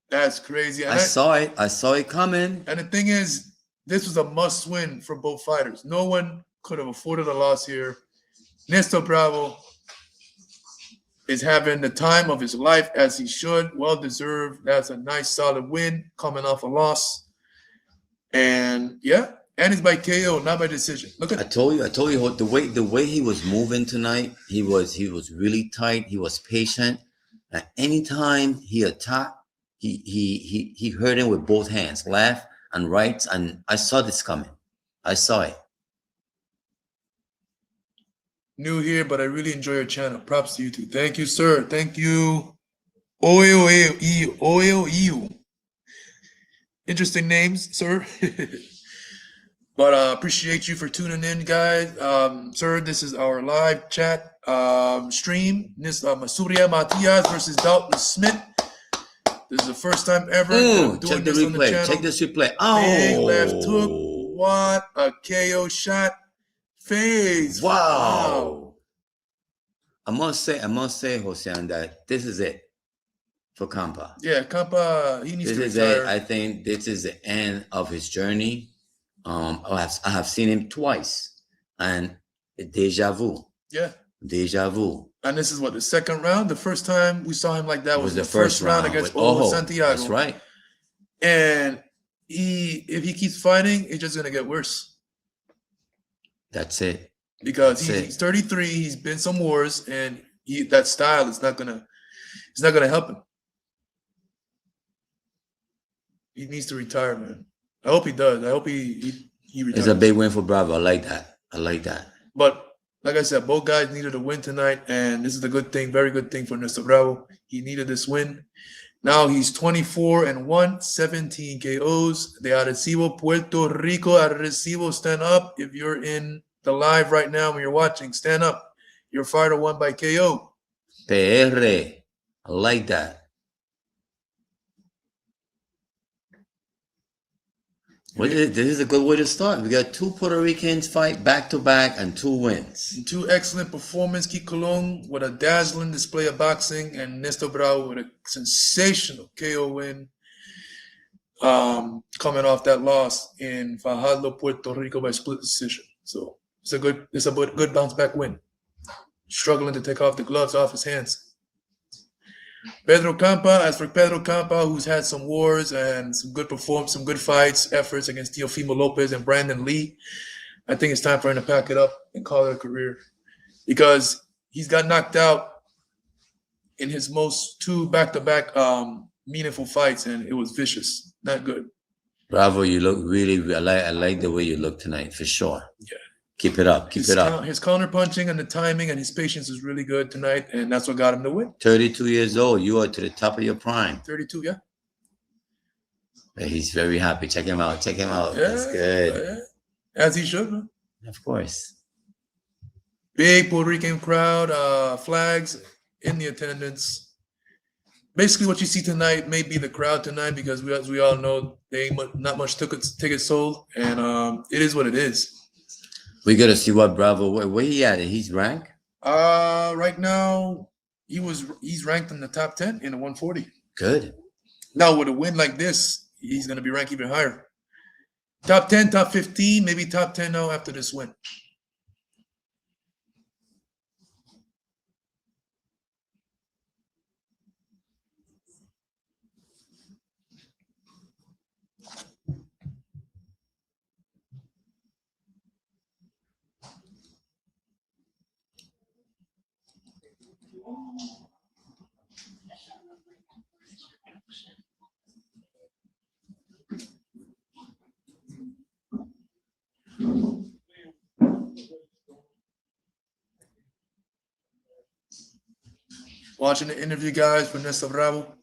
that's crazy. I saw it. I saw it coming. And the thing is, this was a must win for both fighters. No one could have afforded a loss here. Néstor Bravo is having the time of his life as he should. Well deserved. That's a nice solid win coming off a loss. And yeah. And it's by KO, not by decision. Look at I told you the way he was moving tonight, he was really tight, he was patient. And anytime he attacked, he hurt him with both hands, left and right. And I saw this coming. I saw it. New here, but I really enjoy your channel. Props to you too. Thank you, sir. Thank you. Oeo. Interesting names, sir. But appreciate you for tuning in, guys. Sir, this is our live chat stream. This Subriel Matias versus Dalton Smith. This is the first time ever doing check the this on the replay. channel. Check this replay. Oh, big left hook. What a KO shot. Face. Wow. I must say, Josean, that this is it for Campa. Yeah, Campa, he needs to retire. This is it. I think this is the end of his journey. I have seen him twice, and deja vu. Yeah, deja vu. And this is what, the second round. The first time we saw him like that was the first round against Santiago. That's right. And if he keeps fighting, it's just gonna get worse. That's it. Because he's 33. He's been some wars, and that style is not gonna help him. He needs to retire, man. I hope he does. I hope he retires. It's a big win for Bravo. I like that. But like I said, both guys needed a win tonight, and this is a good thing, very good thing for Néstor Bravo. He needed this win. Now he's 24-1, 17 KOs. De Arecibo, Puerto Rico. Arecibo, stand up. If you're in the live right now when you're watching, stand up. Your fighter won by KO. PR. I like that. This is a good way to start. We got two Puerto Ricans fight back-to-back and 2 wins. And 2 excellent performances. Cologne with a dazzling display of boxing, and Néstor Bravo with a sensational KO win. Coming off that loss in Fajardo, Puerto Rico by split decision. So it's a good bounce back win. Struggling to take off the gloves off his hands. Pedro Campa, as for Pedro Campa, who's had some wars and some good fights, efforts against Teofimo Lopez and Brandon Lee, I think it's time for him to pack it up and call it a career, because he's got knocked out in his most 2 back-to-back meaningful fights, and it was vicious, not good. Bravo, you look really. I like the way you look tonight, for sure. Yeah. Keep it up. Keep it up. His counter punching and the timing and his patience is really good tonight, and that's what got him to win. 32 years old. You are to the top of your prime. 32, yeah. He's very happy. Check him out. Check him out. Yeah, That's good. Yeah. As he should, man. Of course. Big Puerto Rican crowd, flags in the attendance. Basically, what you see tonight may be the crowd tonight, because as we all know, they ain't not much tickets sold, and it is what it is. We got to see what Bravo, where he at? He's ranked? Right now, he's ranked in the top 10 in the 140. Good. Now, with a win like this, he's going to be ranked even higher. Top 10, top 15, maybe top 10 now after this win. Watching the interview, guys, with Néstor Bravo.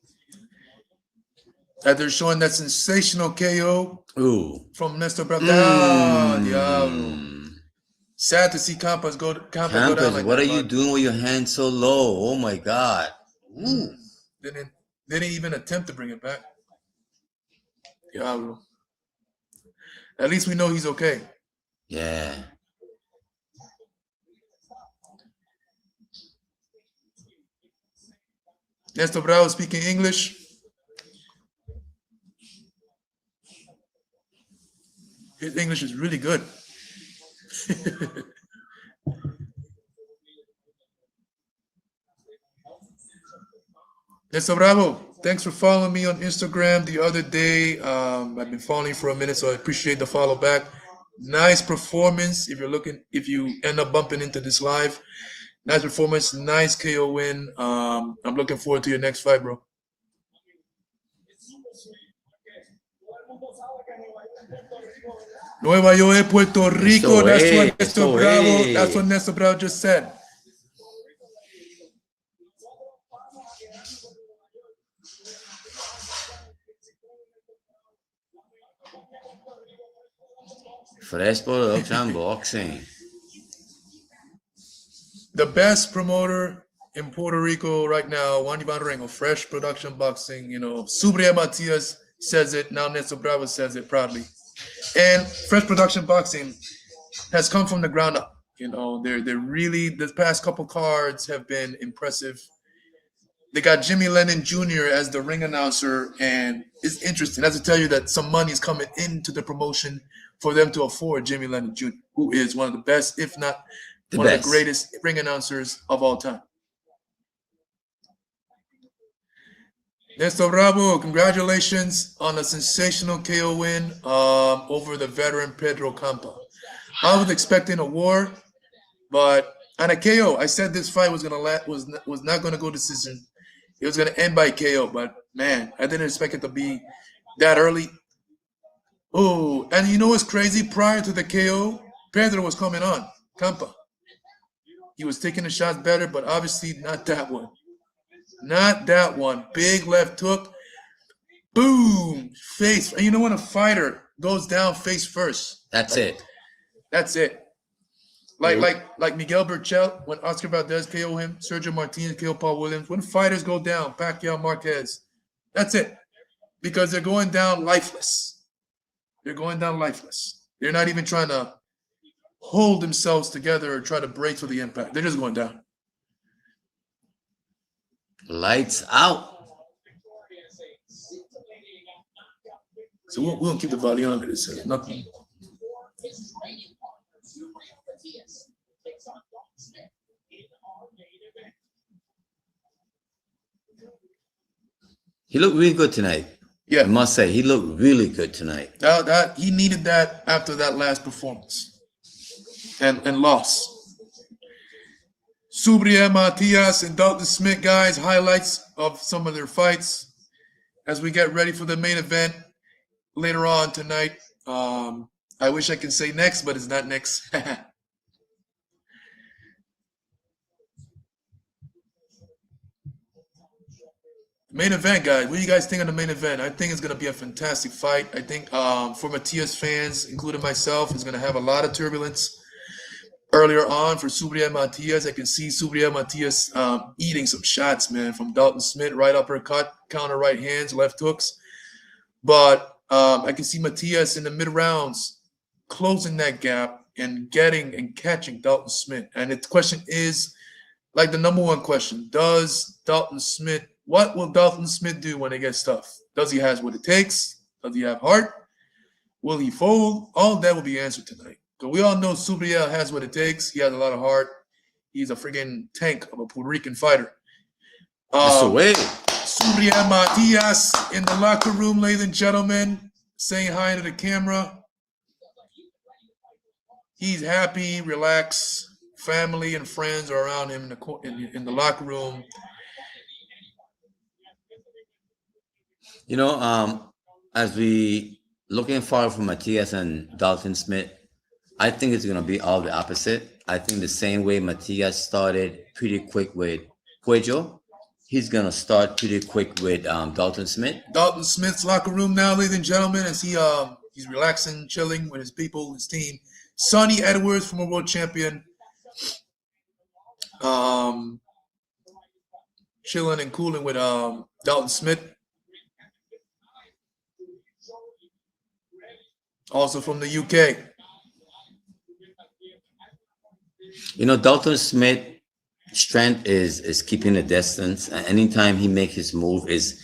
They're showing that sensational KO from Néstor Bravo. Diablo. Sad to see Campas go down like what that. Are you doing with your hand so low? Oh my God. Didn't even attempt to bring it back. Diablo. At least we know he's okay. Yeah. Néstor Bravo speaking English. His English is really good. Néstor Bravo, thanks for following me on Instagram the other day. I've been following you for a minute, so I appreciate the follow back. Nice performance. If you end up bumping into this live, nice performance, nice KO win. I'm looking forward to your next fight, bro. Nueva York, Puerto Rico. That's what Néstor Bravo. That's what Néstor Bravo just said. Fresh Production Boxing. The best promoter in Puerto Rico right now, Juan Iván Rengo, Fresh Production Boxing. You know, Subriel Matias says it. Now Néstor Bravo says it proudly. And Fresh Production Boxing has come from the ground up. You know, they're really, the past couple cards have been impressive. They got Jimmy Lennon Jr. as the ring announcer, and it's interesting. I have to tell you that some money is coming into the promotion for them to afford Jimmy Lennon Jr., who is one of the best, if not one of the greatest ring announcers of all time. Néstor Bravo, congratulations on a sensational KO win over the veteran Pedro Campa. I was expecting a war, but on a KO, I said this fight was not gonna go decision. It was gonna end by KO, but man, I didn't expect it to be that early. Oh, and you know what's crazy? Prior to the KO, Pedro was coming on, Campa. He was taking the shots better, but obviously not that one. Not that one. Big left hook. Boom. Face. And you know when a fighter goes down face first? That's it. That's it. Like Miguel Berchelt, when Oscar Valdez KO him, Sergio Martinez KO Paul Williams. When fighters go down, Pacquiao, Marquez, that's it. Because they're going down lifeless. They're going down lifeless. They're not even trying to hold themselves together or try to brace for the impact. They're just going down. Lights out. So we'll keep the volume on this. Nothing. He looked really good tonight. Yeah, I must say, he looked really good tonight. That he needed that after that last performance and loss. Subriel Matias and Dalton Smith, guys, highlights of some of their fights as we get ready for the main event later on tonight. I wish I could say next, but it's not next. Main event, guys. What do you guys think of the main event? I think it's going to be a fantastic fight. I think for Matias fans, including myself, it's going to have a lot of turbulence. Earlier on for Subriel Matias, I can see Subriel Matias eating some shots, man, from Dalton Smith, right uppercut, counter right hands, left hooks. But I can see Matias in the mid-rounds closing that gap and getting and catching Dalton Smith. And the question is, like the number one question, does Dalton Smith What will Dalton Smith do when it gets tough? Does he have what it takes? Does he have heart? Will he fold? All that will be answered tonight. So we all know Subriel has what it takes. He has a lot of heart. He's a friggin' tank of a Puerto Rican fighter. Subriel Matias in the locker room, ladies and gentlemen, saying hi to the camera. He's happy, relaxed. Family and friends are around him in the locker room. You know, as we looking forward for Matias and Dalton Smith, I think it's going to be all the opposite. I think the same way Matias started pretty quick with Cuello, he's going to start pretty quick with Dalton Smith. Dalton Smith's locker room now, ladies and gentlemen, as he's relaxing, chilling with his people, his team. Sonny Edwards, former world champion, chilling and cooling with Dalton Smith. Also from the UK. You know, Dalton Smith strength is keeping the distance. Anytime he makes his move is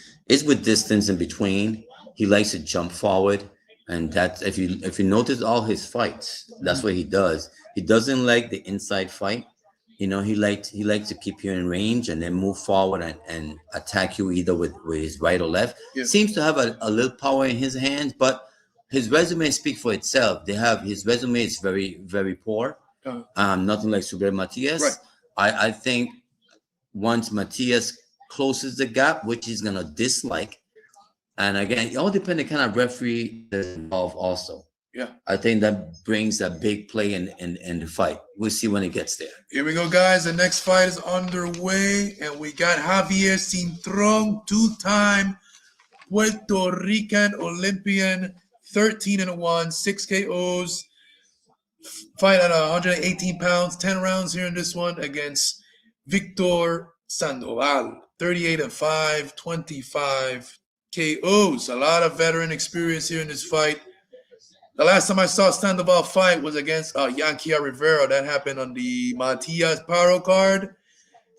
with distance in between. He likes to jump forward, and that's if you notice all his fights, that's what he does. He doesn't like the inside fight. You know, he likes to keep you in range and then move forward and attack you either with his right or left. Yeah. Seems to have a little power in his hands, but his resume speaks for itself. His resume is very, very poor. Nothing like Subriel Matias. Right. I think once Matias closes the gap, which he's gonna dislike, and again, it all depends on the kind of referee that's involved also. Yeah. I think that brings a big play in the fight. We'll see when it gets there. Here we go, guys. The next fight is underway, and we got Javier Cintrón, two-time Puerto Rican Olympian, 13-1, 6 KOs. Fight at 118 pounds, 10 rounds here in this one against Victor Sandoval, 38-5, 25 KOs. A lot of veteran experience here in this fight. The last time I saw Sandoval fight was against Yankia Rivera. That happened on the Matias Paro card.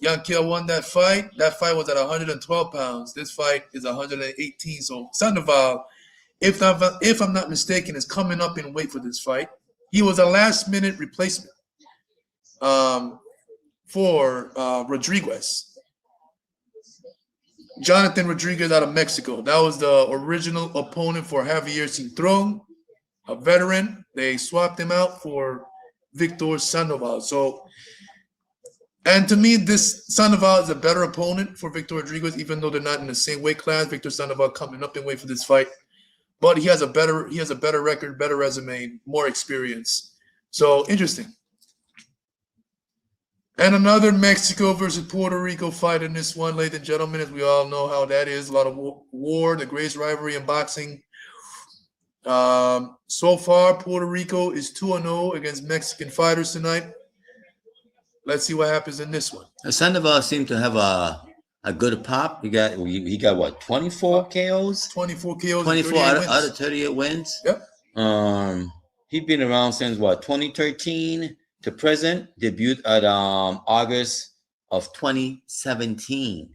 Yankia won that fight. That fight was at 112 pounds. This fight is 118. So Sandoval, if I'm not mistaken, is coming up in weight for this fight. He was a last-minute replacement for Rodriguez. Jonathan Rodriguez out of Mexico. That was the original opponent for Javier Cintrón, a veteran. They swapped him out for Victor Sandoval. So, and to me, this Sandoval is a better opponent for Victor Rodriguez, even though they're not in the same weight class. Victor Sandoval coming up in weight for this fight. But he has a better record, better resume, more experience. So interesting. And another Mexico versus Puerto Rico fight in this one, ladies and gentlemen, as we all know how that is. A lot of war, the greatest rivalry in boxing. So far, Puerto Rico is 2-0 against Mexican fighters tonight. Let's see what happens in this one. Sandoval seemed to have a good pop. He got what, 24 KOs? 24 KOs. 24 out of 38 wins. Yep. He's been around since what, 2013 to present. Debuted at August of 2017.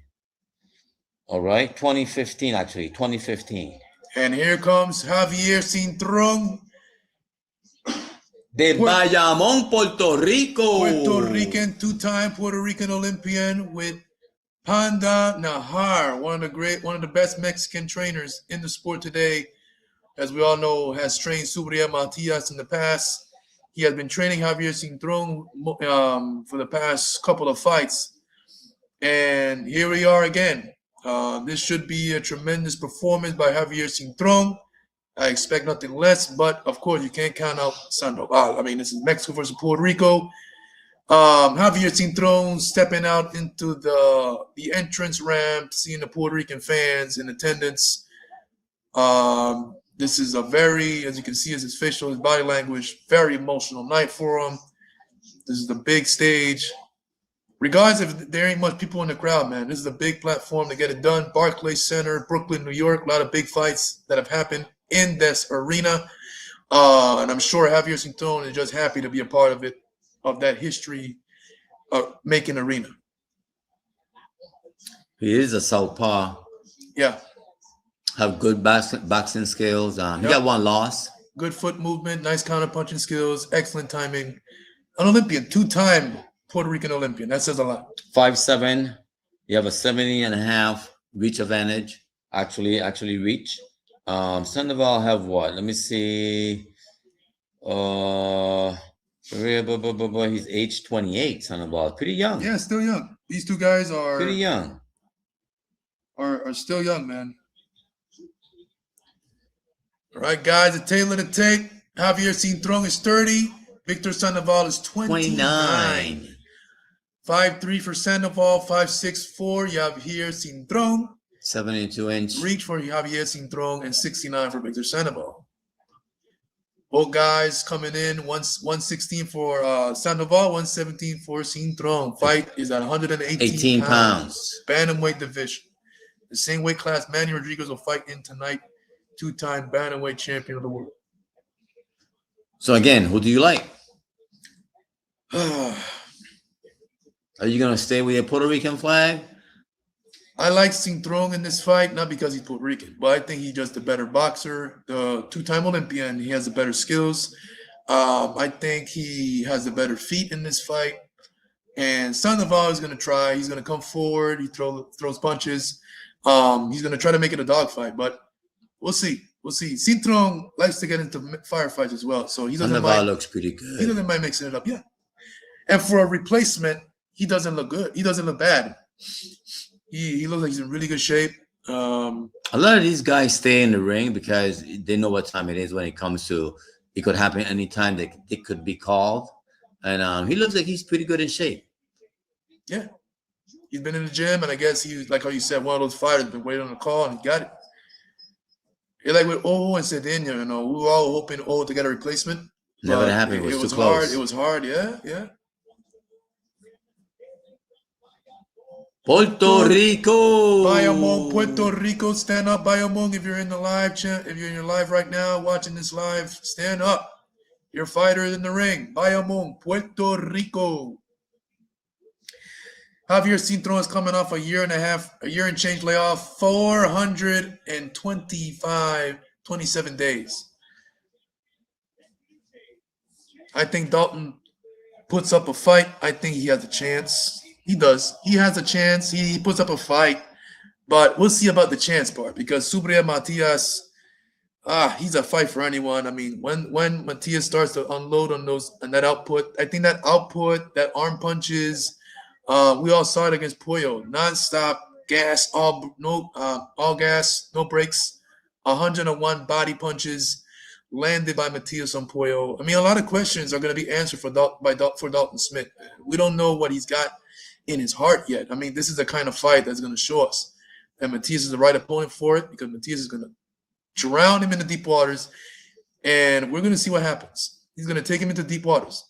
All right, 2015 actually, 2015. And here comes Javier Cintrón. De Bayamón, Puerto Rico. Puerto Rican, two-time Puerto Rican Olympian with Panda Nahar, one of the best Mexican trainers in the sport today. As we all know, has trained Subriel Matias in the past. He has been training Javier Cintrón for the past couple of fights. And here we are again. This should be a tremendous performance by Javier Cintrón. I expect nothing less, but of course you can't count out Sandoval. I mean, this is Mexico versus Puerto Rico. Javier Cintrón stepping out into the entrance ramp, seeing the Puerto Rican fans in attendance. This is a very, as you can see, his facial, his body language, very emotional night for him. This is the big stage. Regardless if there ain't much people in the crowd, man, this is a big platform to get it done. Barclays Center, Brooklyn, New York, a lot of big fights that have happened in this arena. And I'm sure Javier Cintrón is just happy to be a part of it, of that history making arena. He is a southpaw. Yeah. Have good boxing skills. He got one loss. Good foot movement, nice counter punching skills, excellent timing. An Olympian, 2-time Puerto Rican Olympian. That says a lot. 5'7". You have a 70.5 reach advantage. Actually reach. Sandoval have what? Let me see. He's age 28. Sandoval, pretty young. Yeah, still young. These two guys are pretty young. Are still young, man. All right, guys, the tail of the tape. Javier Cintrón is 30. Victor Sandoval is 29. 5'3" for Sandoval, 5'6" Javier Cintrón. 72-inch. Reach for Javier Cintrón and 69 for Victor Sandoval. Both guys coming in, 116 for Sandoval, 117 for Cintrón. Fight is at 118 pounds. Bantamweight division. The same weight class Manny Rodriguez will fight in tonight. 2-time bantamweight champion of the world. So again, who do you like? Are you going to stay with your Puerto Rican flag? I like Cintrón in this fight, not because he's Puerto Rican, but I think he's just a better boxer. The 2-time Olympian, he has the better skills. I think he has the better feet in this fight. And Sandoval is going to try. He's going to come forward. He throws punches. He's going to try to make it a dogfight, but we'll see. We'll see. Cintrón likes to get into firefights as well, so he doesn't Sandoval looks pretty good. He doesn't mind mixing it up, yeah. And for a replacement, he doesn't look good. He doesn't look bad. He looks like he's in really good shape. A lot of these guys stay in the ring because they know what time it is when it comes to. It could happen anytime that it could be called, and he looks like he's pretty good in shape. Yeah, he's been in the gym, and I guess he's like how you said, one of those fighters been waiting on the call, and he got it. It's like with Ojo and Cedeno, we were all hoping Ojo to get a replacement. Never happened. It was too hard. close. It was hard. Yeah. Puerto Rico. Bayamon, Puerto Rico, stand up, Bayamon. If you're in the live chat, if you're in your live right now, watching this live, stand up. Your fighter is in the ring. Bayamon, Puerto Rico. Javier Cintrón is coming off a year and change layoff, 27 days. I think Dalton puts up a fight. I think he has a chance. He does. He has a chance. He puts up a fight. But we'll see about the chance part because Subriel Matias, he's a fight for anyone. I mean, when Matias starts to unload on that output, I think that arm punches, we all saw it against Puyo. Non-stop gas, all gas, no breaks. 101 body punches landed by Matias on Puyo. I mean, a lot of questions are going to be answered for Dalton Smith. We don't know what he's got in his heart yet. I mean, this is the kind of fight that's going to show us that Matias is the right opponent for it because Matias is going to drown him in the deep waters, and we're going to see what happens. He's going to take him into deep waters.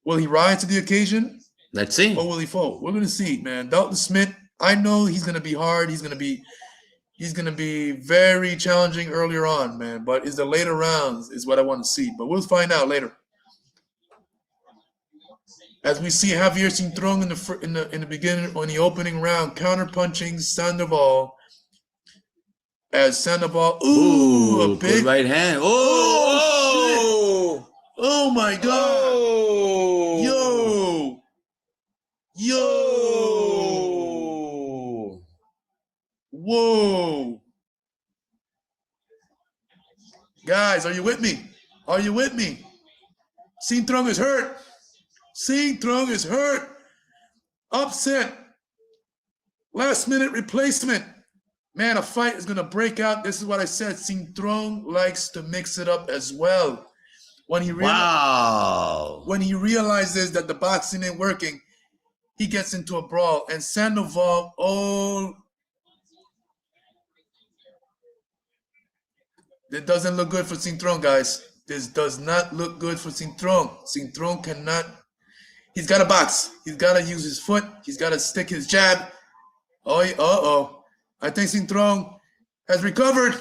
Will he rise to the occasion? Let's see. Or will he fall? We're going to see, man. Dalton Smith, I know he's going to be hard. He's going to be very challenging earlier on, man. But the later rounds is what I want to see. But we'll find out later. As we see Javier Cintrón in the beginning, on the opening round, counter punching Sandoval. As Sandoval, a big good right hand. Oh, oh my God. Yo. Whoa. Guys, are you with me? Cintrón is hurt. Upset. Last minute replacement. Man, a fight is going to break out. This is what I said. Cintrón likes to mix it up as well. When he realizes that the boxing ain't working, he gets into a brawl. And Sandoval, it doesn't look good for Cintrón, guys. This does not look good for Cintrón. Cintrón cannot. He's got to box. He's got to use his foot. He's got to stick his jab. I think Cintrón has recovered.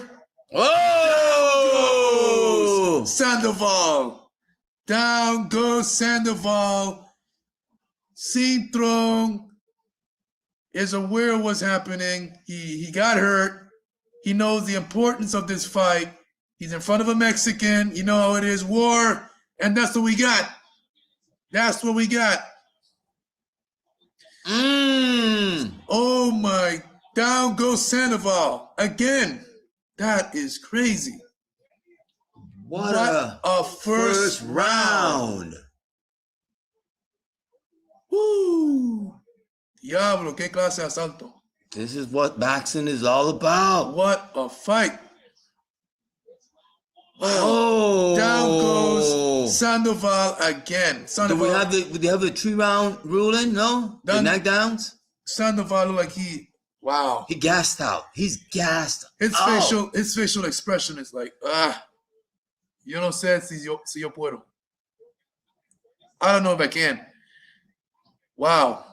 Oh! Sandoval. Down goes Sandoval. Cintrón is aware of what's happening. He got hurt. He knows the importance of this fight. He's in front of a Mexican. You know how it is, war. And that's what we got. That's what we got. Oh my, down goes Sandoval. Again. That is crazy. What a first round. Woo. Diablo, qué clase de asalto. This is what boxing is all about. What a fight. Oh. Down goes Sandoval again. Sandoval, Do we have the 3-round ruling? No? The knockdowns? Sandoval looked like wow. He gassed out. He's gassed His out. facial expression is like, yo no sé si yo puedo. I don't know if I can. Wow.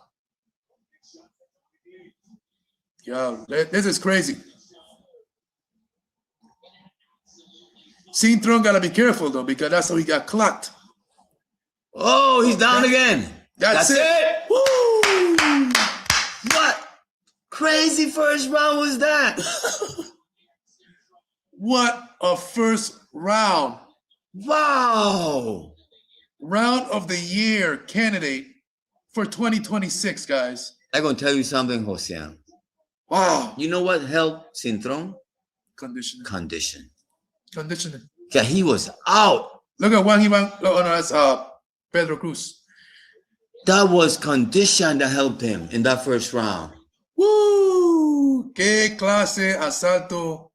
Yeah, this is crazy. Cintron gotta be careful though, because that's how he got clocked. Oh, he's down again. That's it. Woo! What crazy first round was that? What a first round. Wow. Round of the year candidate for 2026, guys. I'm going to tell you something, Josian. Wow. You know what helped Cintron? Conditioning. Yeah, he was out. Look at Juan Ivan. Oh, no, that's Pedro Cruz. That was condition that helped him in that first round. Woo! Qué clase asalto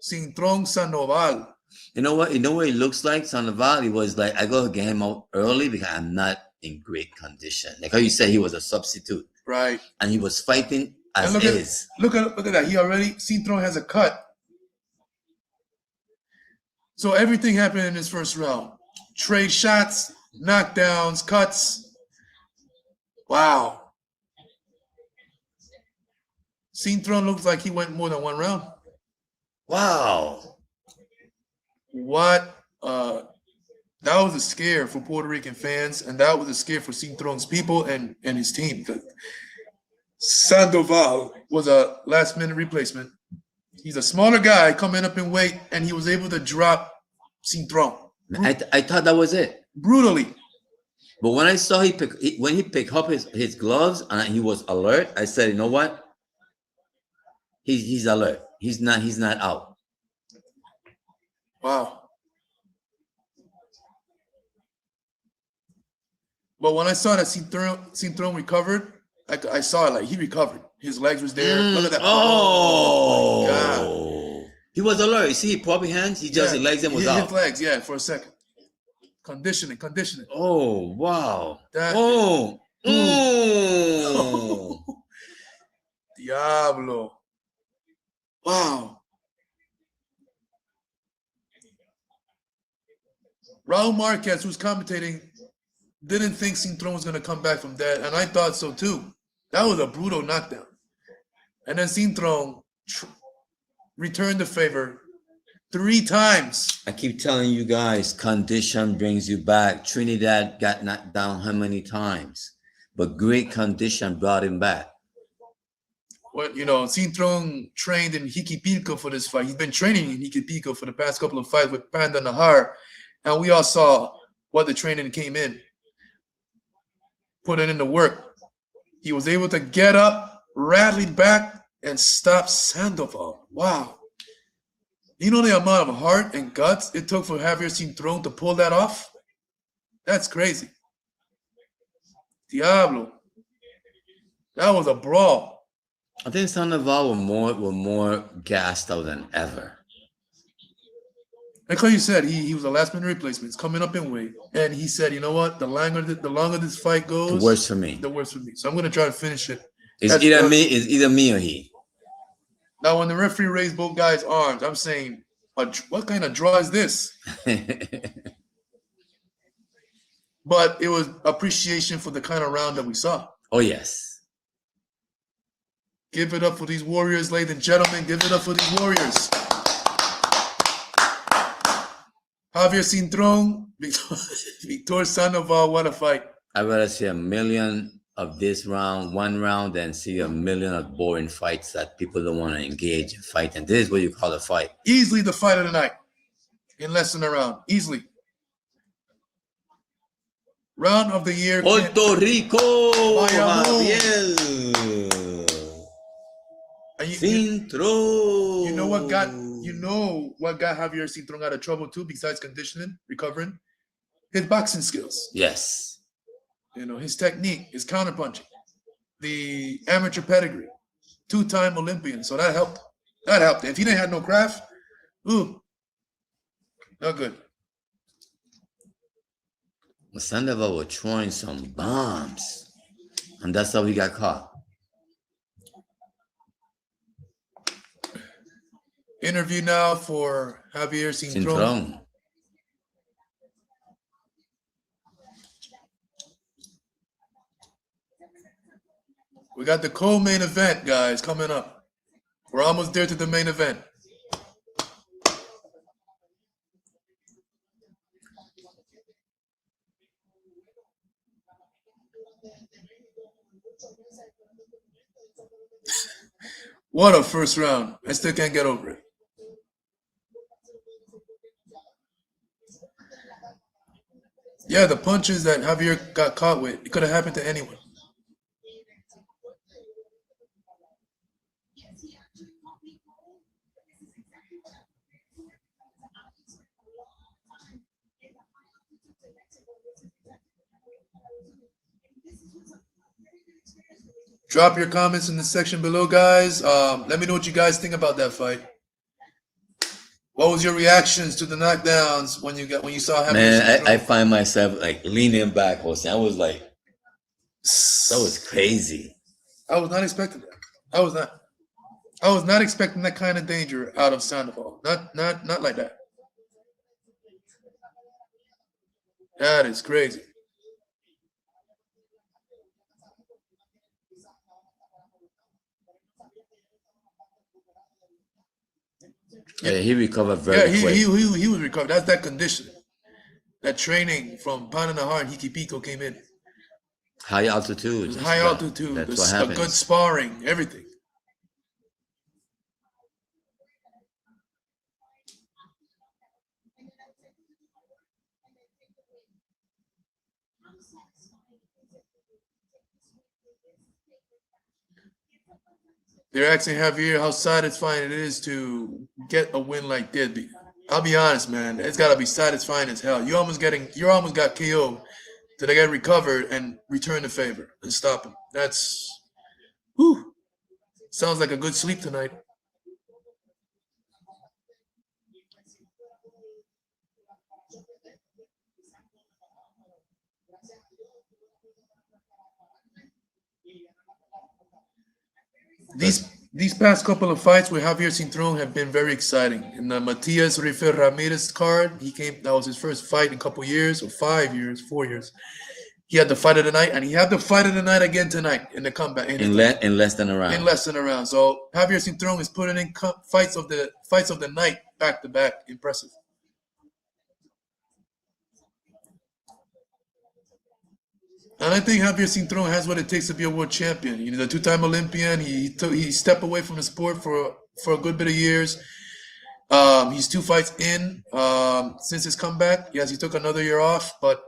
Cintron Sandoval. You know what? You know what it looks like? Sandoval, he was like, I gotta get him out early because I'm not in great condition. Like how you said, he was a substitute. Right. And he was fighting as is. Look at that. Cintron has a cut. So everything happened in this first round. Trade shots, knockdowns, cuts. Wow. Cintron looks like he went more than one round. Wow. What that was a scare for Puerto Rican fans, and that was a scare for Cintron's people and his team. Sandoval was a last-minute replacement. He's a smaller guy coming up in weight, and he was able to drop Cintron. I thought that was it. Brutally. But when I saw when he picked up his gloves and he was alert, I said, you know what? He's alert. He's not out. Wow. But when I saw that Cintron recovered, I saw it like he recovered. His legs was there. Look at that. Oh, my God. He was alert. You see, he put up his hands. His legs and was out. His legs, yeah, for a second. Conditioning. Oh, wow. Oh. Diablo. Wow. Raul Marquez, who's commentating, didn't think Cintron was going to come back from that, and I thought so too. That was a brutal knockdown. And then Cintron returned the favor 3 times. I keep telling you guys, condition brings you back. Trinidad got knocked down how many times? But great condition brought him back. What, Cintron trained in Jiquipilco for this fight. He's been training in Jiquipilco for the past couple of fights with Panda Nahar. And we all saw what the training came in. Put it into work. He was able to get up, rallied back, and stop Sandoval. Wow. You know the amount of heart and guts it took for Javier Cintron to pull that off? That's crazy. Diablo. That was a brawl. I think Sandoval were more gassed out than ever. Like how you said, he was a last-minute replacement. He's coming up in weight. And he said, you know what? The longer this fight goes, the worse for me. The worse for me. So I'm going to try to finish it. It's either me or he. Now, when the referee raised both guys' arms, I'm saying, what kind of draw is this? But it was appreciation for the kind of round that we saw. Oh, yes. Give it up for these warriors, ladies and gentlemen. Give it up for these warriors. Javier Cintron, Victor Sandoval, what a fight. I'd rather see a million of this round, one round, than see a million of boring fights that people don't want to engage in fight. And this is what you call a fight. Easily the fight of the night in less than a round. Easily. Round of the year. Puerto Rico. Javier. Cintron. You know what got Javier Cintron out of trouble too, besides conditioning, recovering? His boxing skills. Yes. You know, his technique, his counterpunching, the amateur pedigree, 2-time Olympian. So that helped. That helped. If he didn't have no craft, ooh, not good. Sandoval was throwing some bombs, and that's how he got caught. Interview now for Javier Cintron. We got the co-main event, guys, coming up. We're almost there to the main event. What a first round. I still can't get over it. Yeah, the punches that Javier got caught with, it could have happened to anyone. Drop your comments in the section below, guys. Let me know what you guys think about that fight. What was your reactions to the knockdowns when you saw him? Man, I find myself like leaning back, Jose. I was like, that was crazy. I was not expecting that. I was not expecting that kind of danger out of Sandoval. Not like that. That is crazy. Yeah, he recovered very quick. He was recovered. That's that condition. That training from pounding the heart, Hikipito came in. High altitude. High altitude. That's what happens. Good sparring, everything. They're asking Javier how satisfying it is to get a win like this. I'll be honest, man. It's got to be satisfying as hell. You almost got KO to get recovered and return the favor and stop him. That's, whew. Sounds like a good sleep tonight. These past couple of fights with Javier Cintron have been very exciting. In the Matias Ramirez card, that was his first fight in a couple years, or 5 years, 4 years. He had the fight of the night, and he had the fight of the night again tonight in the comeback. In less than a round. In less than a round. So Javier Cintron is putting in fights of the night back to back. Impressive. And I think Javier Cintron has what it takes to be a world champion. You know, the 2-time Olympian. He stepped away from the sport for a good bit of years. He's 2 fights in since his comeback. Yes, he took another year off, but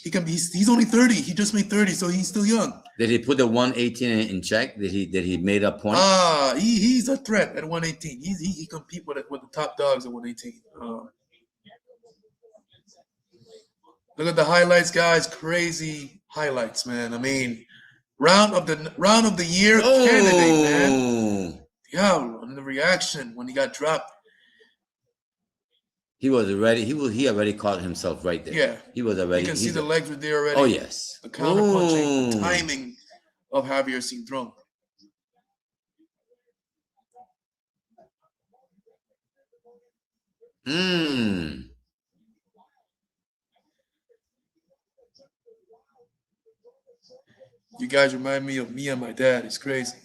he's only 30. He just made 30, so he's still young. Did he put the 118 in check? Did he made a point? He's a threat at 118. He compete with the top dogs at 118. Look at the highlights, guys. Crazy highlights, man. I mean, round of the year candidate, man. Yeah, and the reaction when he got dropped. He was already. He already caught himself right there. Yeah, he was already. You can see the legs were there already. Oh yes. The counter punching, the timing of Javier Cintron. You guys remind me of me and my dad. It's crazy.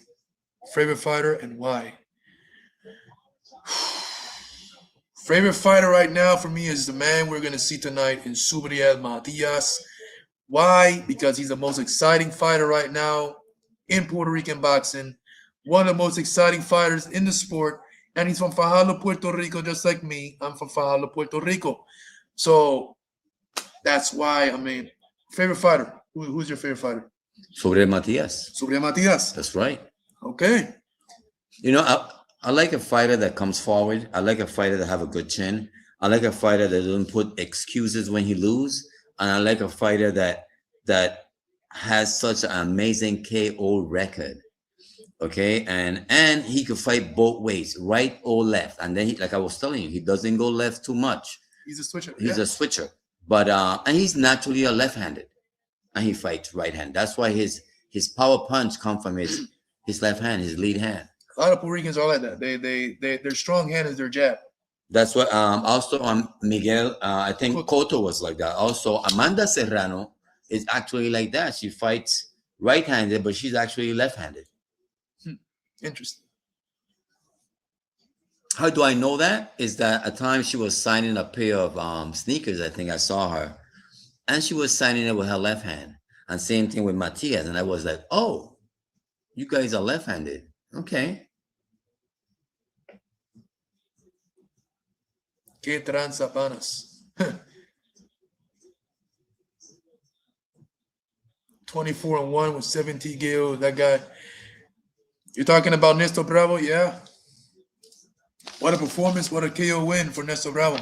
Favorite fighter and why? Favorite fighter right now for me is the man we're going to see tonight in Subriel Matias. Why? Because he's the most exciting fighter right now in Puerto Rican boxing, one of the most exciting fighters in the sport, and he's from Fajardo, Puerto Rico, just like me. I'm from Fajardo, Puerto Rico. So that's why, I mean, favorite fighter. Who's your favorite fighter? Subriel Matias. Subriel Matias. That's right. Okay. You know, I like a fighter that comes forward. I like a fighter that have a good chin. I like a fighter that doesn't put excuses when he lose. And I like a fighter that has such an amazing KO record. Okay, and he could fight both ways, right or left. And then, like I was telling you, he doesn't go left too much. He's a switcher. He's a switcher. But and he's naturally a left-handed, and he fights right-hand. That's why his power punch come from his left hand, his lead hand. A lot of Puerto Ricans are like that. Their strong hand is their jab. That's what also Miguel, I think Cotto was like that. Also, Amanda Serrano is actually like that. She fights right-handed, but she's actually left-handed. Interesting. How do I know that? Is that at times she was signing a pair of sneakers, I think I saw her, and she was signing it with her left hand. And same thing with Matias. And I was like, oh, you guys are left-handed. Okay. Que tranza, panas. 24-1 with 17 KOs. That guy. You're talking about Néstor Bravo? Yeah. What a performance. What a KO win for Néstor Bravo.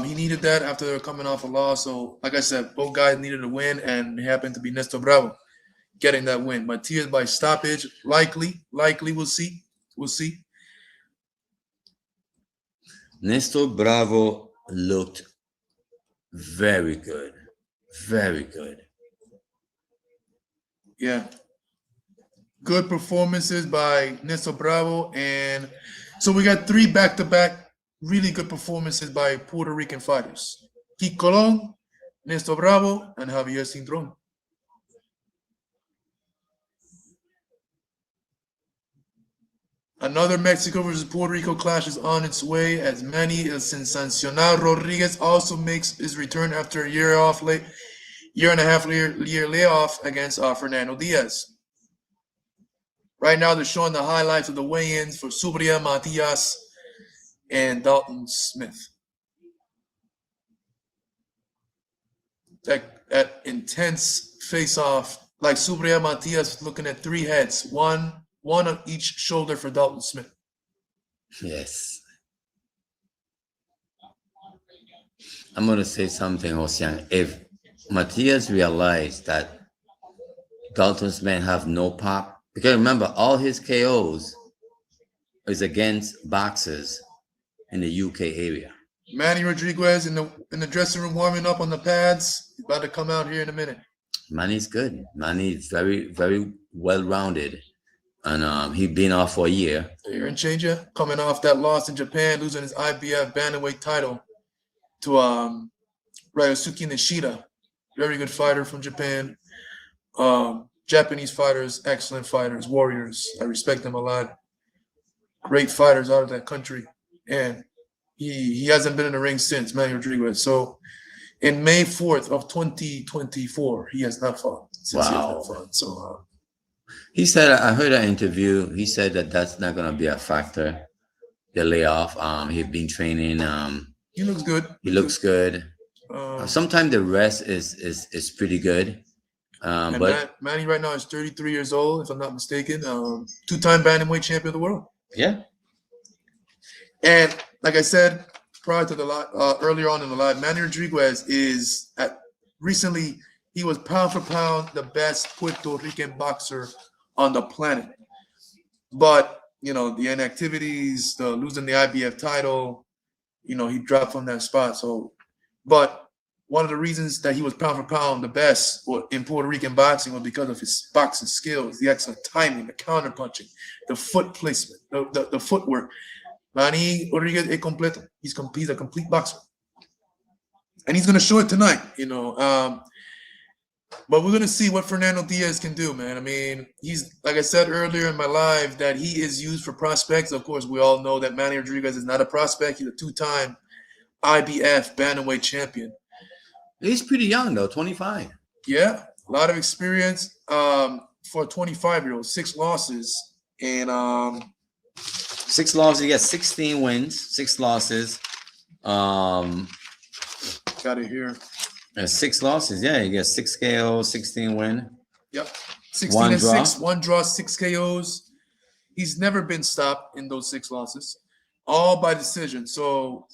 He needed that after coming off a loss. So, like I said, both guys needed a win, and it happened to be Néstor Bravo getting that win. Matias by stoppage, likely. We'll see. Néstor Bravo looked very good. Very good. Yeah. Good performances by Néstor Bravo. And so we got 3 back-to-back really good performances by Puerto Rican fighters. Cologne, Néstor Bravo, and Javier Cintron. Another Mexico versus Puerto Rico clash is on its way as Manny El Sensacional Rodriguez also makes his return after a year and a half layoff against Fernando Diaz. Right now, they're showing the highlights of the weigh-ins for Subriel Matias and Dalton Smith. That intense face-off, like Subriel Matias looking at 3 heads, one on each shoulder for Dalton Smith. Yes. I'm going to say something, Josian. If Matias realized that Dalton Smith have no pop, because remember, all his KOs is against boxers in the UK area. Manny Rodriguez in the dressing room warming up on the pads. He's about to come out here in a minute. Manny's good. Manny's very, very well-rounded. And he's been off for a year. Year and changer, coming off that loss in Japan, losing his IBF bantamweight title to Ryosuke Nishida. Very good fighter from Japan. Japanese fighters, excellent fighters, warriors. I respect them a lot. Great fighters out of that country. And he hasn't been in the ring since, Manny Rodriguez. So in May 4th of 2024, he has not fought. Since he has not fought. So he said, I heard an interview. He said that that's not going to be a factor. The layoff. He's been training. He looks good. He looks good. Sometimes the rest is pretty good. But Manny right now is 33 years old, if I'm not mistaken. 2-time bantamweight champion of the world. Yeah. And like I said prior to the earlier on in the live, Manny Rodriguez is recently he was pound for pound the best Puerto Rican boxer on the planet. But you know, the inactivities, the losing the IBF title, you know, he dropped from that spot. So, but one of the reasons that he was pound for pound the best in Puerto Rican boxing was because of his boxing skills, the excellent timing, the counter punching, the foot placement, the footwork. Manny Rodriguez es completo. He's a complete boxer, and he's going to show it tonight. You know, but we're going to see what Fernando Diaz can do, man. I mean, he's, like I said earlier in my live, that he is used for prospects. Of course, we all know that Manny Rodriguez is not a prospect. He's a 2-time IBF bantamweight champion. He's pretty young, though, 25. Yeah, a lot of experience for a 25-year-old. 6 losses and 6 losses. He got 16 wins, 6 losses. Got it here. 6 losses. Yeah, he got 6 KOs, 16 win. Yep. 16 and 6, 1 draw, 6 KOs. He's never been stopped in those 6 losses, all by decision. So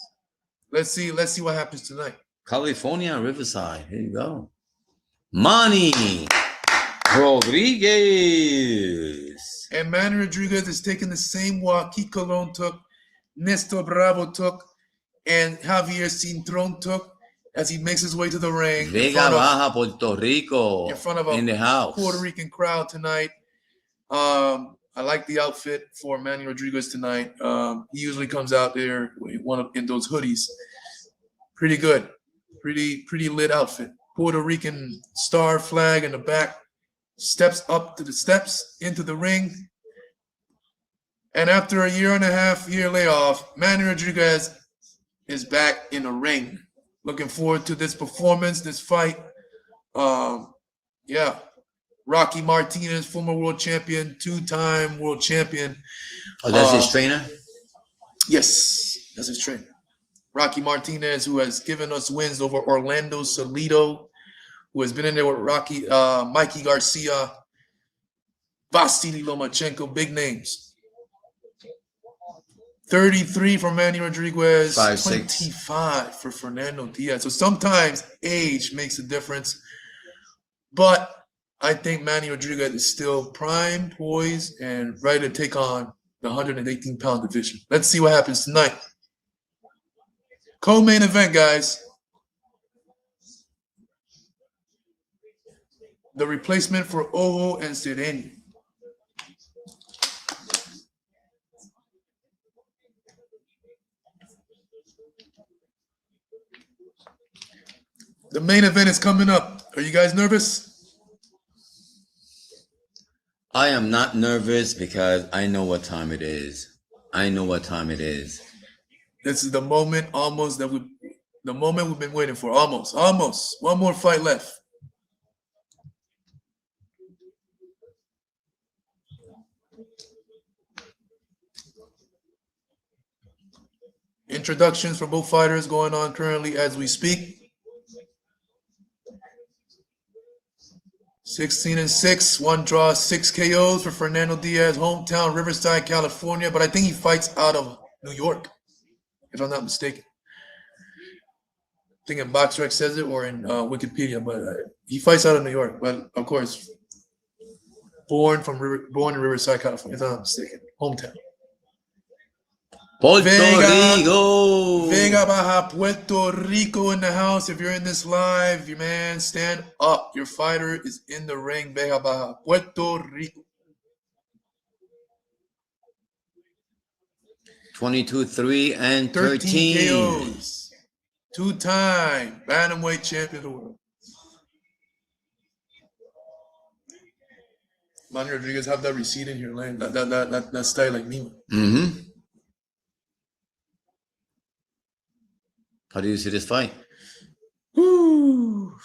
let's see what happens tonight. California, Riverside. Here you go. Manny Rodriguez. And Manny Rodriguez is taking the same walk Cologne took, Nestor Bravo took, and Javier Cintrón took as he makes his way to the ring. Vega Baja, Puerto Rico. In front of a in the house. Puerto Rican crowd tonight. I like the outfit for Manny Rodriguez tonight. He usually comes out there in those hoodies. Pretty good. Pretty lit outfit. Puerto Rican star flag in the back. Steps up to the steps into the ring. And after a year layoff, Manny Rodriguez is back in the ring. Looking forward to this performance, this fight. Yeah. Rocky Martinez, former world champion, 2-time world champion. Oh, that's his trainer? Yes, that's his trainer. Rocky Martinez, who has given us wins over Orlando Salido, who has been in there with Mikey Garcia, Vasily Lomachenko, big names. 33 for Manny Rodriguez, 25 for Fernando Diaz. So sometimes age makes a difference. But I think Manny Rodriguez is still prime, poised, and ready to take on the 118-pound division. Let's see what happens tonight. Co-main event, guys. The replacement for Ojo and Iseni. The main event is coming up. Are you guys nervous? I am not nervous because I know what time it is. This is the moment the moment we've been waiting for. Almost. One more fight left. Introductions for both fighters going on currently as we speak. 16-6, 1 draw, 6 KOs for Fernando Diaz, hometown Riverside, California. But I think he fights out of New York, if I'm not mistaken. I think in BoxRec says it or in Wikipedia, but he fights out of New York. But of course, born in Riverside, California, if I'm not mistaken, hometown. Puerto Rico. Vega Baja, Puerto Rico in the house. If you're in this live, your man, stand up. Your fighter is in the ring. Vega Baja, Puerto Rico. 22-3 and 13 KOs. 2-time bantamweight champion of the world. Manny Rodriguez have that receipt in here, Lane. That style like me. Mm-hmm. How do you see this fight? Woo.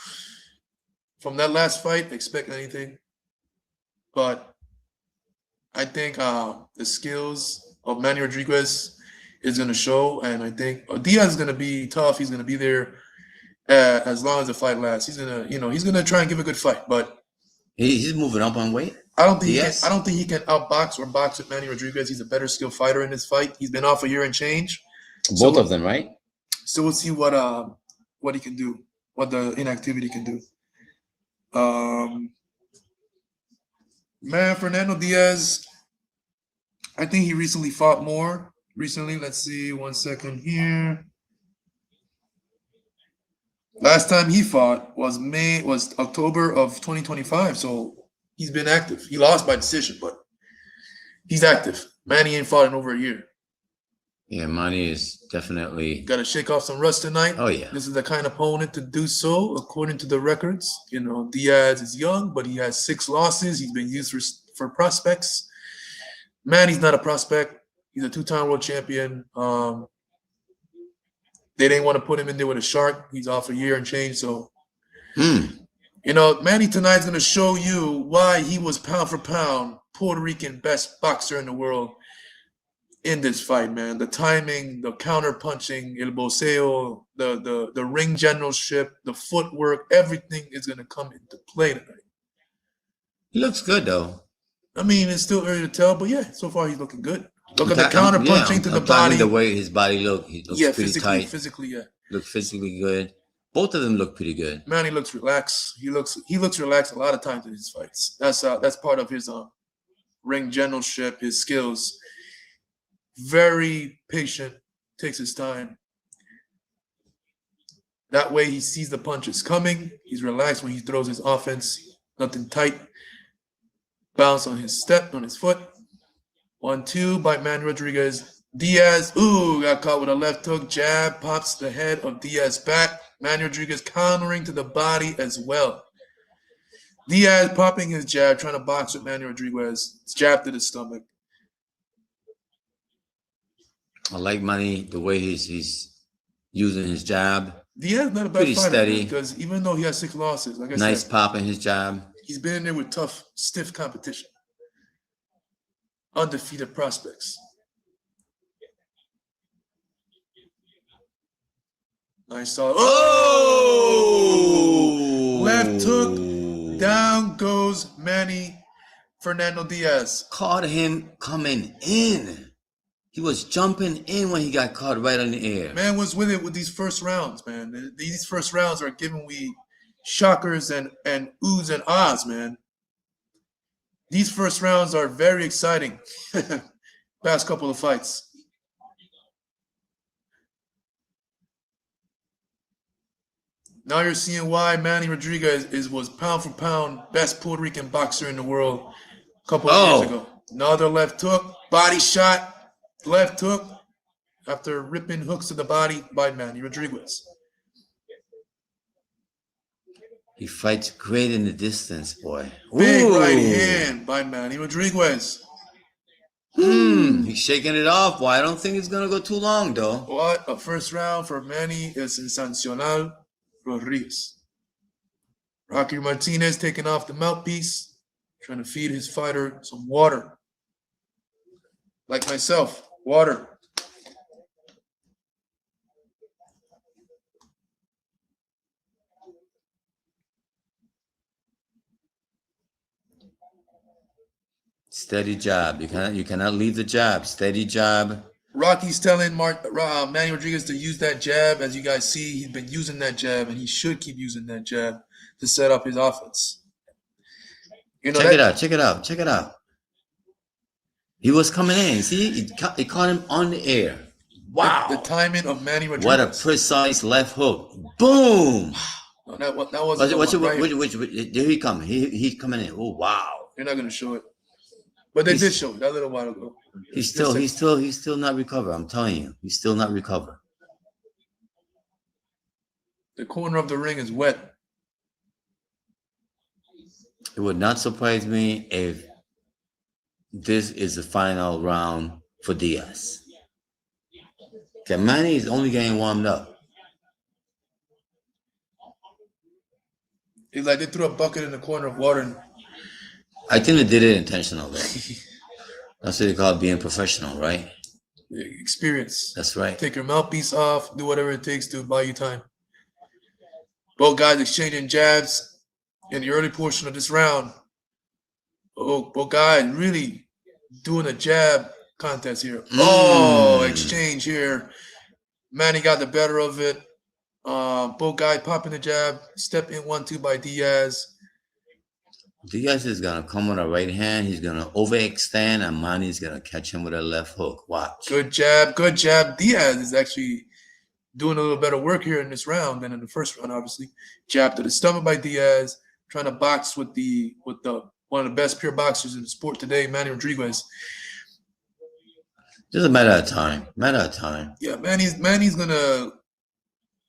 From that last fight, expect anything. But I think the skills of Manny Rodriguez is going to show. And I think Diaz is going to be tough. He's going to be there as long as the fight lasts. He's going to, he's going to try and give a good fight. But he's moving up on weight. I don't think he can outbox or box with Manny Rodriguez. He's a better skilled fighter in this fight. He's been off a year and change. Both of them, right? So we'll see what he can do, what the inactivity can do. Man, Fernando Diaz, I think he recently fought more. Let's see, 1 second here. Last time he fought was October of 2025. So he's been active. He lost by decision, but he's active. Manny ain't fought in over a year. Yeah, Manny is definitely got to shake off some rust tonight. Oh yeah, this is the kind of opponent to do so, according to the records. Diaz is young, but he has 6 losses. He's been used for prospects. Manny's not a prospect. He's a 2-time world champion. They didn't want to put him in there with a shark. He's off a year and change, so You know, Manny tonight's going to show you why he was pound for pound Puerto Rican best boxer in the world in this fight, man. The timing, the counter punching, el boxeo, the ring generalship, the footwork, everything is going to come into play tonight. He looks good, though. I mean, it's still early to tell, but yeah, so far he's looking good. Look at the counter punching to the body. The way his body looks, he looks pretty tight. Physically, yeah. Look physically good. Both of them look pretty good. Man, he looks relaxed. He looks relaxed a lot of times in his fights. That's part of his ring generalship, his skills. Very patient, takes his time. That way he sees the punches coming. He's relaxed when he throws his offense. Nothing tight. Bounce on his step, on his foot. 1-2 by Manny Rodriguez. Diaz, got caught with a left hook. Jab, pops the head of Diaz back. Manny Rodriguez countering to the body as well. Diaz popping his jab, trying to box with Manny Rodriguez. Jab to the stomach. I like Manny, the way he's using his jab. Diaz not a bad pretty fighter, steady. Because even though he has 6 losses, like I said, nice pop in his jab. He's been in there with tough, stiff competition. Undefeated prospects. Nice. Oh! Left hook. Down goes Manny Fernando Diaz. Caught him coming in. He was jumping in when he got caught right on the air. Man was with it with these first rounds, man. These first rounds are giving we shockers and oohs and ahs, man. These first rounds are very exciting. Past couple of fights. Now you're seeing why Manny Rodriguez was pound for pound best Puerto Rican boxer in the world a couple of years ago. Another left hook, body shot, left hook after ripping hooks to the body by Manny Rodriguez. He fights great in the distance, boy. Big right hand by Manny Rodriguez. He's shaking it off, boy. I don't think it's going to go too long, though. What a first round for Manny is sensacional. Rodriguez. Rocky Martinez taking off the mouthpiece, trying to feed his fighter some water. Like myself, water. Steady jab. You cannot leave the jab. Steady jab. Rocky's telling Manny Rodriguez to use that jab. As you guys see, he's been using that jab, and he should keep using that jab to set up his offense. You know, check it out. He was coming in. See, he caught him on the air. Wow. The timing of Manny Rodriguez. What a precise left hook. Boom. No, that wasn't. There he come. He's coming in. Oh, wow. You're not going to show it. But they did show it that little while ago. He's still not recovered. I'm telling you, he's still not recovered. The corner of the ring is wet. It would not surprise me if this is the final round for Diaz. Okay, Manny is only getting warmed up. It's like they threw a bucket in the corner of water. And I think they did it intentionally. That's what they call being professional, right? Experience. That's right. Take your mouthpiece off. Do whatever it takes to buy you time. Both guys exchanging jabs in the early portion of this round. Both guys really doing a jab contest here. Exchange here. Manny got the better of it. Both guys popping the jab. Step in 1-2 by Diaz. Diaz is going to come with a right hand. He's going to overextend, and Manny's going to catch him with a left hook. Watch. Good jab. Diaz is actually doing a little better work here in this round than in the first round, obviously. Jab to the stomach by Diaz, trying to box with one of the best pure boxers in the sport today, Manny Rodriguez. Just a matter of time. Yeah, Manny's going to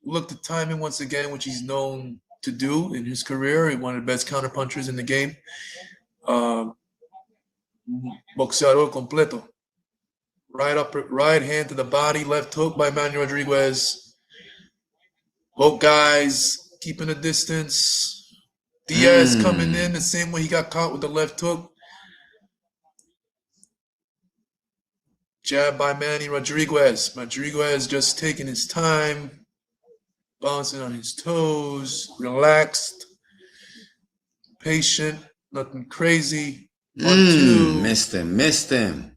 look to timing once again, which he's known to do in his career. He's one of the best counterpunchers in the game. Boxeador completo. Right hand to the body, left hook by Manny Rodriguez. Both guys keeping a distance. Diaz coming in the same way he got caught with the left hook. Jab by Manny Rodriguez. Rodriguez just taking his time, bouncing on his toes, relaxed, patient, nothing crazy. 1-2. Missed him.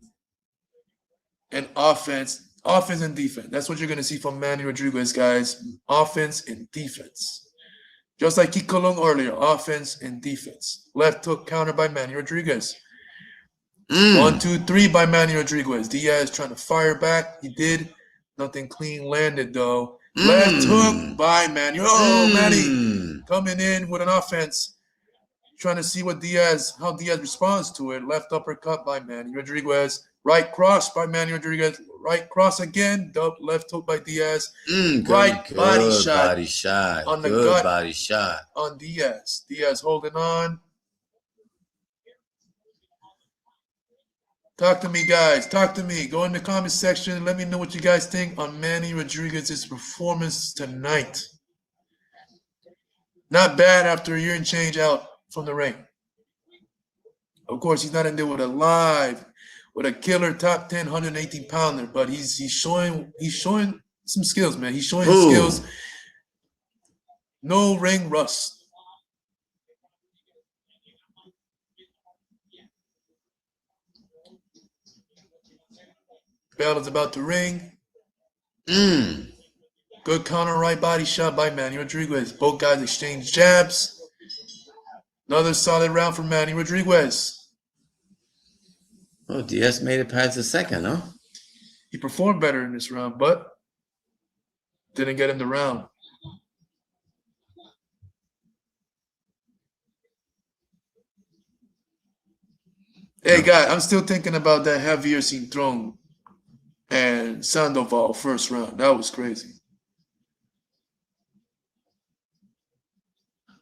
And offense and defense. That's what you're going to see from Manny Rodriguez, guys. Offense and defense. Just like Cologne earlier, offense and defense. Left hook counter by Manny Rodriguez. 1, 2, 3 by Manny Rodriguez. Diaz trying to fire back. He did. Nothing clean landed, though. Left hook by Manny. Oh, Manny coming in with an offense. Trying to see how Diaz responds to it. Left uppercut by Manny Rodriguez. Right cross by Manny Rodriguez. Right cross again. Left hook by Diaz. Good body shot. On the gut. Body shot. On Diaz. Diaz holding on. Talk to me, guys. Talk to me. Go in the comment section. Let me know what you guys think on Manny Rodriguez's performance tonight. Not bad after a year and change out from the ring. Of course, he's not in there with a killer top 10, 118 pounder, but he's showing some skills, man. He's showing his skills. No ring rust. Bell is about to ring. Good counter right body shot by Manny Rodriguez. Both guys exchange jabs. Another solid round for Manny Rodriguez. Oh, Diaz made it past the second, huh? He performed better in this round, but didn't get in the round. Hey, guy, I'm still thinking about that Javier Cintrón and Sandoval first round. That was crazy.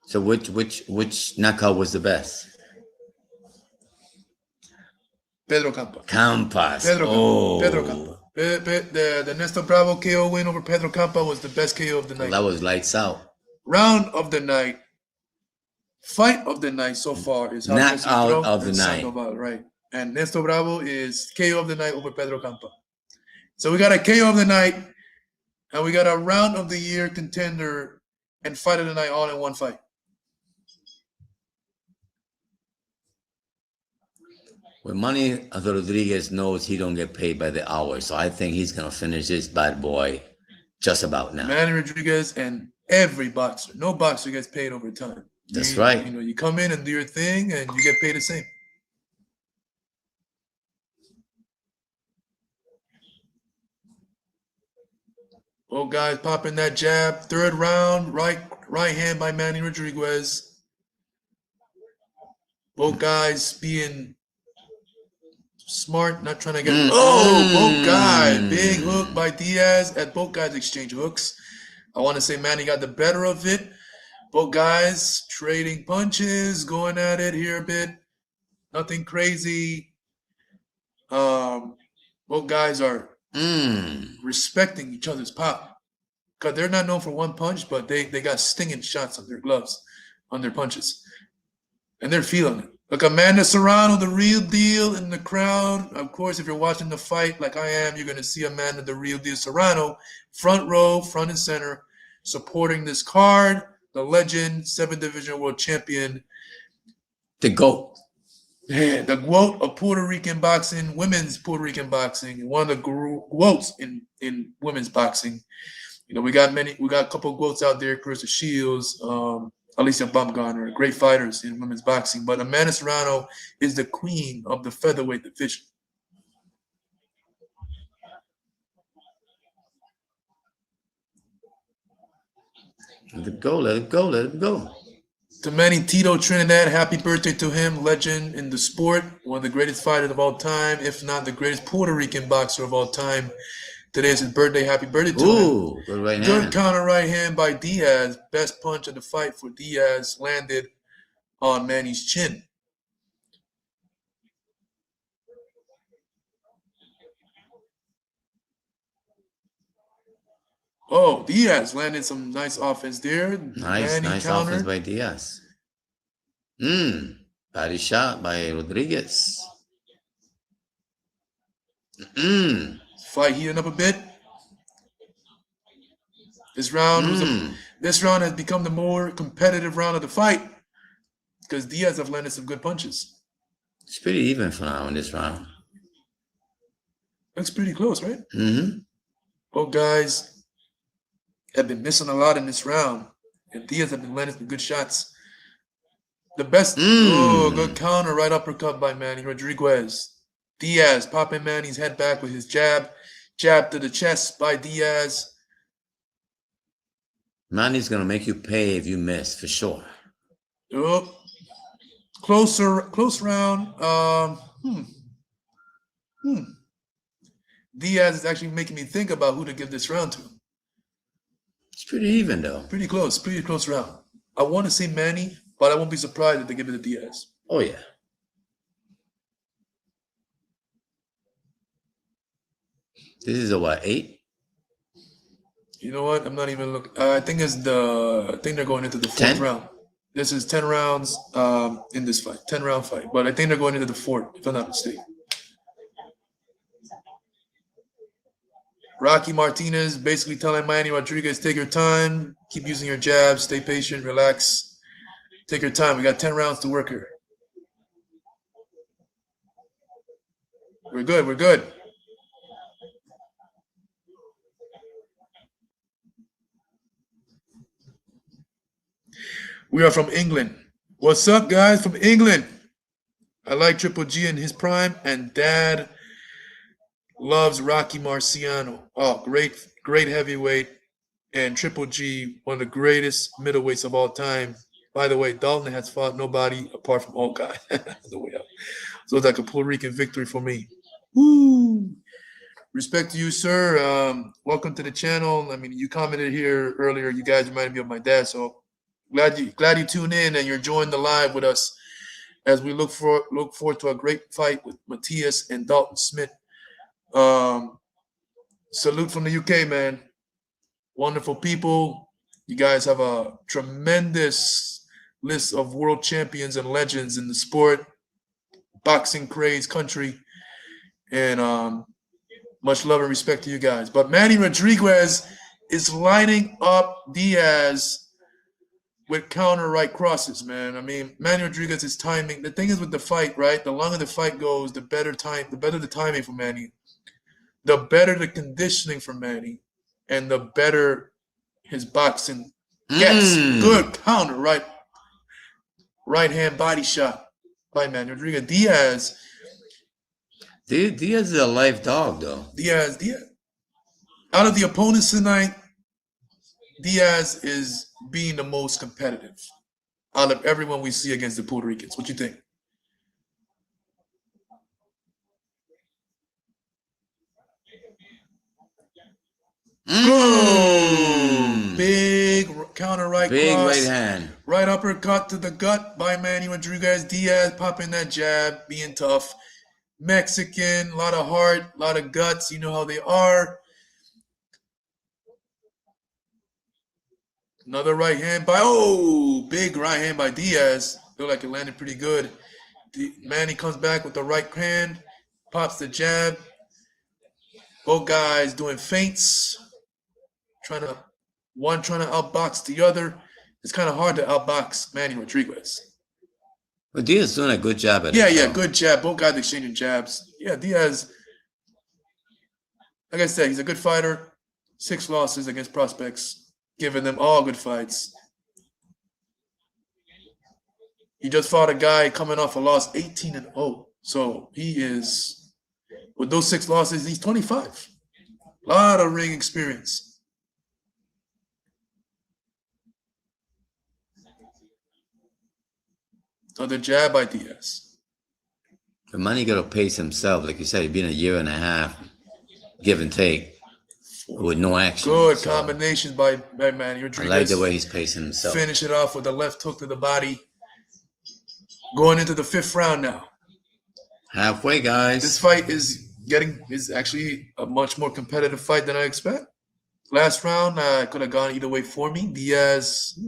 So which knockout was the best? Pedro Campa. Pedro Campa. The Nestor Bravo KO win over Pedro Campa was the best KO of the night. That was lights out. Round of the night. Fight of the night so far is knockout of the night. Sandoval, right. And Nestor Bravo is KO of the night over Pedro Campa. So we got a KO of the night, and we got a round of the year contender and fight of the night all in one fight. Well, Manny Rodriguez knows he don't get paid by the hour, so I think he's gonna finish this bad boy just about now. Manny Rodriguez and every boxer, no boxer gets paid over time. That's right. You know, you come in and do your thing, and you get paid the same. Both guys popping that jab. Third round, right hand by Manny Rodriguez. Both guys being smart, not trying to get. Both guys. Big hook by Diaz. At both guys exchange hooks. I want to say Manny got the better of it. Both guys trading punches, going at it here a bit. Nothing crazy. Both guys are respecting each other's pop. Because they're not known for one punch, but they got stinging shots on their gloves, on their punches. And they're feeling it. Look, Amanda Serrano, the real deal in the crowd. Of course, if you're watching the fight like I am, you're going to see Amanda, the real deal Serrano, front row, front and center, supporting this card. The legend, 7th Division World Champion. The GOAT. Yeah, the GOAT of Puerto Rican boxing, women's Puerto Rican boxing, one of the GOATs in women's boxing. You know, we got a couple of GOATs out there, Carissa Shields, Alicia Baumgartner, great fighters in women's boxing. But Amanda Serrano is the queen of the featherweight division. Let it go, let it go, let it go. To Manny Tito Trinidad, happy birthday to him, legend in the sport, one of the greatest fighters of all time, if not the greatest Puerto Rican boxer of all time. Today is his birthday. Happy birthday to him. Good right hand. Good counter right hand by Diaz. Best punch of the fight for Diaz landed on Manny's chin. Oh, Diaz landed some nice offense there. Nice offense by Diaz. Body shot by Rodriguez. Fight heating up a bit. This round has become the more competitive round of the fight because Diaz have landed some good punches. It's pretty even for now in this round. Looks pretty close, right? Both guys have been missing a lot in this round, and Diaz have been landing some good shots. The best, good counter, right uppercut by Manny Rodriguez. Diaz popping Manny's head back with his jab to the chest by Diaz. Manny's gonna make you pay if you miss, for sure. Oh, close round. Diaz is actually making me think about who to give this round to. It's pretty even though. Pretty close round. I want to say Manny, but I won't be surprised if they give it to Diaz. Oh yeah. This is a what, 8? You know what? I'm not even looking. I think they're going into the 4th round. This is 10 rounds in this fight, 10-round fight. But I think they're going into the 4th, if I'm not mistaken. Rocky Martinez basically telling Manny Rodriguez, take your time, keep using your jabs, stay patient, relax, take your time. We got 10 rounds to work here. We're good. We are from England. What's up, guys, from England? I like Triple G in his prime, and Dad loves Rocky Marciano. Oh, great heavyweight. And Triple G, one of the greatest middleweights of all time. By the way, Dalton has fought nobody apart from Okai. The way up. So it's like a Puerto Rican victory for me. Woo! Respect to you, sir. Welcome to the channel. I mean, you commented here earlier. You guys reminded me of my dad, so glad you tuned in and you're joining the live with us as we look forward to a great fight with Matias and Dalton Smith. Salute from the UK, man. Wonderful people. You guys have a tremendous list of world champions and legends in the sport, boxing craze country, and much love and respect to you guys. But Manny Rodriguez is lining up Diaz with counter right crosses, man. I mean, Manny Rodriguez's timing. The thing is with the fight, right? The longer the fight goes, the better the timing for Manny, the better the conditioning for Manny, and the better his boxing gets. Good counter, right hand body shot by Manny Rodriguez. Diaz is a live dog, though. Diaz. Out of the opponents tonight, Diaz is being the most competitive out of everyone we see against the Puerto Ricans. What you think? Big counter right cross. Big right hand. Right uppercut to the gut by Manny Rodriguez. Diaz popping that jab, being tough. Mexican, a lot of heart, a lot of guts. You know how they are. Another right hand big right hand by Diaz. Looked like it landed pretty good. Manny comes back with the right hand, pops the jab. Both guys doing feints, trying to outbox the other. It's kind of hard to outbox Manny Rodriguez. But Diaz doing a good job at it. Yeah, good jab. Both guys exchanging jabs. Yeah, Diaz, like I said, he's a good fighter. 6 losses against prospects. Giving them all good fights. He just fought a guy coming off a loss 18-0. So he is, with those 6 losses, he's 25. A lot of ring experience. Another jab by Diaz. The money got to pace himself. Like you said, he's been a year and a half, give and take. With no action. Good combinations by Manny Rodriguez. I like the way he's pacing himself. Finish it off with a left hook to the body. Going into the 5th round now. Halfway, guys. This fight is actually a much more competitive fight than I expect. Last round, could have gone either way for me. Diaz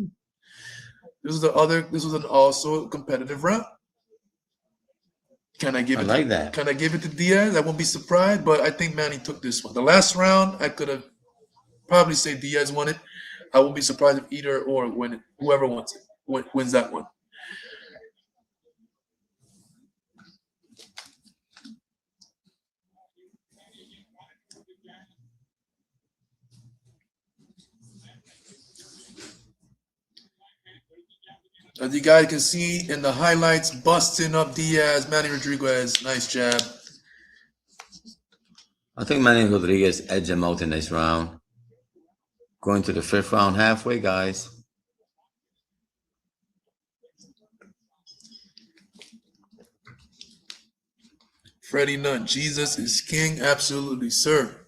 This was an also competitive round. Can I give I it? like that. Can I give it to Diaz? I won't be surprised, but I think Manny took this one. The last round, I could have probably say Diaz won it. I won't be surprised if either or win it. Whoever wins it wins that one. As you guys can see in the highlights, busting up Diaz, Manny Rodriguez, nice jab. I think Manny Rodriguez edged him out in this round. Going to the 5th round halfway, guys. Freddie Nutt, Jesus is king, absolutely, sir.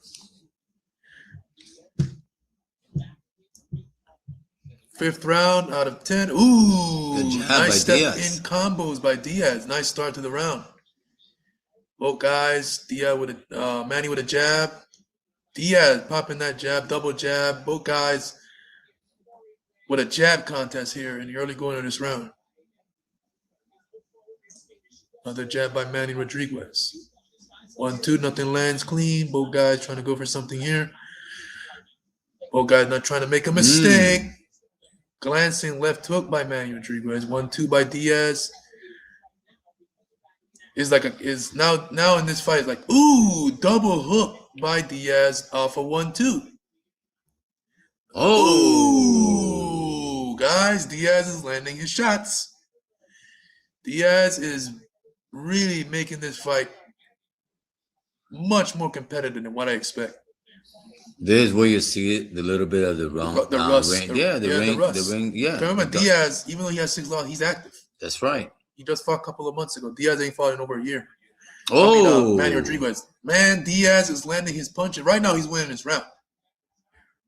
Fifth round out of 10. Ooh, nice step in combos by Diaz. Nice start to the round. Both guys, Diaz with a Manny with a jab. Diaz popping that jab, double jab. Both guys with a jab contest here in the early going of this round. Another jab by Manny Rodriguez. 1-2, nothing lands clean. Both guys trying to go for something here. Both guys not trying to make a mistake. Glancing left hook by Manny Rodriguez. 1-2 by Diaz. Is now in this fight, it's like, ooh, double hook by Diaz off of 1-2. Oh, guys, Diaz is landing his shots. Diaz is really making this fight much more competitive than what I expect. This is where you see it, the little bit of the rust. Ring. The ring. Yeah. Remember, Diaz, even though he has 6 losses, he's active. That's right. He just fought a couple of months ago. Diaz ain't fought in over a year. Manny Rodriguez. Man, Diaz is landing his punches. Right now, he's winning this round.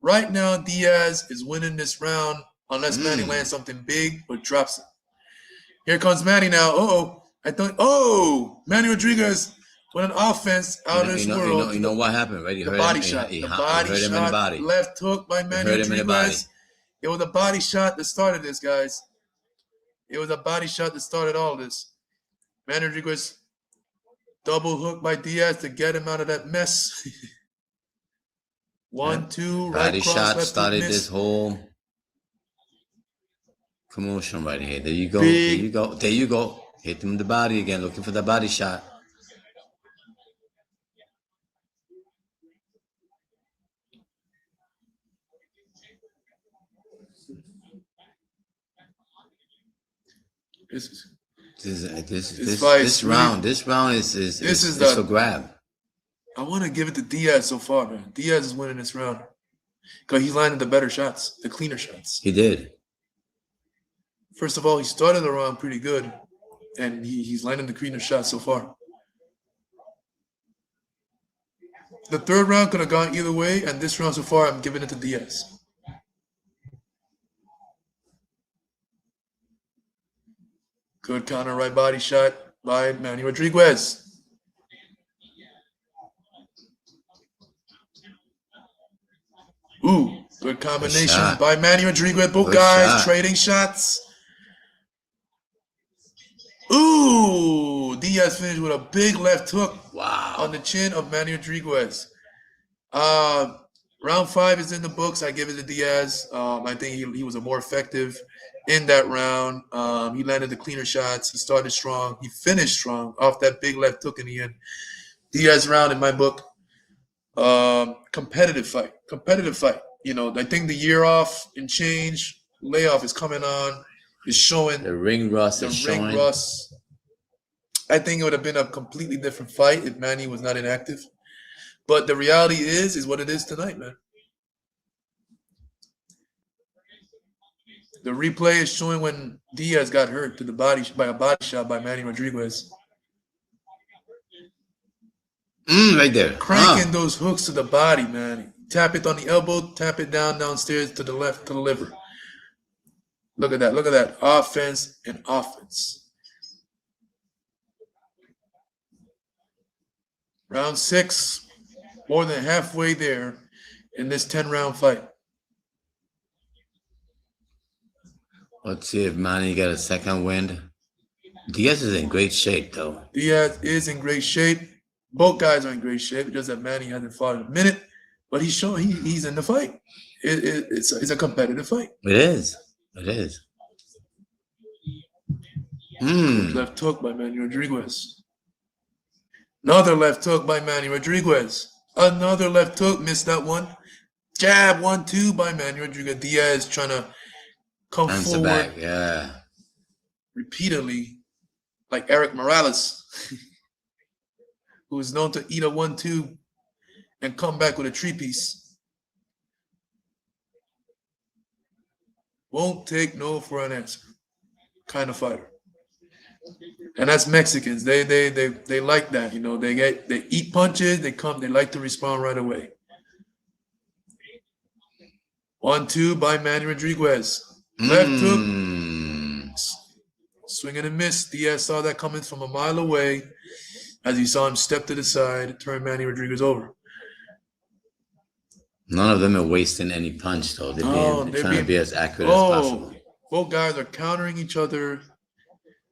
Right now, Diaz is winning this round unless Manny lands something big or drops it. Here comes Manny now. Manny Rodriguez with an offense out of this world. You know what happened, right? The body shot. The body shot. Left hook by Manny Rodriguez. It was a body shot that started this, guys. It was a body shot that started all this. Manny Rodriguez double hook by Diaz to get him out of that mess. 1-2, right body cross, shot left started this whole commotion right here. There you go. There you go. Hit him in the body again, looking for the body shot. This round is for grab. I want to give it to Diaz so far, man. Diaz is winning this round because he's landing the better shots, the cleaner shots. He did. First of all, he started the round pretty good, and he's landing the cleaner shots so far. The third round could have gone either way, and this round so far, I'm giving it to Diaz. Good counter right body shot by Manny Rodriguez. Ooh, good combination by Manny Rodriguez. Both guys trading shots. Ooh, Diaz finished with a big left hook on the chin of Manny Rodriguez. Round 5 is in the books. I give it to Diaz. I think he was a more effective in that round. He landed the cleaner shots. He started strong. He finished strong off that big left hook in the end. Diaz round in my book. Competitive fight. You know, I think the year off and change layoff is coming on. Is showing the ring rust. I think it would have been a completely different fight if Manny was not inactive. But the reality is what it is tonight, man. The replay is showing when Diaz got hurt to the body by a body shot by Manny Rodriguez. Right there. Cranking those hooks to the body, man. Tap it on the elbow, tap it downstairs to the left, to the liver. Look at that. Offense and offense. Round 6, more than halfway there in this 10-round fight. Let's see if Manny got a second wind. Diaz is in great shape, though. Diaz is in great shape. Both guys are in great shape. Just that Manny hasn't fought in a minute, but he's showing he's in the fight. It's a competitive fight. It is. It is. Left hook by Manny Rodriguez. Another left hook by Manny Rodriguez. Another left hook. Missed that one. Jab 1-2 by Manny Rodriguez. Diaz trying to come forward. Back. Yeah. Repeatedly, like Eric Morales, who is known to eat a 1-2 and come back with a 3-piece. Won't take no for an answer kind of fighter. And that's Mexicans. They like that, you know. They eat punches, they like to respond right away. 1-2 by Manny Rodriguez. Left hook. Swing and a miss. Diaz saw that coming from a mile away as he saw him step to the side, turn Manny Rodriguez over. None of them are wasting any punch, though. They're trying to be as accurate as possible. Both guys are countering each other.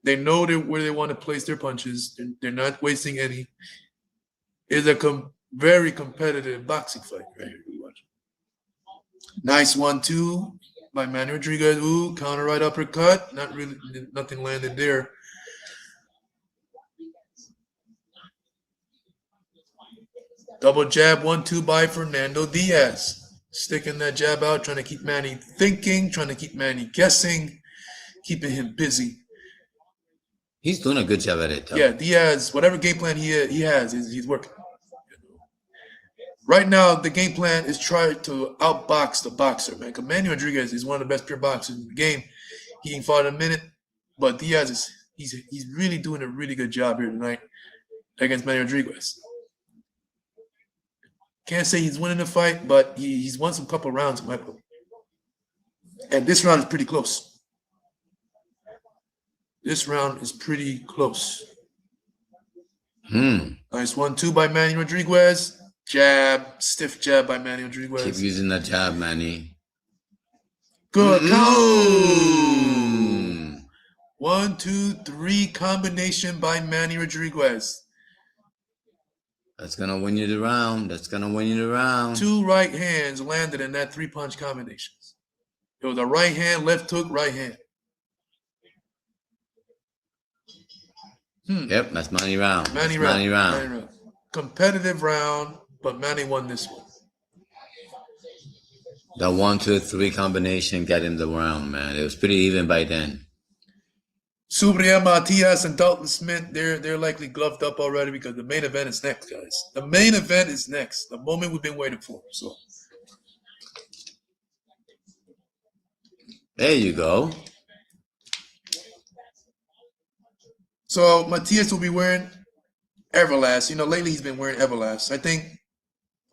They know where they want to place their punches. They're not wasting any. It's a very competitive boxing fight right here. Nice 1-2 by Manny Rodriguez. Ooh, counter right uppercut. Not really, nothing landed there. Double jab 1-2 by Fernando Diaz. Sticking that jab out, trying to keep Manny thinking, trying to keep Manny guessing, keeping him busy. He's doing a good job at it, though. Yeah, Diaz, whatever game plan he has, he's working. Right now, the game plan is try to outbox the boxer, man. Because Manny Rodriguez is one of the best pure boxers in the game. He ain't fought in a minute, but Diaz he's really doing a really good job here tonight against Manny Rodriguez. Can't say he's winning the fight, but he's won some couple rounds in my book. And this round is pretty close. This round is pretty close. Nice 1-2 by Manny Rodriguez. Jab, stiff jab by Manny Rodriguez. Keep using that jab, Manny. Good count. 1, 2, 3 combination by Manny Rodriguez. That's going to win you the round. That's going to win you the round. 2 right hands landed in that 3-punch combinations. It was a right hand, left hook, right hand. Yep, that's Manny round. Manny round. Competitive round, but Manny won this one. That 1, 2, 3 combination got him the round, man. It was pretty even by then. Subriel Matias and Dalton Smith, they're likely gloved up already because the main event is next, guys. The main event is next. The moment we've been waiting for. So there you go. So Matias will be wearing Everlast. You know, lately he's been wearing Everlast. I think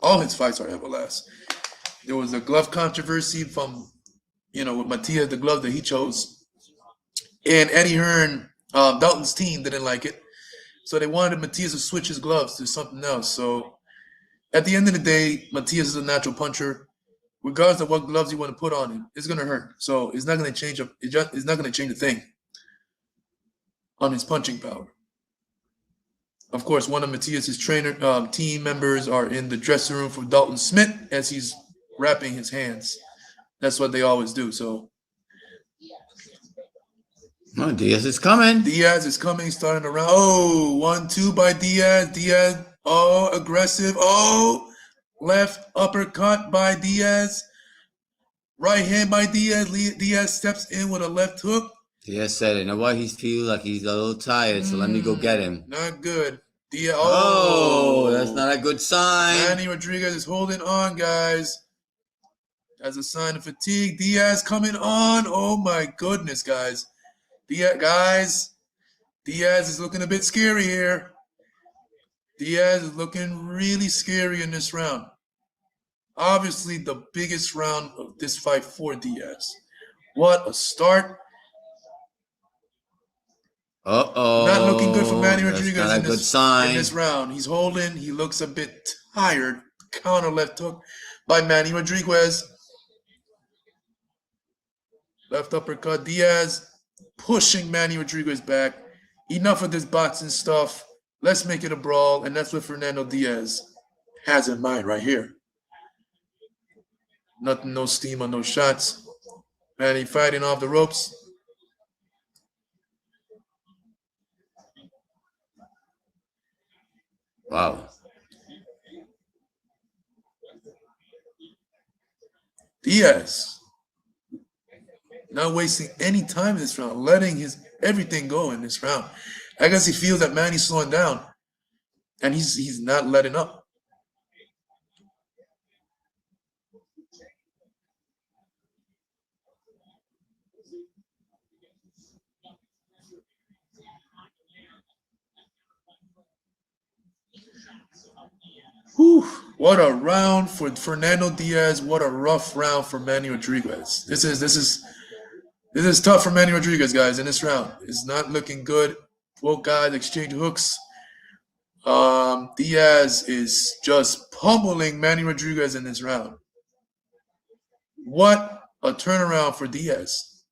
all his fights are Everlast. There was a glove controversy from, with Matias, the glove that he chose. And Eddie Hearn, Dalton's team, didn't like it. So they wanted Matias to switch his gloves to something else. So at the end of the day, Matias is a natural puncher. Regardless of what gloves you want to put on him, it's going to hurt. So it's not going to change it's not going to change a thing on his punching power. Of course, one of Matias's team members are in the dressing room for Dalton Smith as he's wrapping his hands. That's what they always do. So oh, Diaz is coming. Diaz is coming, starting the round. Oh, 1-2 by Diaz. Diaz, oh, aggressive. Oh, left uppercut by Diaz. Right hand by Diaz. Diaz steps in with a left hook. Diaz said, you know what? He feels like he's a little tired, so let me go get him. Not good. Diaz, oh, that's not a good sign. Manny Rodriguez is holding on, guys. As a sign of fatigue. Diaz coming on. Oh, my goodness, guys. Diaz is looking a bit scary here. Diaz is looking really scary in this round. Obviously, the biggest round of this fight for Diaz. What a start. Uh-oh. Not looking good for Manny Rodriguez That's not a good sign. In this round. He's holding. He looks a bit tired. Counter left hook by Manny Rodriguez. Left uppercut. Diaz pushing Manny Rodriguez back. Enough of this boxing stuff. Let's make it a brawl, and that's what Fernando Diaz has in mind right here. Nothing, no steam on those shots. Manny fighting off the ropes. Wow. Diaz not wasting any time in this round, letting his everything go in this round. I guess he feels that Manny's slowing down, and he's not letting up. Whew, what a round for Fernando Diaz. What a rough round for Manny Rodriguez. This is tough for Manny Rodriguez, guys, in this round. It's not looking good. Both guys exchange hooks. Diaz is just pummeling Manny Rodriguez in this round. What a turnaround for Diaz.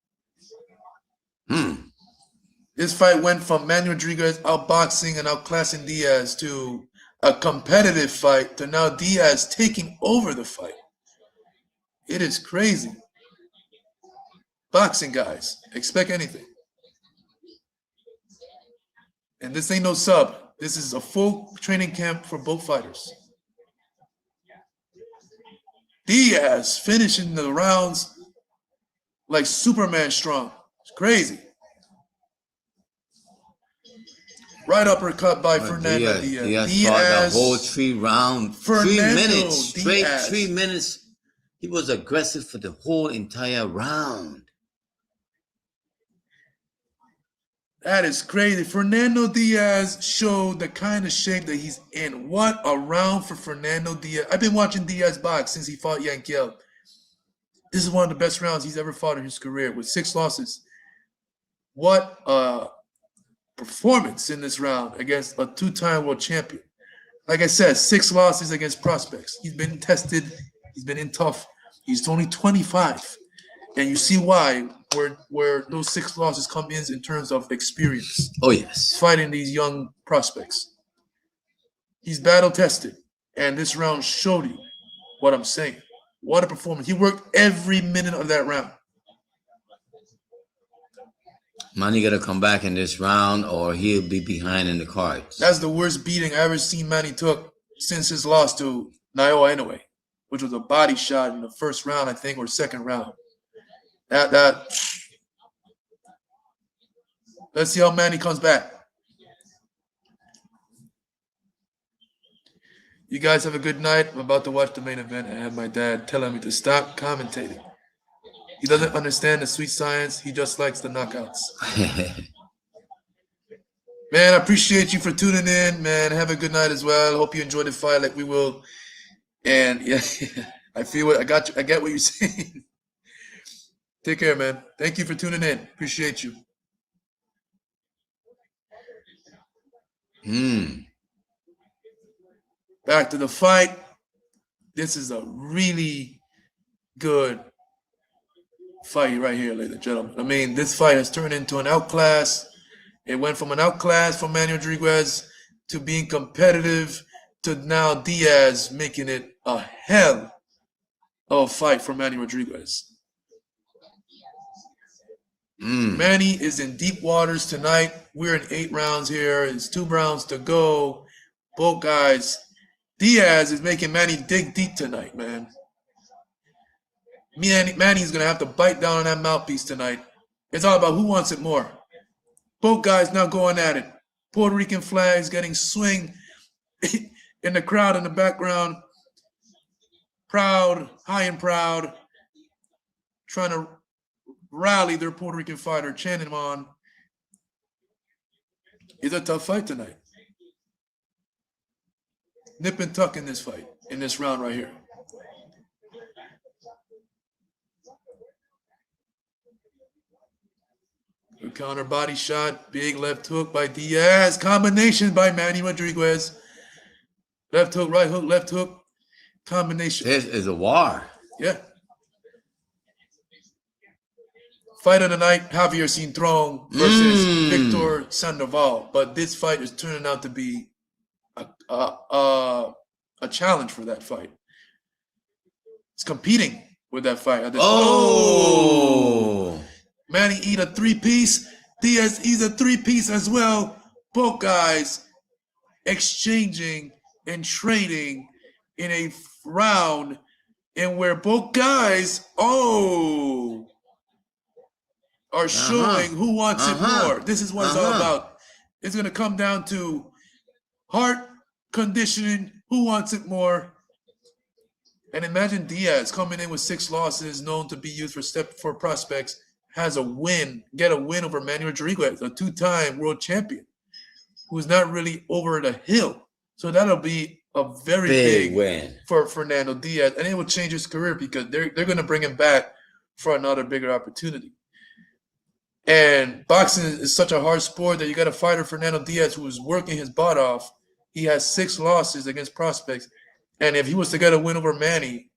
This fight went from Manny Rodriguez outboxing and outclassing Diaz to a competitive fight to now Diaz taking over the fight. It is crazy. Boxing, guys. Expect anything. And this ain't no sub. This is a full training camp for both fighters. Diaz finishing the rounds like Superman strong. It's crazy. Right uppercut by Fernando Diaz. Diaz fought the whole 3 rounds. 3 minutes. Straight Diaz. 3 minutes. He was aggressive for the whole entire round. That is crazy. Fernando Diaz showed the kind of shape that he's in. What a round for Fernando Diaz. I've been watching Diaz box since he fought Yankel. This is one of the best rounds he's ever fought in his career with 6 losses. What a performance in this round against a 2-time world champion. Like I said, 6 losses against prospects. He's been tested. He's been in tough. He's only 25. And you see why, where those 6 losses come in terms of experience. Oh, yes. Fighting these young prospects. He's battle tested. And this round showed you what I'm saying. What a performance. He worked every minute of that round. Manny got to come back in this round or he'll be behind in the cards. That's the worst beating I ever seen Manny took since his loss to Naoya Inoue, which was a body shot in the first round, I think, or second round. Let's see how Manny comes back. You guys have a good night. I'm about to watch the main event and have my dad telling me to stop commentating. He doesn't understand the sweet science. He just likes the knockouts. Man, I appreciate you for tuning in, man. Have a good night as well. Hope you enjoyed the fight like we will. And yeah, I feel what I got you. I get what you're saying. Take care, man. Thank you for tuning in. Appreciate you. Back to the fight. This is a really good fight right here, ladies and gentlemen. I mean, this fight has turned into an outclass. It went from an outclass from Manny Rodriguez to being competitive to now Diaz making it a hell of a fight for Manny Rodriguez. Manny is in deep waters tonight. We're in 8 rounds here. It's 2 rounds to go. Both guys. Diaz is making Manny dig deep tonight, man. Manny's going to have to bite down on that mouthpiece tonight. It's all about who wants it more. Both guys now going at it. Puerto Rican flags getting swing in the crowd in the background. Proud, high and proud. Trying to rally their Puerto Rican fighter, chanting him on. It's a tough fight tonight. Nip and tuck in this fight, in this round right here. Good counter body shot, big left hook by Diaz. Combination by Manny Rodriguez. Left hook, right hook, left hook. Combination. This is a war. Yeah. Fight of the night, Javier Cintrón versus Victor Sandoval. But this fight is turning out to be a challenge for that fight. It's competing with that fight. Manny eat a 3-piece. Diaz eats a 3-piece as well. Both guys exchanging and trading in a round and where both guys are showing who wants it more. This is what it's all about. It's going to come down to heart conditioning, who wants it more. And imagine Diaz coming in with 6 losses, known to be used for prospects, get a win over Manny Rodriguez, a 2-time world champion, who's not really over the hill. So that'll be a very big win for Fernando Diaz, and it will change his career because they're going to bring him back for another bigger opportunity. And boxing is such a hard sport that you got a fighter, Fernando Diaz, who is working his butt off. He has 6 losses against prospects, and if he was to get a win over Manny,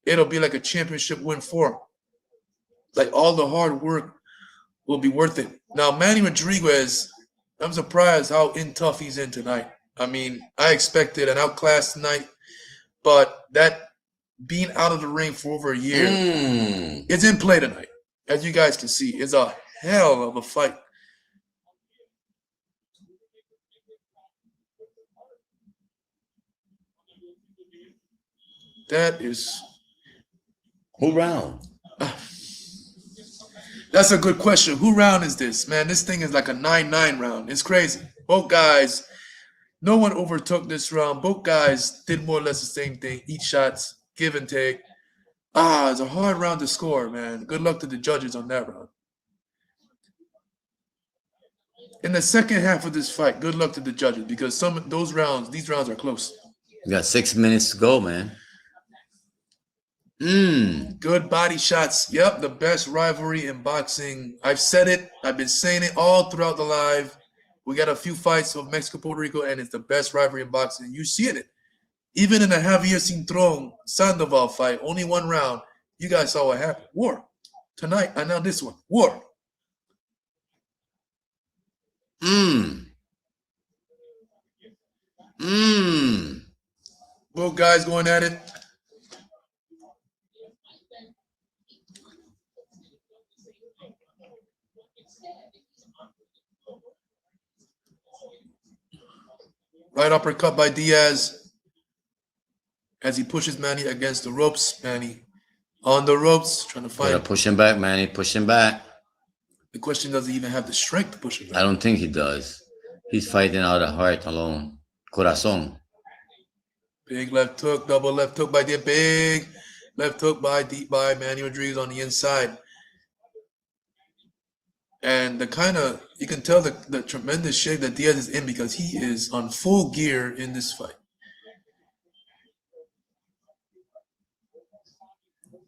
it'll be like a championship win for him. Like, all the hard work will be worth it. Now, Manny Rodriguez, I'm surprised how tough he's in tonight. I mean, I expected an outclass tonight, but that being out of the ring for over a year is in play tonight. As you guys can see, it's a hell of a fight. That is... Who round? That's a good question. Who round is this? Man, this thing is like a 9-9 round. It's crazy. Both guys... No one overtook this round. Both guys did more or less the same thing. Eat shots, give and take. It's a hard round to score, man. Good luck to the judges on that round. In the second half of this fight, good luck to the judges because these rounds are close. You got 6 minutes to go, man. Good body shots. Yep, the best rivalry in boxing. I've said it. I've been saying it all throughout the live. We got a few fights of Mexico, Puerto Rico, and it's the best rivalry in boxing. You're seeing it. Even in the Javier Cintrón Sandoval fight, only 1 round, you guys saw what happened. War. Tonight, and now this one. War. Both guys going at it. Right uppercut by Diaz as he pushes Manny against the ropes. Manny on the ropes, trying to fight. Push him back, Manny. Push him back. The question, does he even have the strength to push him back? I don't think he does. He's fighting out of heart alone. Corazon. Big left hook, double left hook by Diaz. Big left hook by Manny Rodriguez on the inside. And you can tell the tremendous shape that Diaz is in because he is on full gear in this fight.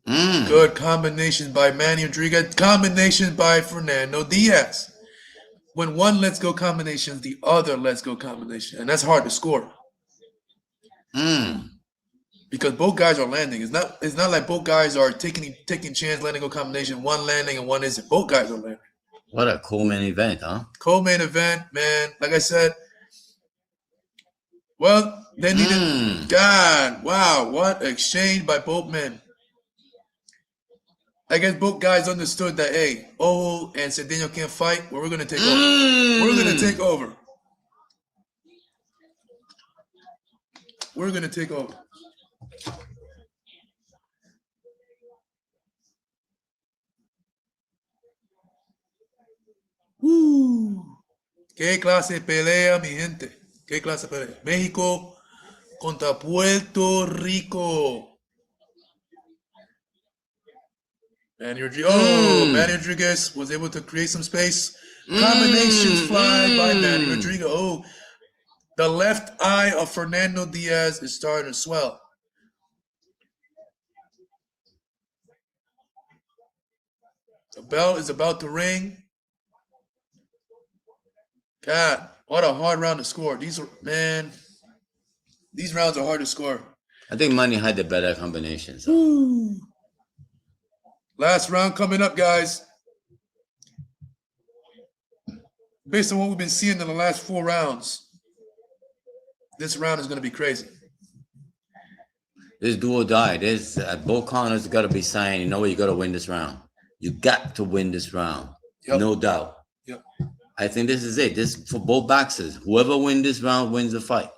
Good combination by Manny Rodriguez. Combination by Fernando Diaz. When one lets go combinations, the other lets go combination. And that's hard to score. Because both guys are landing. It's not like both guys are taking chance, letting go combination. One landing and one isn't. Both guys are landing. What a cool main event, huh? Cool main event, man. Like I said, well, they needed... God, wow, what exchange by both men. I guess both guys understood that, hey, Ojo and Cedeno can't fight. Well, we're going to take over. We're going to take over. We're going to take over. Qué clase de pelea, mi gente. Qué clase de pelea. México contra Puerto Rico. Manny Rodriguez was able to create some space. Combinations fly by Manny Rodriguez. Oh, the left eye of Fernando Diaz is starting to swell. The bell is about to ring. God, what a hard round to score. These rounds are hard to score. I think Manny had the better combinations. Last round coming up, guys. based on what we've been seeing in the last 4 rounds, this round is going to be crazy. This do or die. There's both corners got to be saying, you know what, you got to win this round. You got to win this round, no doubt. Yep. I think this is it. This for both boxers. Whoever wins this round wins the fight.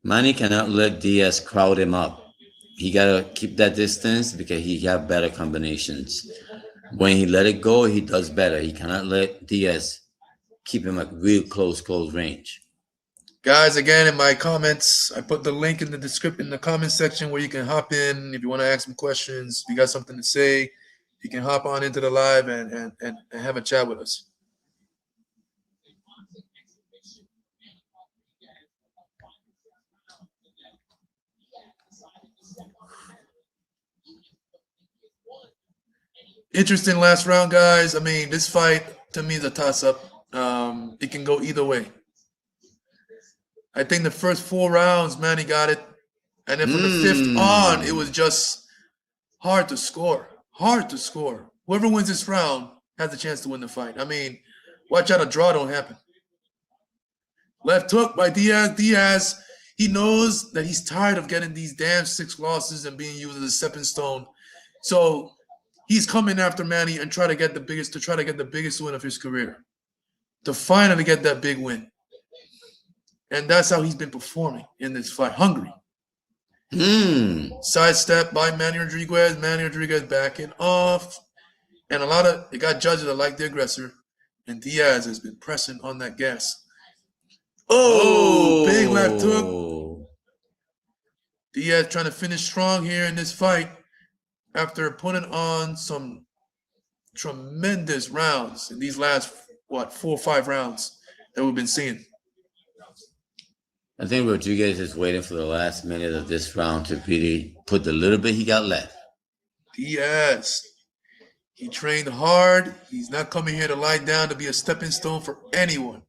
Manny cannot let Diaz crowd him up. He gotta keep that distance because he have better combinations. When he let it go, he does better. He cannot let Diaz keep him at real close range. Guys, again, in my comments, I put the link in the description, in the comment section where you can hop in if you want to ask some questions. If you got something to say, you can hop on into the live and have a chat with us. Interesting last round, guys. I mean, this fight to me is a toss-up. It can go either way. I think the first 4 rounds, Manny got it. And then from the 5th on, it was just hard to score. Hard to score. Whoever wins this round has a chance to win the fight. I mean, watch out a draw don't happen. Left hook by Diaz. Diaz, he knows that he's tired of getting these damn 6 losses and being used as a stepping stone. So he's coming after Manny and try to get the biggest win of his career. To finally get that big win. And that's how he's been performing in this fight. Hungry. Sidestep by Manny Rodriguez. Manny Rodriguez backing off. And it got judges that like the aggressor. And Diaz has been pressing on that gas. Oh, big left hook. Diaz trying to finish strong here in this fight after putting on some tremendous rounds in these last, 4 or 5 rounds that we've been seeing. I think Rodriguez is waiting for the last minute of this round to really put the little bit he got left. Diaz, he trained hard. He's not coming here to lie down to be a stepping stone for anyone.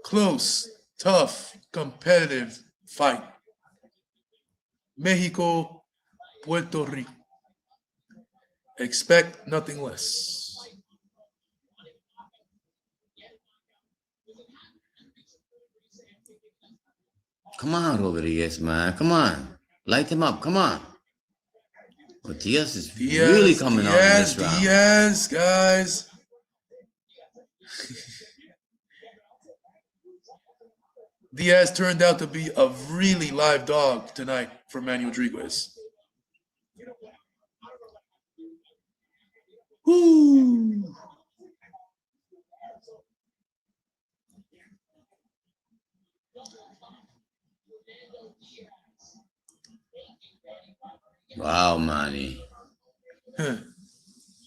Close, tough, competitive fight. Mexico, Puerto Rico. Expect nothing less. Come on, Rodriguez, man. Come on. Light him up. Come on. But Diaz is really coming on in this round. Diaz, guys. Diaz turned out to be a really live dog tonight for Manny Rodriguez. Woo! Wow, Manny.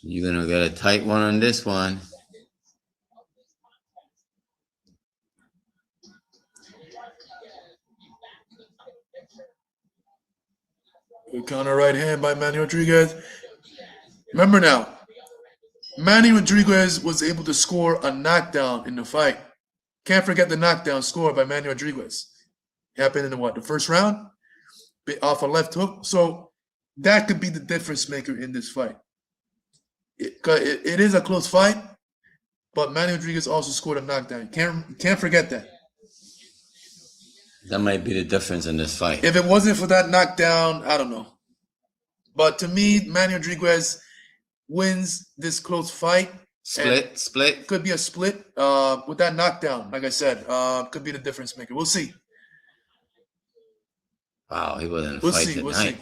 You're going to get a tight one on this one. Good counter right hand by Manny Rodriguez. Remember now, Manny Rodriguez was able to score a knockdown in the fight. Can't forget the knockdown score by Manny Rodriguez. It happened in the first round? Off a left hook. So that could be the difference maker in this fight. It is a close fight, but Manny Rodriguez also scored a knockdown. Can't forget that. That might be the difference in this fight. If it wasn't for that knockdown, I don't know. But to me, Manny Rodriguez wins this close fight. Split. Could be a split with that knockdown. Like I said, could be the difference maker. We'll see. Wow, he wasn't a fight tonight. We'll see.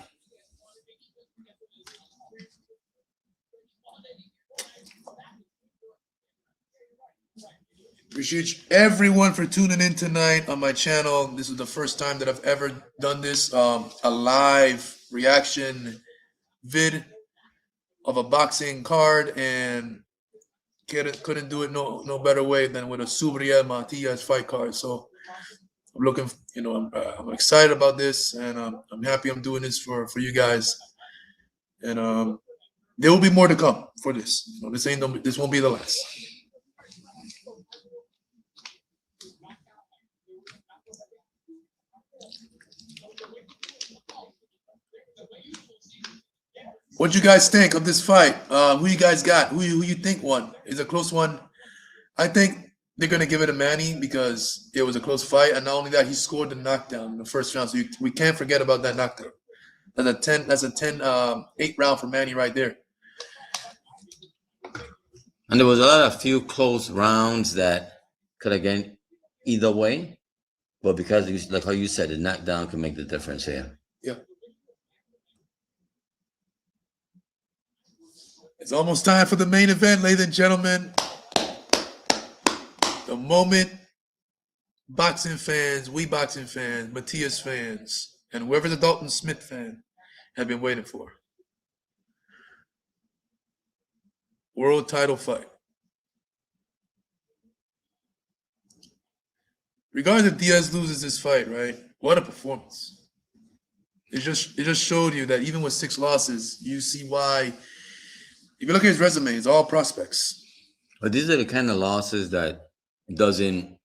Appreciate everyone for tuning in tonight on my channel. This is the first time that I've ever done this, a live reaction vid of a boxing card, and couldn't do it no better way than with a Subriel Matias fight card. So I'm looking, I'm excited about this, and I'm happy I'm doing this for you guys. And There will be more to come for this. No, this won't be the last. What you guys think of this fight? Who you guys got? Who you think won? Is it a close one? I think they're gonna give it to Manny because it was a close fight, and not only that, he scored the knockdown in the first round. So we can't forget about that knockdown. That's a 10-8 round for Manny right there. And there was a few close rounds that could have gone either way, but because like how you said, the knockdown can make the difference here. Yeah. It's almost time for the main event, ladies and gentlemen. The moment boxing fans, we boxing fans, Matias fans, and whoever the Dalton Smith fan have been waiting for. World title fight. Regardless if Diaz loses this fight, right? What a performance. It just showed you that even with 6 losses, you see why. If you look at his resume, it's all prospects. But these are the kind of losses that doesn't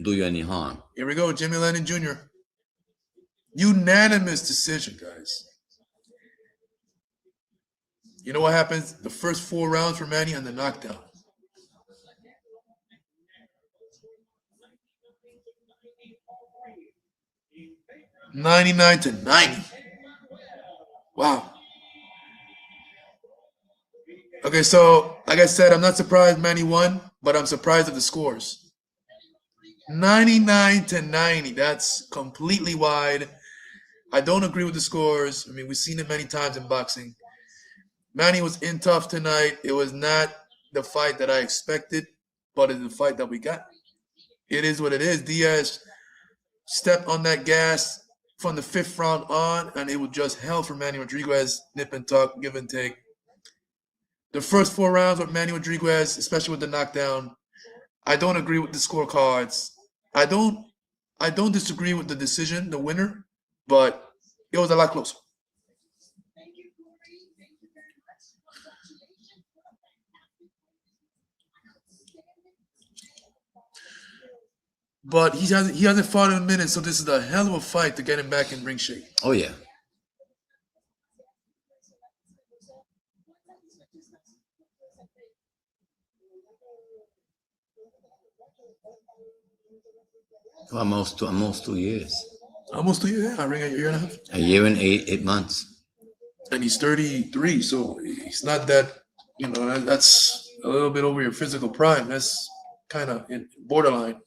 do you any harm. Here we go, Jimmy Lennon Jr. Unanimous decision, guys. You know what happens? The first 4 rounds for Manny and the knockdown. $99-90. Wow. Okay, so like I said, I'm not surprised Manny won, but I'm surprised at the scores. 99-90. That's completely wide. I don't agree with the scores. I mean, we've seen it many times in boxing. Manny was in tough tonight. It was not the fight that I expected, but it's the fight that we got. It is what it is. Diaz stepped on that gas from the 5th round on, and it was just hell for Manny Rodriguez. Nip and tuck, give and take. The first 4 rounds with Manny Rodriguez, especially with the knockdown, I don't agree with the scorecards. I don't disagree with the decision, the winner, but it was a lot closer. But he hasn't fought in a minute, so this is a hell of a fight to get him back in ring shape. Oh yeah. Almost 2 years. Almost 2 years. I ring a year and a half. A year and eight months. And he's 33, so he's not that. That's a little bit over your physical prime. That's kind of borderline.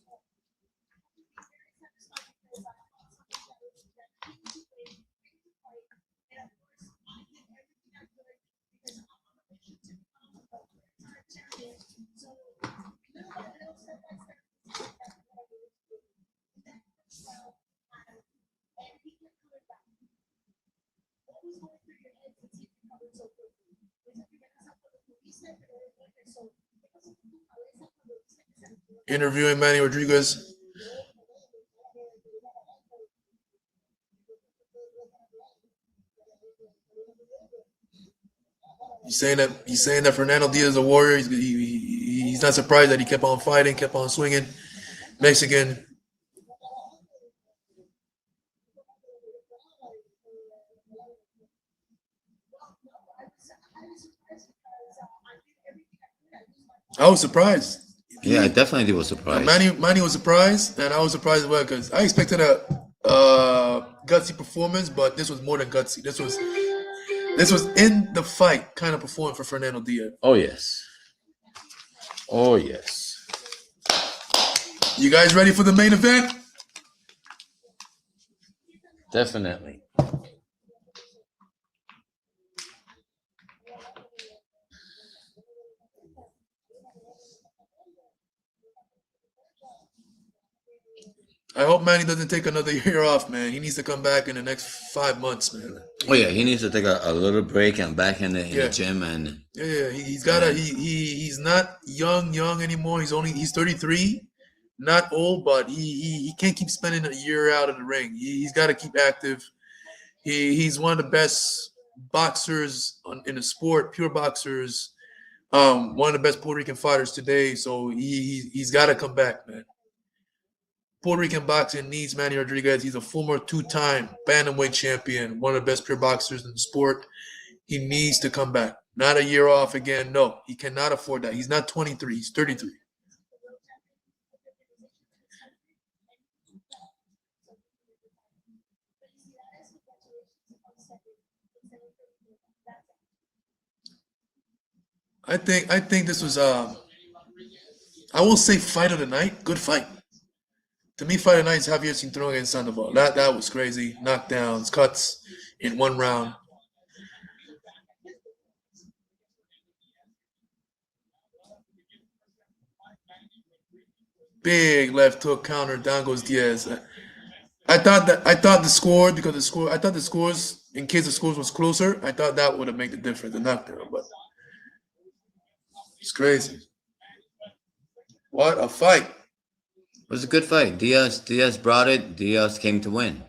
Interviewing Manny Rodriguez. He's saying that Fernando Diaz is a warrior. He's not surprised that he kept on fighting, kept on swinging. Mexican. I was surprised. Yeah, I definitely was surprised. Manny was surprised, and I was surprised as well because I expected a gutsy performance, but this was more than gutsy. This was in the fight kind of performance for Fernando Diaz. Oh yes. Oh yes. You guys ready for the main event? Definitely. I hope Manny doesn't take another year off, man. He needs to come back in the next 5 months, man. Oh yeah, he needs to take a little break and back in the gym and he's not young anymore. He's 33, not old, but he can't keep spending a year out of the ring. He's got to keep active. He's one of the best boxers in the sport, pure boxers. One of the best Puerto Rican fighters today. So he's got to come back, man. Puerto Rican boxing needs Manny Rodriguez. He's a former two-time bantamweight champion, one of the best pure boxers in the sport. He needs to come back. Not a year off again. No, he cannot afford that. He's not 23. He's 33. I think this was I won't say fight of the night. Good fight. To me, fight of the night is Javier Cintrón against Sandoval. That was crazy. Knockdowns, cuts in one round. Big left hook counter. Down goes Diaz. I thought the score I thought the scores in case the scores was closer. I thought that would have made the difference. The knockdown, but it's crazy. What a fight! It was a good fight. Diaz brought it. Diaz came to win.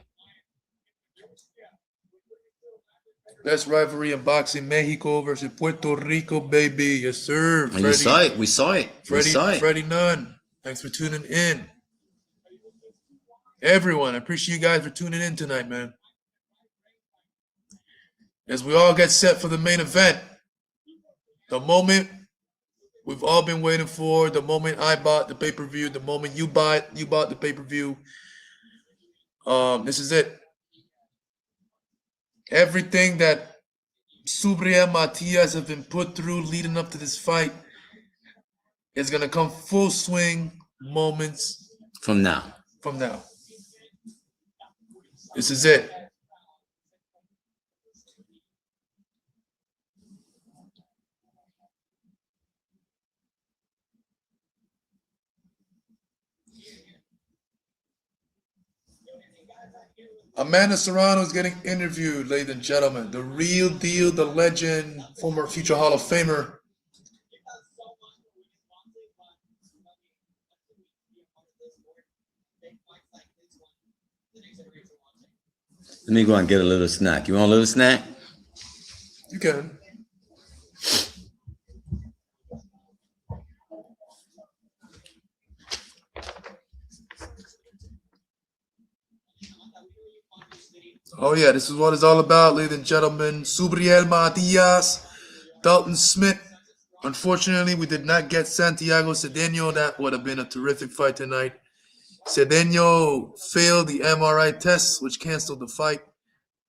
Best rivalry in boxing: Mexico versus Puerto Rico, baby. Yes, sir. And you saw it. We saw it. Freddie Nunn. Thanks for tuning in. Everyone, I appreciate you guys for tuning in tonight, man. As we all get set for the main event, the moment we've all been waiting for, the moment I bought the pay-per-view, the moment you bought the pay-per-view. This is it. Everything that Subriel Matias have been put through leading up to this fight is gonna come full swing moments from now. This is it. Amanda Serrano is getting interviewed, ladies and gentlemen. The real deal, the legend, former future Hall of Famer. Let me go and get a little snack. You want a little snack? You can. Oh yeah, this is what it's all about, ladies and gentlemen. Subriel Matias, Dalton Smith. Unfortunately, we did not get Santiago Cedeno. That would have been a terrific fight tonight. Cedeno failed the MRI test, which canceled the fight.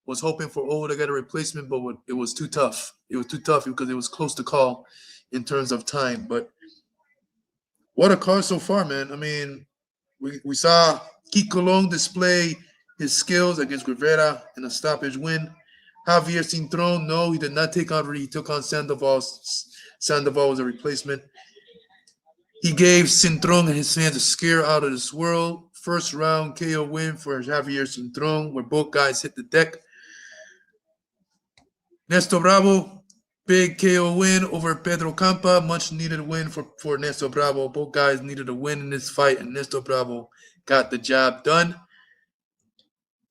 Was hoping for Owo to get a replacement, but it was too tough. It was too tough because it was close to call in terms of time. But what a card so far, man. I mean, we saw Cologne display his skills against Guera in a stoppage win. Javier Cintrón, no, he did not take on Reed. He took on Sandoval. Sandoval was a replacement. He gave Cintrón and his fans a scare out of this world. First round KO win for Javier Cintrón, where both guys hit the deck. Néstor Bravo, big KO win over Pedro Campa. Much needed win for Néstor Bravo. Both guys needed a win in this fight, and Néstor Bravo got the job done.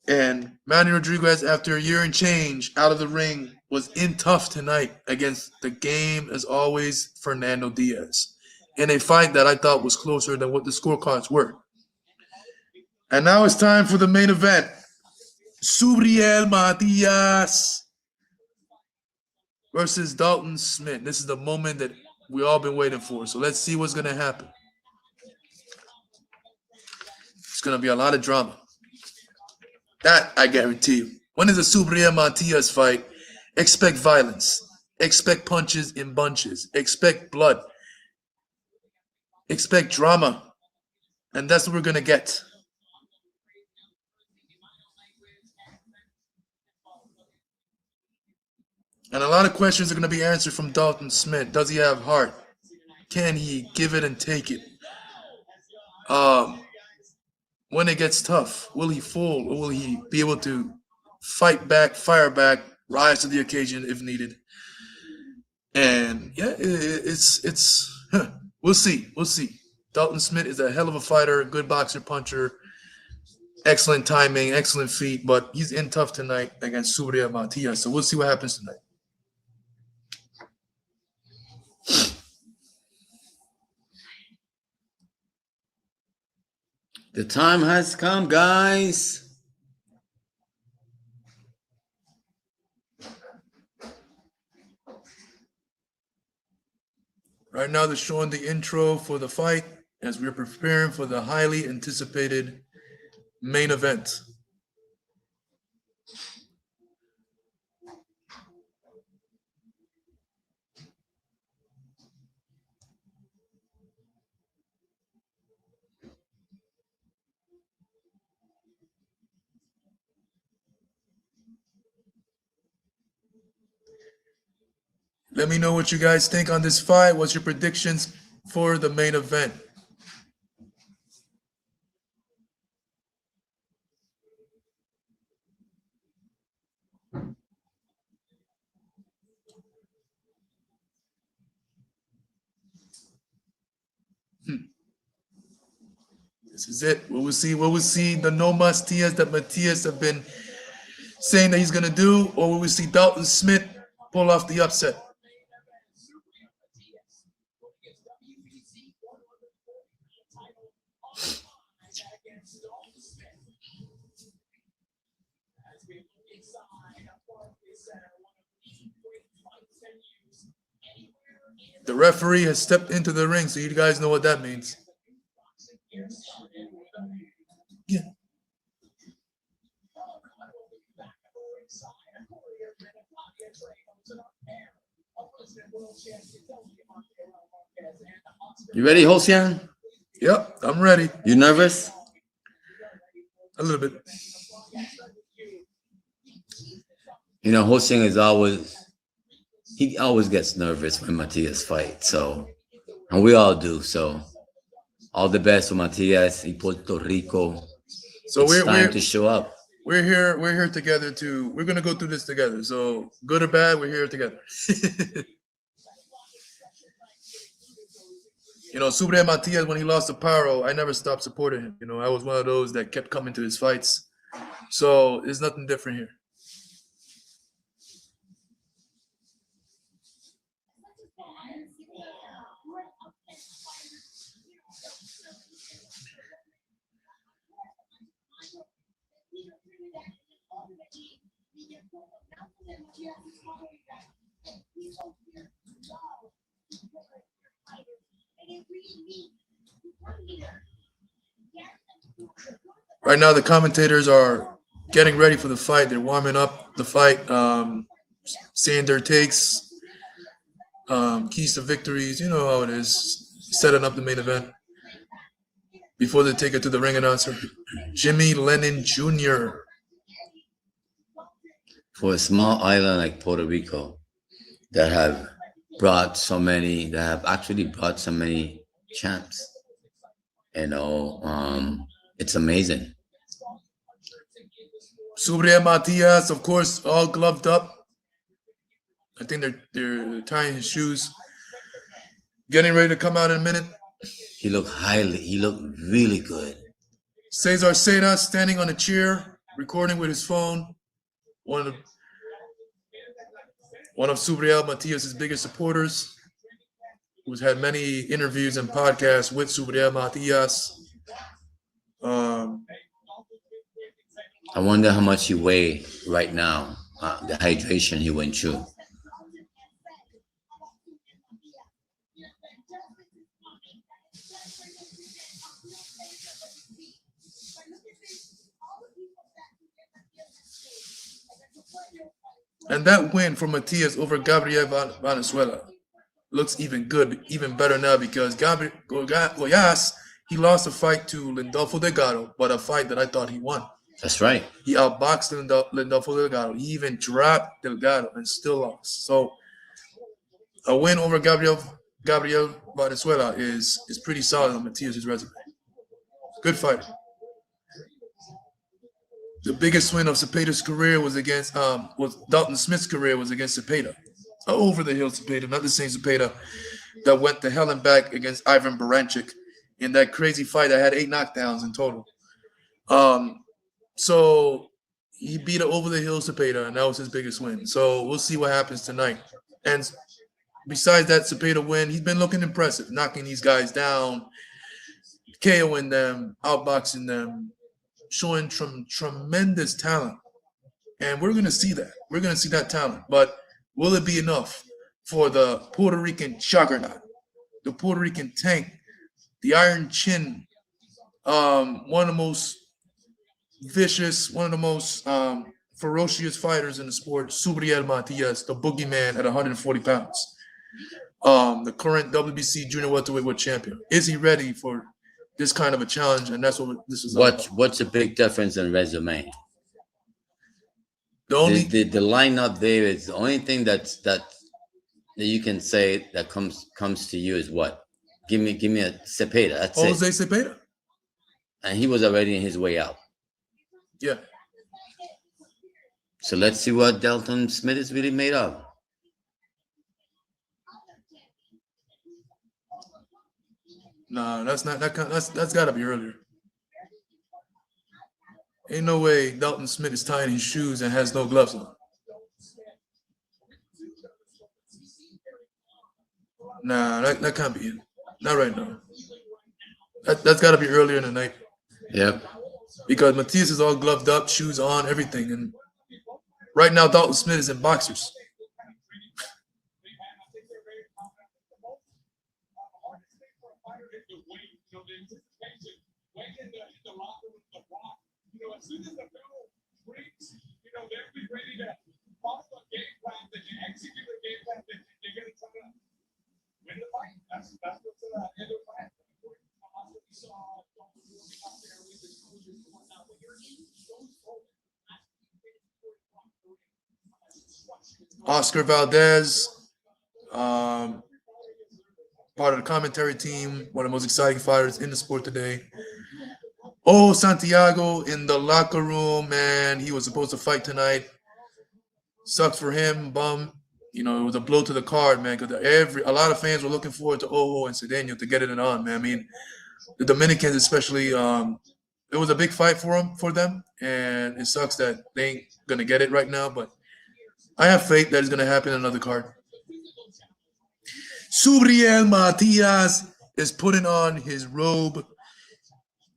And Manny Rodriguez, after a year and change out of the ring, was in tough tonight against the game, as always, Fernando Diaz, in a fight that I thought was closer than what the scorecards were. And now it's time for the main event. Subriel Matias versus Dalton Smith. This is the moment that we all been waiting for. So let's see what's going to happen. It's going to be a lot of drama. That I guarantee you. When it's a Subriel Matias fight, expect violence. Expect punches in bunches. Expect blood. Expect drama. And that's what we're going to get. And a lot of questions are going to be answered from Dalton Smith. Does he have heart? Can he give it and take it? When it gets tough, will he fold, or will he be able to fight back, fire back, rise to the occasion if needed? And yeah, we'll see. Dalton Smith is a hell of a fighter, a good boxer, puncher. Excellent timing, excellent feet, but he's in tough tonight against Subriel Matias. So we'll see what happens tonight. The time has come, guys. Right now, they're showing the intro for the fight as we're preparing for the highly anticipated main event. Let me know what you guys think on this fight. What's your predictions for the main event? This is it. What we'll see the no mas Diaz that Matias have been saying that he's gonna do, or will we see Dalton Smith pull off the upset? The referee has stepped into the ring, so you guys know what that means. Yeah. You ready, Hosian? Yep, I'm ready. You nervous? A little bit. You know, Hosian he always gets nervous when Matias fights. So, and we all do. So, all the best for Matias in Puerto Rico. So it's time to show up. We're here together we're gonna go through this together. So good or bad, we're here together. You know, Subriel Matias, when he lost to Paro, I never stopped supporting him. You know, I was one of those that kept coming to his fights. So there's nothing different here. Right now, the commentators are getting ready for the fight. They're warming up the fight, saying their takes, keys to victories. You know how it is, setting up the main event before they take it to the ring announcer, Jimmy Lennon Jr. For a small island like Puerto Rico that have actually brought so many champs, you know, it's amazing. Subriel Matias, of course, all gloved up. I think they're tying his shoes, getting ready to come out in a minute. He looked really good. Cesar Seda standing on a chair, recording with his phone. One of Subriel Matias' biggest supporters, who's had many interviews and podcasts with Subriel Matias. I wonder how much he weighs right now, the hydration he went through. And that win for Matias over Gabriel Valenzuela looks even better now, because Goyas, he lost a fight to Lindolfo Delgado, but a fight that I thought he won. That's right. He outboxed Lindolfo Delgado. He even dropped Delgado and still lost. So a win over Gabriel Valenzuela is pretty solid on Matias' resume. Good fighter. The biggest win of Cepeda's career was against Dalton Smith's career was against Cepeda. Over the hill Cepeda, not the same Cepeda that went to hell and back against Ivan Baranchik in that crazy fight that had 8 knockdowns in total. So he beat an over the hill Cepeda, and that was his biggest win. So we'll see what happens tonight. And besides that Cepeda win, he's been looking impressive, knocking these guys down, KOing them, outboxing them, showing tremendous talent. And we're going to see that. We're going to see that talent. But will it be enough for the Puerto Rican juggernaut, the Puerto Rican tank, the Iron Chin, one of the most vicious, one of the most ferocious fighters in the sport, Subriel Matias, the boogeyman at 140 pounds, the current WBC junior welterweight world champion? Is he ready for this kind of a challenge? And that's what this is about. What's a big difference in resume? The only The lineup there is the only thing that you can say that comes to you is what? Give me a Cepeda. That's Jose it. Cepeda. And he was already in his way out. Yeah. So let's see what Dalton Smith is really made of. Nah, that's not that. That's got to be earlier. Ain't no way Dalton Smith is tying his shoes and has no gloves on. Nah, that can't be it. Not right now. That's got to be earlier in the night. Yep. Because Matias is all gloved up, shoes on, everything. And right now, Dalton Smith is in boxers. Oscar Valdez, part of the commentary team, one of the most exciting fighters in the sport today. Oh, Santiago in the locker room, man. He was supposed to fight tonight. Sucks for him, bum. You know, it was a blow to the card, man, because a lot of fans were looking forward to Ojo and Cedeno to get it on, man. I mean, the Dominicans especially, it was a big fight for them, and it sucks that they ain't gonna get it right now, but I have faith that it's gonna happen in another card. Subriel Matias is putting on his robe,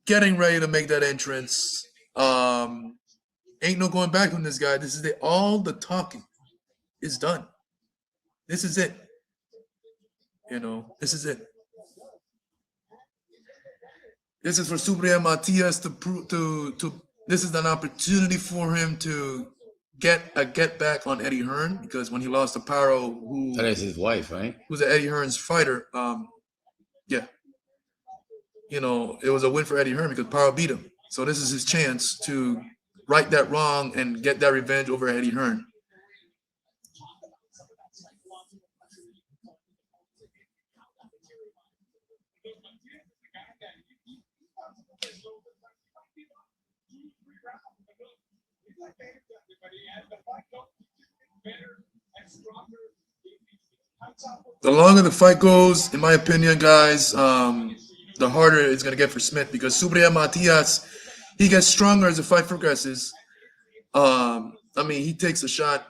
getting ready to make that entrance. Ain't no going back from this guy. This is it. All the talking is done. This is it. You know, this is it. This is for Subriel Matias to prove to. This is an opportunity for him to get a get back on Eddie Hearn, because when he lost to Paro, who That is his wife, right? who's an Eddie Hearn's fighter, yeah, you know, it was a win for Eddie Hearn because Paro beat him. So this is his chance to right that wrong and get that revenge over Eddie Hearn. The longer the fight goes, in my opinion, guys, the harder it's going to get for Smith, because Subriel Matias, he gets stronger as the fight progresses. I mean, he takes a shot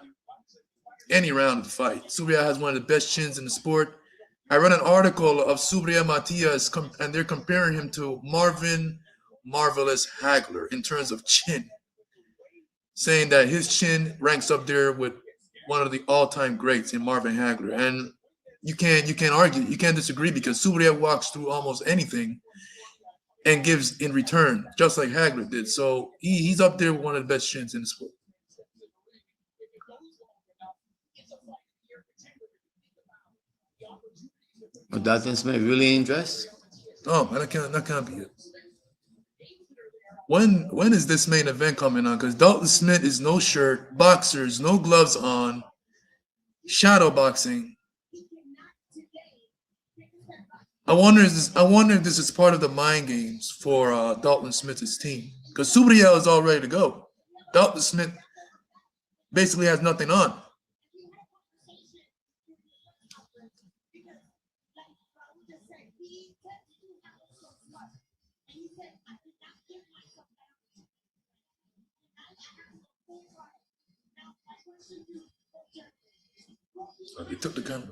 any round of the fight. Subriel has one of the best chins in the sport. I read an article of Subriel Matias, and they're comparing him to Marvin Marvelous Hagler in terms of chin, saying that his chin ranks up there with one of the all-time greats in Marvin Hagler. And you can't argue, you can't disagree, because Subriel walks through almost anything and gives in return, just like Hagler did. So he's up there with one of the best chins in the sport. Well, Dalton Smith really interests? Oh, man, that can't be it. When is this main event coming on? Because Dalton Smith is no shirt, boxers, no gloves on, shadow boxing. I wonder if this is part of the mind games for Dalton Smith's team, because Subriel is all ready to go. Dalton Smith basically has nothing on. So he took the camera.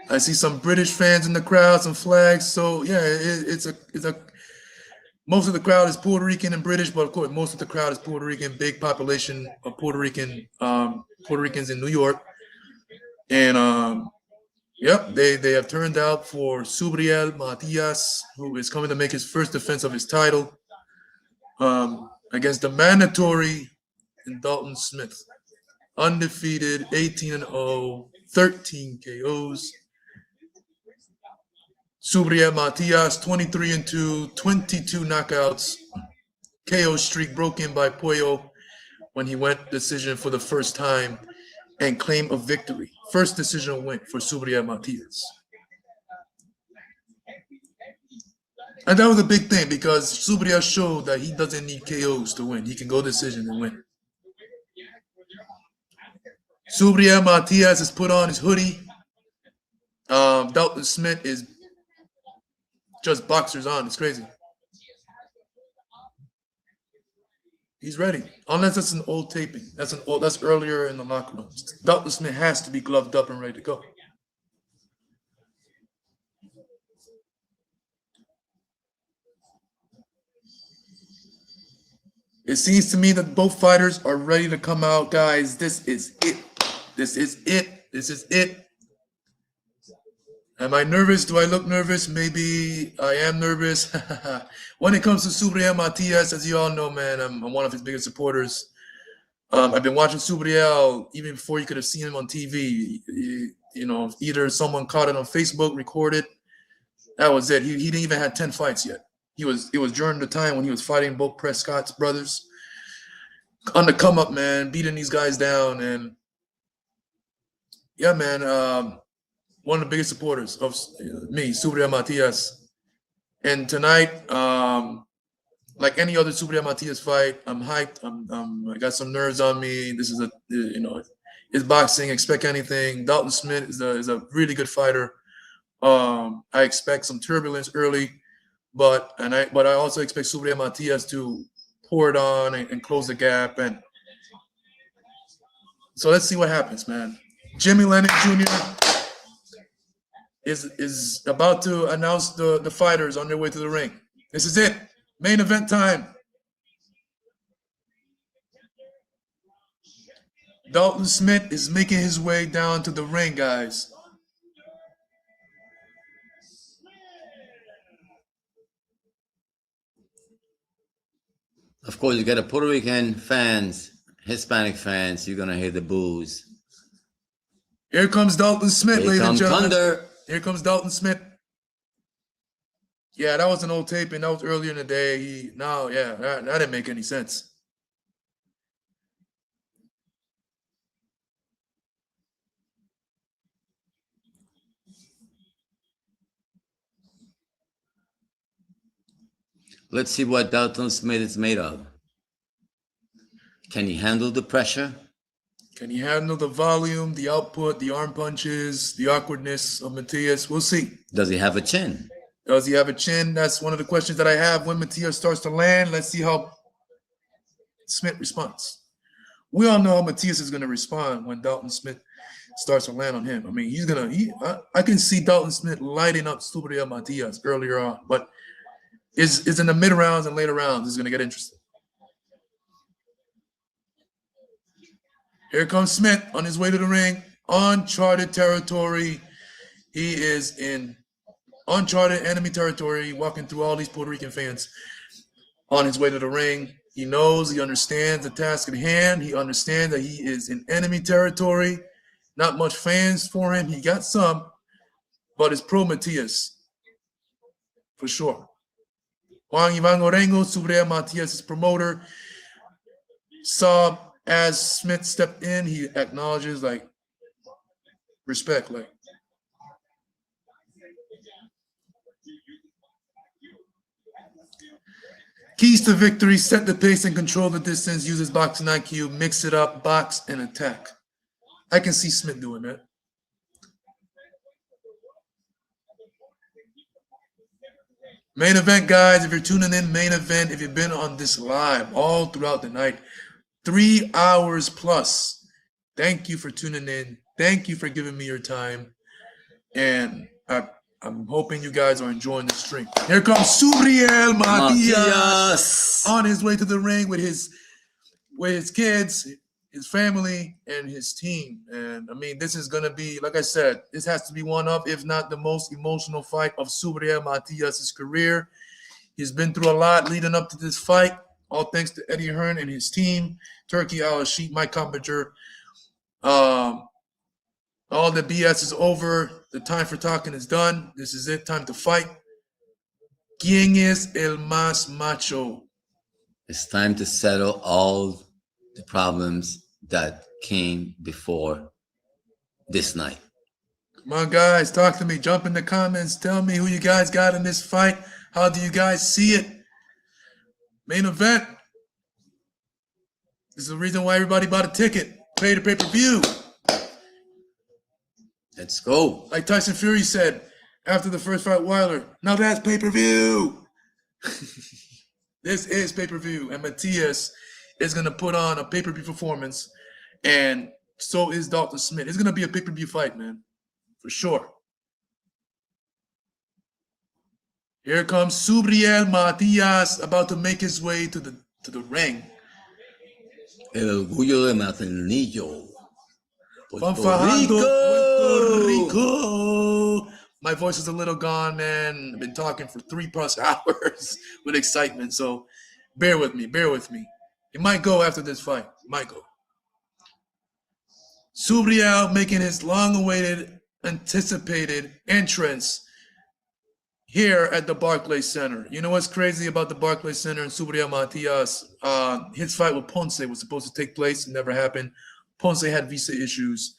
I see some British fans in the crowd, some flags. So yeah, it's a most of the crowd is Puerto Rican and British, but of course most of the crowd is Puerto Rican. Big population of Puerto Ricans in New York, and yep, they have turned out for Subriel Matias, who is coming to make his first defense of his title against the mandatory in Dalton Smith. Undefeated, 18-0, 13 KOs. Subriel Matias, 23-2, 22 knockouts. KO streak broken by Puyo when he went decision for the first time and claimed a victory. First decision win for Subriel Matias. And that was a big thing because Subriel showed that he doesn't need KOs to win. He can go decision and win. Subriel Matias has put on his hoodie. Dalton Smith is just boxers on. It's crazy. He's ready. Unless that's an old taping. That's earlier in the locker room. Dalton Smith has to be gloved up and ready to go. It seems to me that both fighters are ready to come out, guys. This is it. This is it. This is it. Am I nervous? Do I look nervous? Maybe I am nervous. When it comes to Subriel Matias, as you all know, man, I'm one of his biggest supporters. I've been watching Subriel even before you could have seen him on TV. You know, either someone caught it on Facebook, recorded. That was it. He didn't even have 10 fights yet. It was during the time when he was fighting both Prescott's brothers. On the come up, man, beating these guys down. And yeah, man, one of the biggest supporters of me, Subriel Matias. And tonight, like any other Subriel Matias fight, I'm hyped. I got some nerves on me. This is it's boxing. Expect anything. Dalton Smith is a really good fighter. I expect some turbulence early, but I also expect Subriel Matias to pour it on and close the gap. And so let's see what happens, man. Jimmy Lennon Jr. is about to announce the fighters on their way to the ring. This is it. Main event time. Dalton Smith is making his way down to the ring, guys. Of course, you got a Puerto Rican fans, Hispanic fans. You're gonna hear the boos. Here comes Dalton Smith, ladies and gentlemen. Thunder. Here comes Dalton Smith. Yeah, that was an old tape, and that was earlier in the day. That didn't make any sense. Let's see what Dalton Smith is made of. Can he handle the pressure? Can he handle the volume, the output, the arm punches, the awkwardness of Matias? We'll see. Does he have a chin? Does he have a chin? That's one of the questions that I have when Matias starts to land. Let's see how Smith responds. We all know how Matias is going to respond when Dalton Smith starts to land on him. I mean, I can see Dalton Smith lighting up Subriel Matias earlier on, but is in the mid rounds and later rounds is going to get interesting. Here comes Smith on his way to the ring. Uncharted territory. He is in uncharted enemy territory, walking through all these Puerto Rican fans on his way to the ring. He knows, he understands the task at hand. He understands that he is in enemy territory. Not much fans for him. He got some, but it's pro Matias for sure. Juan Ivan Orengo, Subriel Matias' promoter, saw as Smith stepped in, he acknowledges, like, respect, like. Keys to victory: set the pace and control the distance, uses boxing IQ, mix it up, box and attack. I can see Smith doing that. Main event, guys. If you're tuning in, main event. If you've been on this live all throughout the night, 3 hours plus. Thank you for tuning in. Thank you for giving me your time. And I'm hoping you guys are enjoying the stream. Here comes Subriel Matias on his way to the ring with his kids, his family, and his team. And I mean, this is going to be, like I said, this has to be one of, if not the most emotional fight of Subriel Matias' career. He's been through a lot leading up to this fight, all thanks to Eddie Hearn and his team. Turkey Al-Sheet, my competitor. All the BS is over. The time for talking is done. This is it. Time to fight. ¿Quién es el más macho? It's time to settle all the problems that came before this night. Come on, guys. Talk to me. Jump in the comments. Tell me who you guys got in this fight. How do you guys see it? Main event. This is the reason why everybody bought a ticket. Pay the pay-per-view. Let's go. Like Tyson Fury said after the first fight, Wilder, now that's pay-per-view. This is pay-per-view. And Matias is going to put on a pay-per-view performance. And so is Dalton Smith. It's going to be a pay-per-view fight, man. For sure. Here comes Subriel Matias about to make his way to the ring. El orgullo de Maternillo. Puerto Rico. My voice is a little gone, man. I've been talking for 3+ hours with excitement, so bear with me. It might go after this fight. It might go. Subriel making his long-awaited, anticipated entrance here at the Barclays Center. You know what's crazy about the Barclays Center and Subriel Matias? His fight with Ponce was supposed to take place. It never happened. Ponce had visa issues,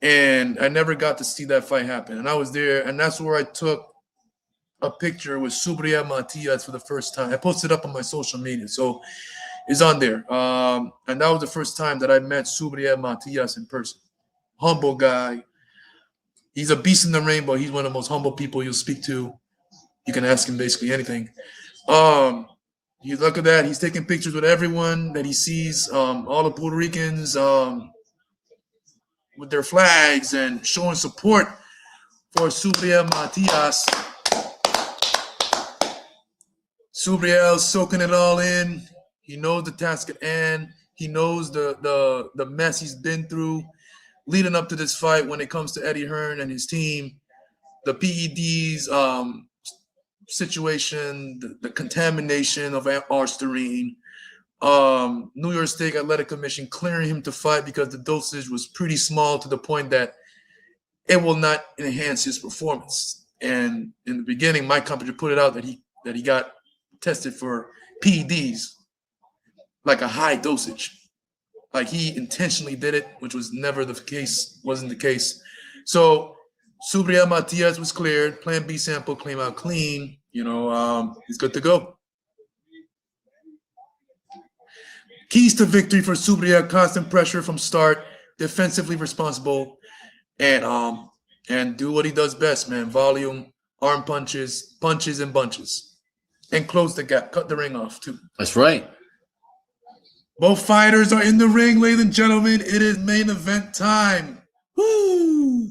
and I never got to see that fight happen. And I was there, and that's where I took a picture with Subriel Matias for the first time. I posted it up on my social media, so it's on there. And that was the first time that I met Subriel Matias in person. Humble guy. He's a beast in the ring, but he's one of the most humble people you'll speak to. You can ask him basically anything. You look at that. He's taking pictures with everyone that he sees, all the Puerto Ricans with their flags and showing support for Subriel Matias. Subriel soaking it all in. He knows the task at hand. He knows the mess he's been through leading up to this fight when it comes to Eddie Hearn and his team. The PEDs, situation, the contamination of Arsterine, New York State Athletic Commission clearing him to fight because the dosage was pretty small to the point that it will not enhance his performance. And in the beginning, my company put it out that he got tested for PEDs, like a high dosage, like he intentionally did it, which was never the case, wasn't the case. So Subriel Matias was cleared. Plan B sample came out clean. You know, he's good to go. Keys to victory for Subriel: constant pressure from start, defensively responsible, and do what he does best, man. Volume, arm punches, punches and bunches, and close the gap, cut the ring off too. That's right. Both fighters are in the ring, ladies and gentlemen. It is main event time. Woo!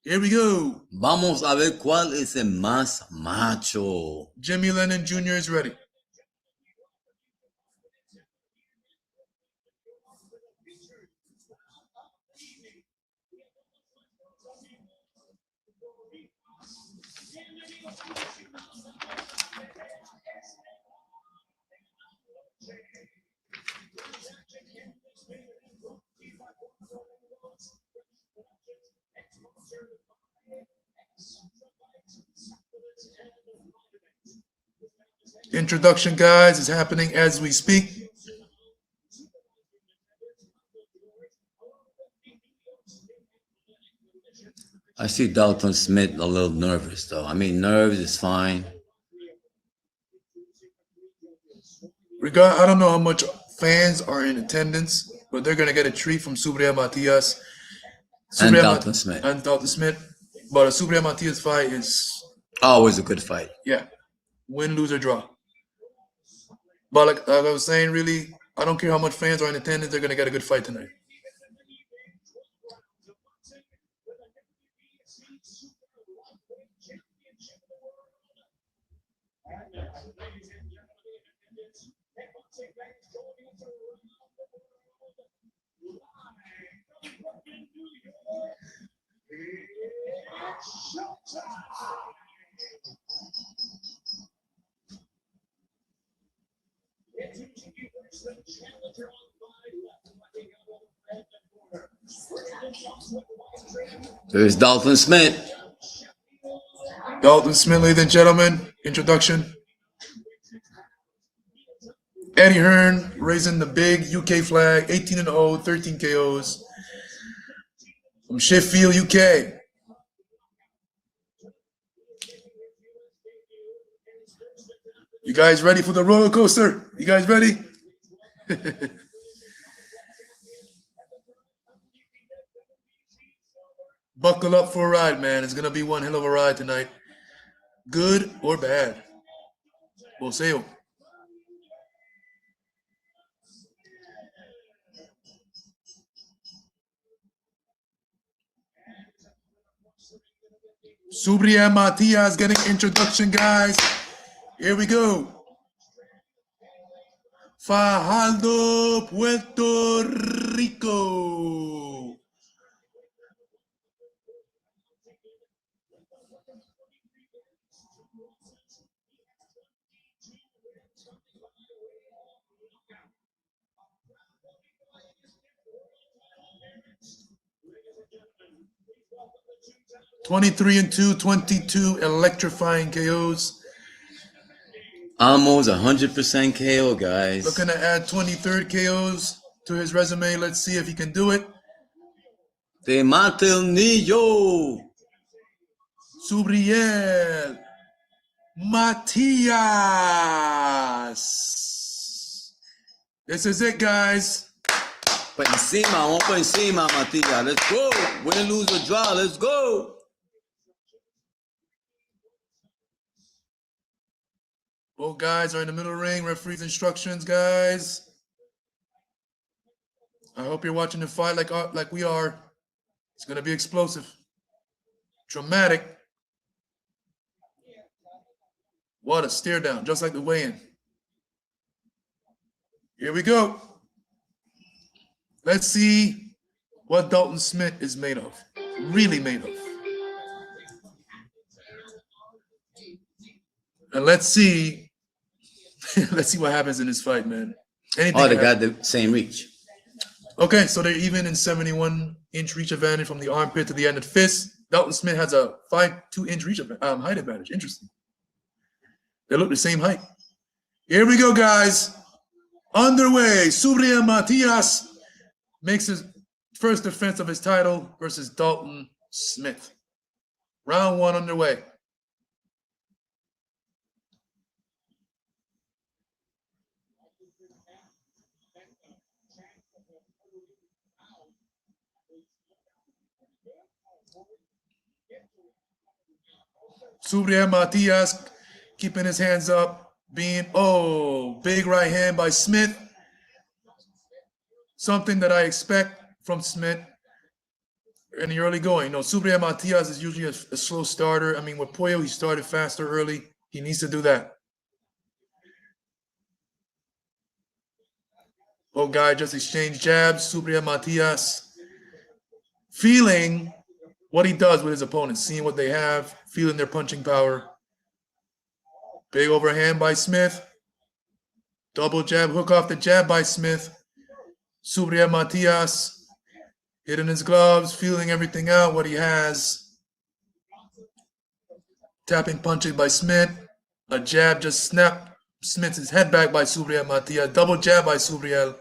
Here we go. Vamos a ver cuál es el más macho. Jimmy Lennon Jr. is ready. Introduction, guys, is happening as we speak. I see Dalton Smith a little nervous, though. I mean, nerves is fine. I don't know how much fans are in attendance, but they're going to get a treat from Subriel Matias. And Dalton Smith. But a Subriel Matias fight is always a good fight. Yeah. Win, lose, or draw. But like I was saying, really, I don't care how much fans are in attendance. They're going to get a good fight tonight. There's Dalton Smith. Dalton Smith, ladies and gentlemen, introduction. Eddie Hearn raising the big UK flag, 18-0, 13 KOs. From Sheffield, UK. You guys ready for the roller coaster? You guys ready? Buckle up for a ride, man. It's going to be one hell of a ride tonight. Good or bad. We'll see you. Subriel Matias getting introduction, guys. Here we go. Fajardo, Puerto Rico. (23-2), 22 electrifying KOs. Almost 100% KO, guys. Looking to add 23rd KOs to his resume. Let's see if he can do it. Te mate el niño. Subriel Matias. This is it, guys. Pa encima, vamos pa encima, Matias. Let's go. Win, lose, or draw. Let's go. Both guys are in the middle ring. Referee's instructions, guys. I hope you're watching the fight like we are. It's going to be explosive. Dramatic. What a stare down, just like the weigh-in. Here we go. Let's see what Dalton Smith is made of. Really made of. And let's see what happens in this fight, man. Anything they got the same reach. Okay, so they're even in 71-inch reach advantage from the armpit to the end of the fist. Dalton Smith has a 2-inch reach height advantage. Interesting. They look the same height. Here we go, guys. Underway. Subriel Matias makes his first defense of his title versus Dalton Smith. Round 1 underway. Subriel Matias keeping his hands up, big right hand by Smith. Something that I expect from Smith in the early going. Subriel Matias is usually a slow starter. I mean, with Puyo, he started faster early. He needs to do that. Both guys just exchanged jabs. Subriel Matias feeling what he does with his opponents, seeing what they have, feeling their punching power. Big overhand by Smith. Double jab, hook off the jab by Smith. Subriel Matias hitting his gloves, feeling everything out, what he has. Tapping punches by Smith. A jab just snapped Smith's head back by Subriel Matias. Double jab by Subriel.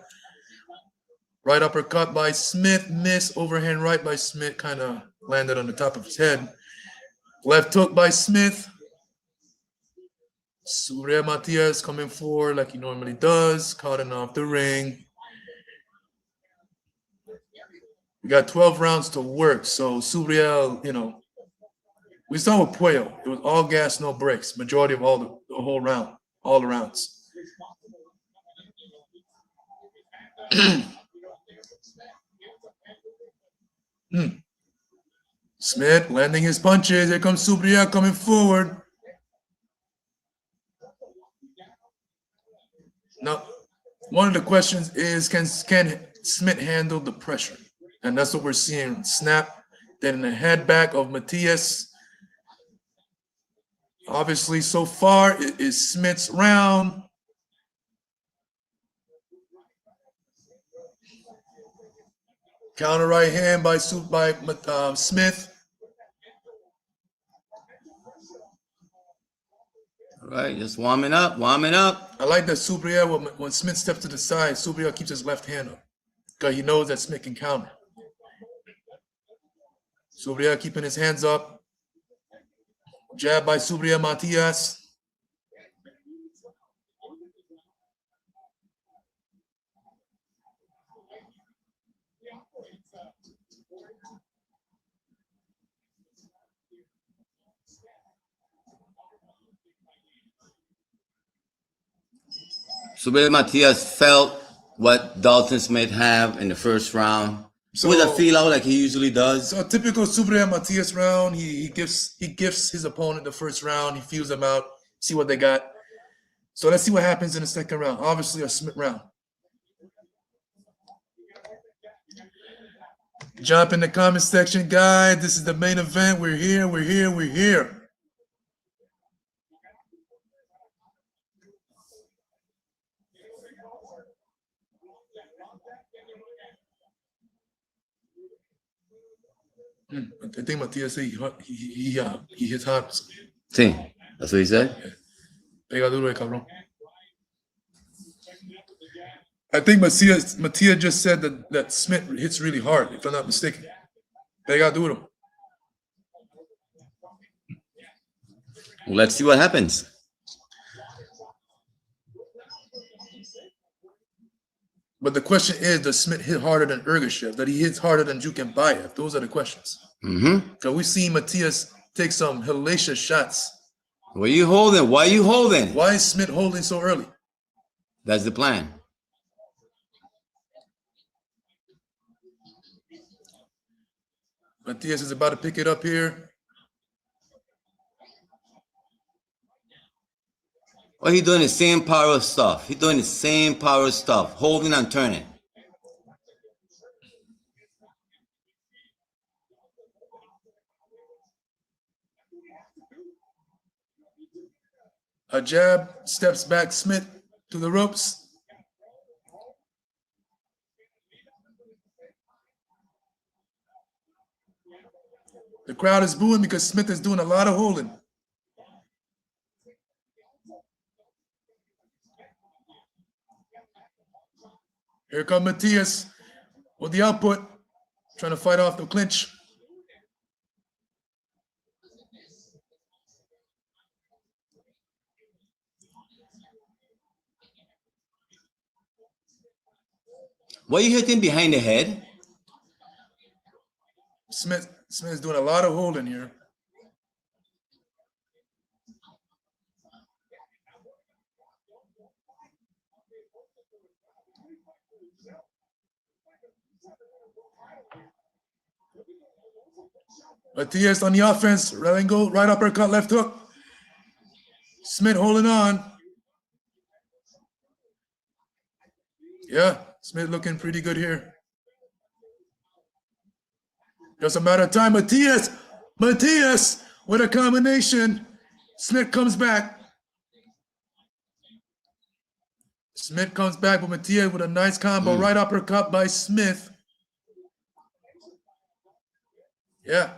Right uppercut by Smith. Miss. Overhand right by Smith. Kind of landed on the top of his head. Left hook by Smith. Subriel Matias coming forward like he normally does. Cutting off the ring. We got 12 rounds to work. So Subriel, We saw with Puyo. It was all gas, no brakes. Majority of the whole round, all the rounds. Smith landing his punches. Here comes Subriel coming forward. Now, one of the questions is, can Smith handle the pressure? And that's what we're seeing. Snap, then in the head back of Matias. Obviously, so far, it is Smith's round. Counter right hand by Smith. All right, just warming up, warming up. I like that Subriel, when Smith steps to the side, Subriel keeps his left hand up because he knows that Smith can counter. Subriel keeping his hands up. Jab by Subriel Matias. Subriel Matias felt what Dalton Smith have in the first round. So, with a feel out like he usually does. So a typical Subriel Matias round, he gives his opponent the first round, he feels them out, see what they got. So let's see what happens in the second round. Obviously a Smith round. Jump in the comment section, guys. This is the main event. We're here, we're here, we're here. I think Matias said he hits hard. Sí, that's what he said. Pega duro, cabrón. I think Matias just said that Smith hits really hard, if I'm not mistaken. Pega duro. Let's see what happens. But the question is, does Smith hit harder than Ergashev? That he hits harder than Jukenbayev? Those are the questions. Because we've seen Matias take some hellacious shots. What are you holding? Why are you holding? Why is Smith holding so early? That's the plan. Matias is about to pick it up here. Well, he's doing the same power stuff. He's doing the same power stuff, holding and turning. A jab, steps back Smith to the ropes. The crowd is booing because Smith is doing a lot of holding. Here comes Matias with the output, trying to fight off the clinch. Why are you hitting behind the head? Smith is doing a lot of holding here. Matias on the offense, go right uppercut, left hook. Smith holding on. Yeah, Smith looking pretty good here. Just a matter of time. Matias with a combination. Smith comes back. Smith comes back with Matias with a nice combo. Right uppercut by Smith. Yeah.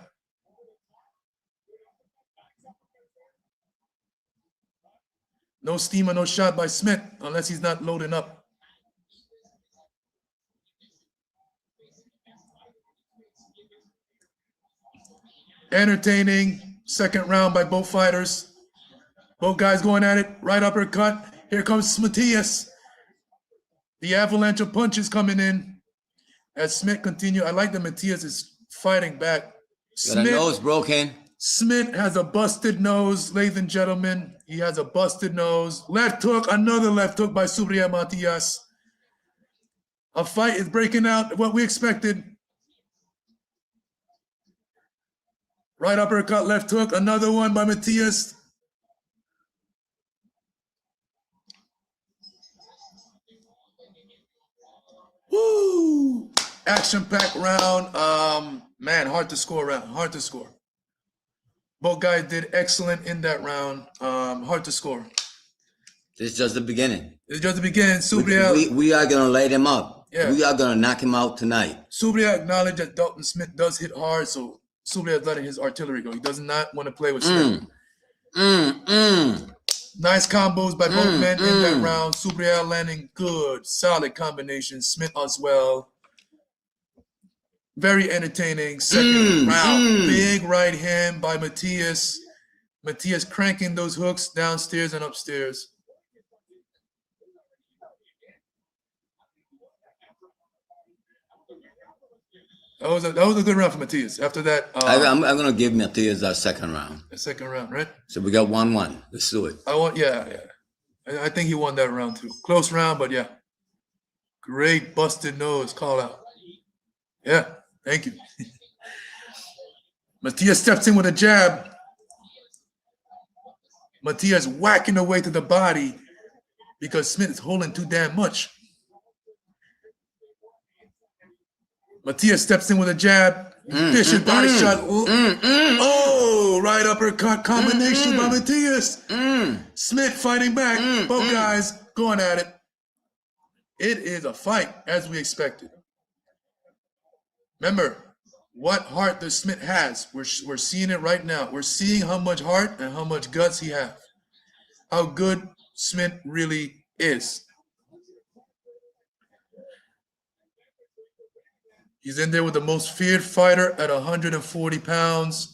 No steam or no shot by Smith unless he's not loading up. Entertaining second round by both fighters. Both guys going at it. Right uppercut. Here comes Matias. The avalanche of punches coming in as Smith continue. I like that Matias is fighting back. Got a nose broken. Smith has a busted nose, ladies and gentlemen. He has a busted nose. Left hook, another left hook by Subriel Matias. A fight is breaking out, what we expected. Right uppercut, left hook, another one by Matias. Woo! Action-packed round. Man, hard to score round. Hard to score. Both guys did excellent in that round. Hard to score. This is just the beginning. It's just the beginning. Subriel. We are going to light him up. Yeah. We are going to knock him out tonight. Subriel acknowledged that Dalton Smith does hit hard, so Subriel is letting his artillery go. He does not want to play with Smith. Nice combos by both men in that round. Subriel landing good, solid combinations. Smith as well. Very entertaining. Second round. Big right hand by Matias. Matias cranking those hooks downstairs and upstairs. That was a good round for Matias. After that, I'm going to give Matias our second round. The second round, right? So we got 1-1. Let's do it. I think he won that round too. Close round, but yeah. Great busted nose call out. Yeah, thank you. Matias steps in with a jab. Matias whacking away to the body because Smith is holding too damn much. Matias steps in with a jab. Vicious body shot. Oh, right uppercut combination by Matias. Smith fighting back. Both guys going at it. It is a fight as we expected. Remember, what heart the Smith has. We're seeing it right now. We're seeing how much heart and how much guts he has. How good Smith really is. He's in there with the most feared fighter at 140 pounds.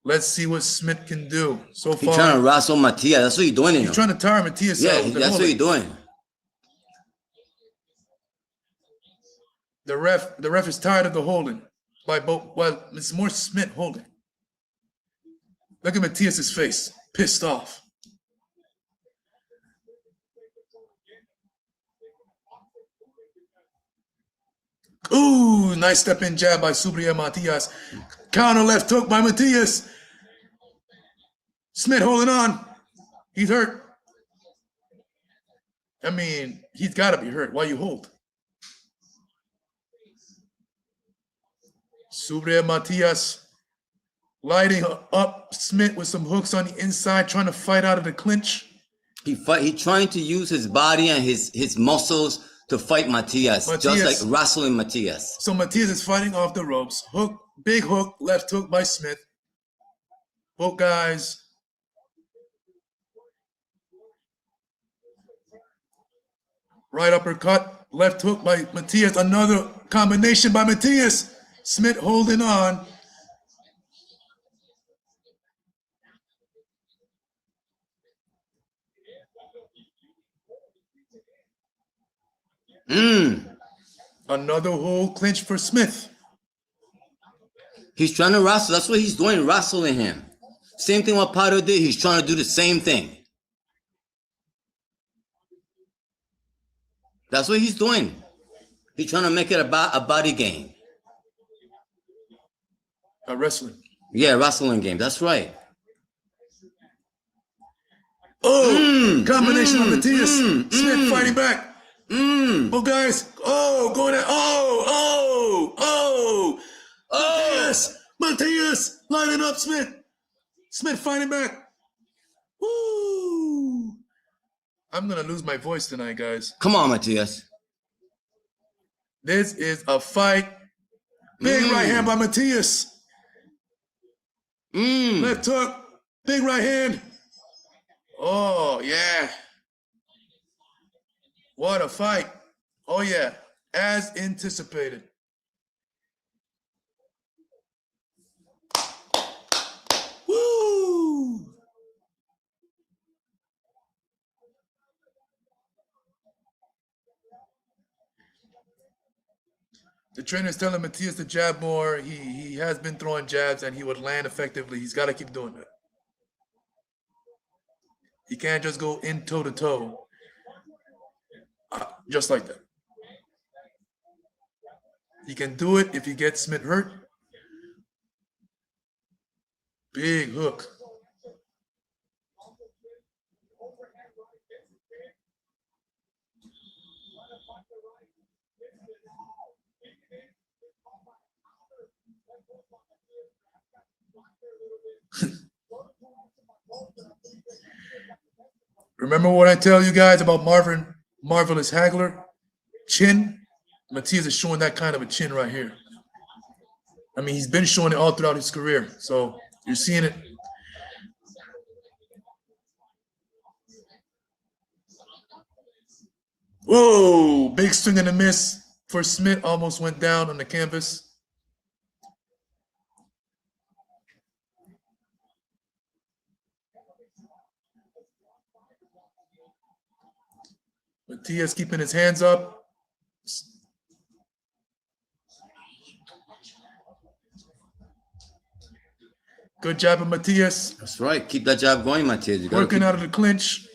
Let's see what Smith can do. So far, he's trying to wrestle Matias. That's what he's doing. He's trying to tire Matias out. Yeah, that's what he's doing. The ref is tired of the holding by both. Well, it's more Smith holding. Look at Matias's face, pissed off. Ooh, nice step in jab by Subriel Matias. Counter left hook by Matias. Smith holding on. He's hurt. I mean, he's got to be hurt. Why you hold? Subriel Matias lighting up Smith with some hooks on the inside, trying to fight out of the clinch. He's trying to use his body and his muscles to fight Matias, just like wrestling Matias. So Matias is fighting off the ropes. Hook, big hook, left hook by Smith. Both guys. Right uppercut, left hook by Matias. Another combination by Matias. Smith holding on. Another whole clinch for Smith. He's trying to wrestle. That's what he's doing, wrestling him. Same thing what Pato did. He's trying to do the same thing. That's what he's doing. He's trying to make it a body game. A wrestling. Yeah, wrestling game. That's right. Oh, combination of Matias. Smith fighting back. Oh, guys. Oh, going at. Matias lining up Smith. Smith fighting back. Woo. I'm going to lose my voice tonight, guys. Come on, Matias. This is a fight. Big right hand by Matias. Left hook. Big right hand. Oh, yeah. What a fight. Oh, yeah. As anticipated. Woo! The trainer is telling Matias to jab more. He has been throwing jabs and he would land effectively. He's got to keep doing that. He can't just go in toe-to-toe just like that. He can do it if he gets Smith hurt. Big hook. Remember what I tell you guys about Marvelous Hagler? Chin. Matias is showing that kind of a chin right here. I mean, he's been showing it all throughout his career. So you're seeing it. Whoa, big swing and a miss for Smith. Almost went down on the canvas. Matias keeping his hands up. Good job of Matias. That's right. Keep that jab going, Matias. Working out of the clinch.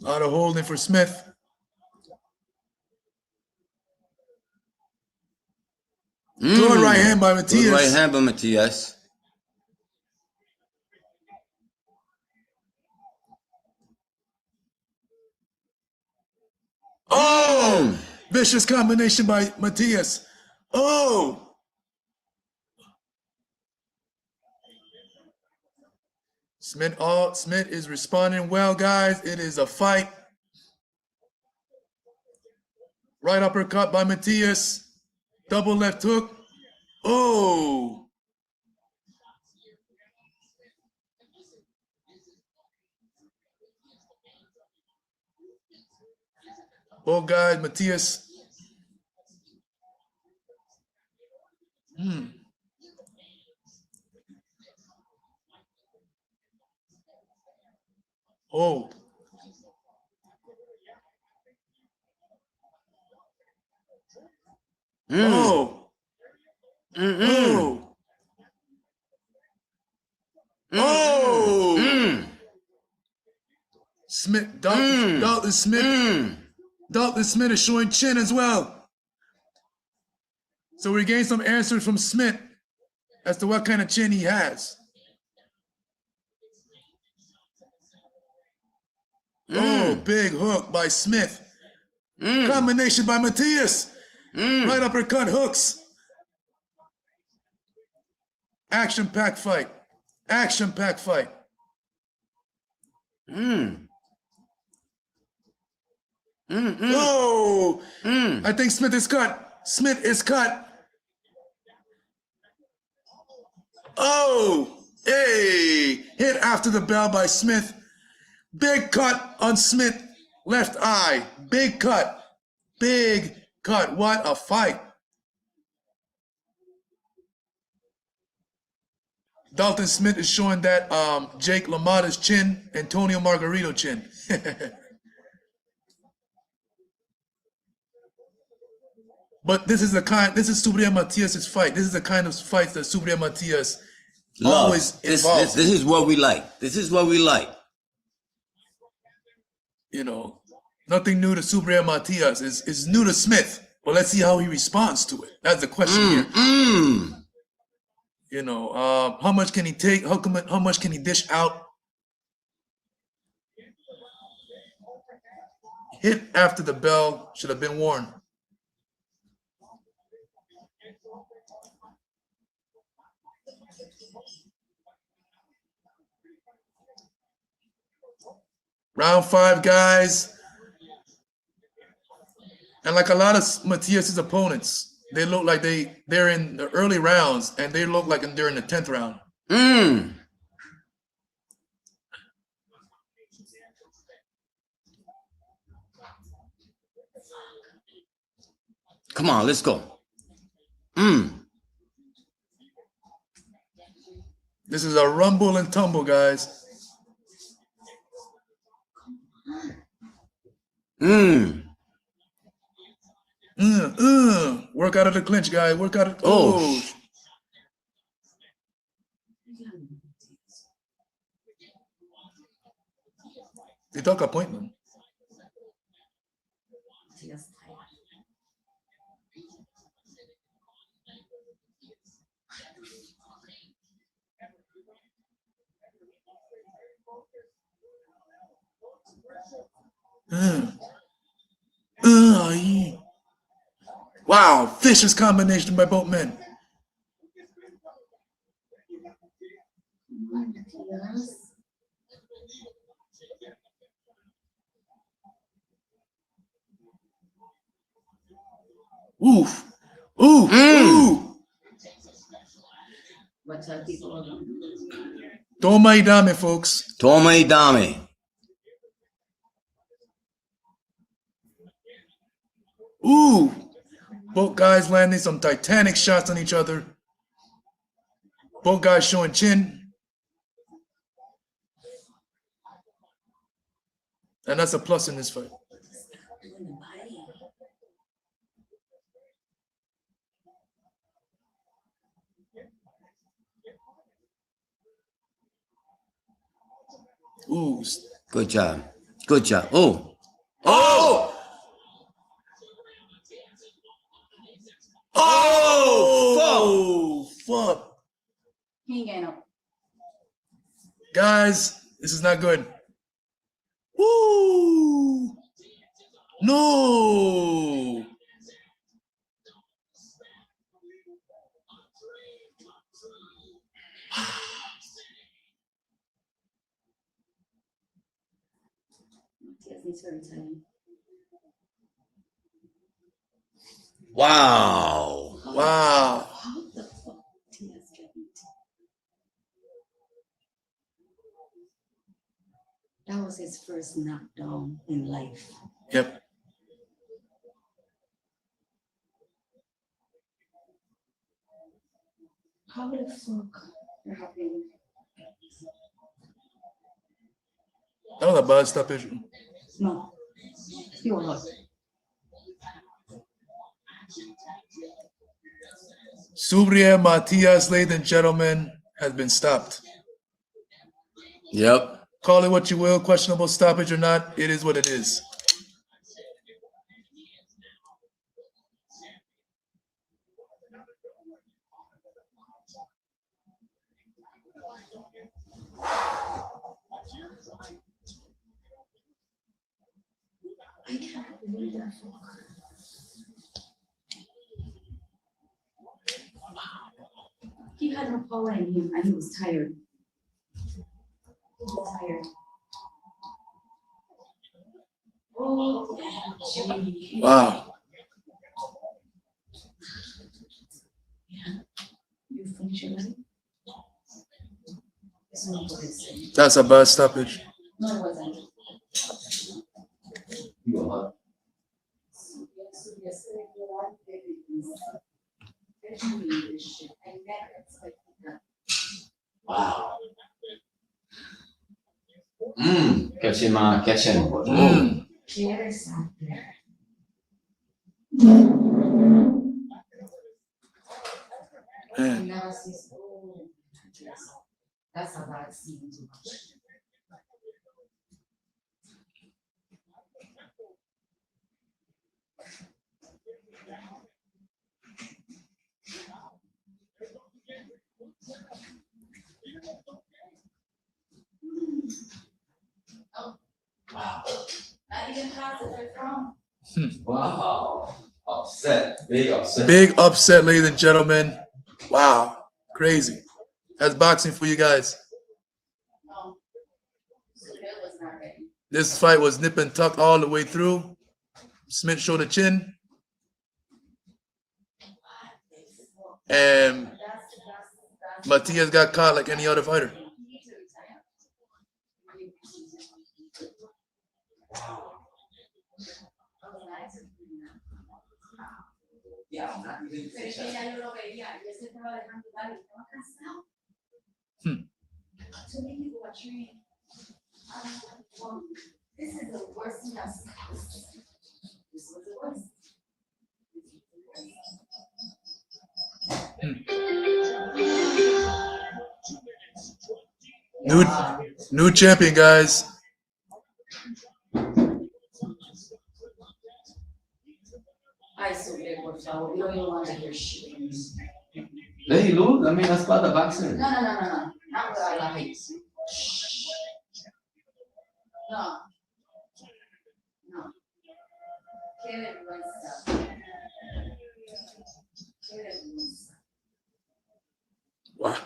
A lot of holding for Smith. Good right hand by Matias. Good right hand by Matias. Oh! Vicious combination by Matias. Oh! Smith is responding well, guys. It is a fight. Right uppercut by Matias. Double left hook. Oh! Both guys, Matias. Oh. Oh. Oh. Oh. Smith, Dalton Smith. Dalton Smith is showing chin as well. So we gained some answers from Smith as to what kind of chin he has. Oh, big hook by Smith. Combination by Matias. Right uppercut hooks. Action-packed fight. Action-packed fight. Oh! I think Smith is cut. Smith is cut. Oh! Hey! Hit after the bell by Smith. Big cut on Smith. Left eye. Big cut. Big cut. What a fight. Dalton Smith is showing that Jake LaMotta's chin, Antonio Margarito chin. But this is Subriel Matias' fight. This is the kind of fights that Subriel Matias always involves. This is what we like. This is what we like. You know, nothing new to Subriel Matias. It's new to Smith. But let's see how he responds to it. That's the question here. You know, how much can he take? How much can he dish out? Hit after the bell should have been worn. Round 5, guys. And like a lot of Matias' opponents, they look like they're in the early rounds, and they look like they're in the 10th round. Come on, let's go. This is a rumble and tumble, guys. Work out of the clinch, guys. Work out of. Oh. They took appointment. Wow, vicious combination by both men. Oof. Ooh. Ooh. Toma y dame, folks. Toma y dame. Ooh. Both guys landing some Titanic shots on each other. Both guys showing chin. And that's a plus in this fight. Ooh. Good job. Good job. Oh. Oh! Oh! Fuck. Guys, this is not good. Woo! No! Wow. Wow. That was his first knockdown in life. Yep. How the fuck happened? That was a bad stoppage. No. You were not. Subriel Matias, ladies and gentlemen, has been stopped. Yep. Call it what you will, questionable stoppage or not, it is what it is. I can't believe that. He had no power in him and he was tired. He was tired. Oh, gee. Wow. You finish it, right? It's not what it's saying. That's a bad stoppage. No, it wasn't. Wow. Catching. Man. That's a bad scene too much. Wow. Not even positive from. Wow. Upset. Big upset. Big upset, ladies and gentlemen. Wow. Crazy. That's boxing for you guys. No. Subriel was not ready. This fight was nip and tuck all the way through. Smith showed a chin. And Matias got caught like any other fighter. Pero es que ya yo lo veía, y él se estaba dejando dar, y estaba cansado. So many people are trained. Well, this is the worst thing I've seen. This was the worst. New champion, guys. Ay, Subriel, por favor, we don't even want to hear shit. Hey, look, I mean, that's about the boxer. No. Not what I like. No. Qué vergüenza. Qué vergüenza. Wow.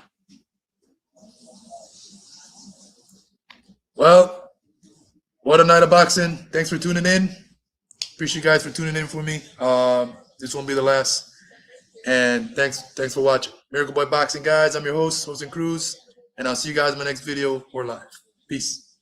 Well, what a night of boxing. Thanks for tuning in. Appreciate you guys for tuning in for me. This won't be the last. And thanks for watching. Miracle Boy Boxing, guys. I'm your host, Jose Cruz. And I'll see you guys in my next video or live. Peace.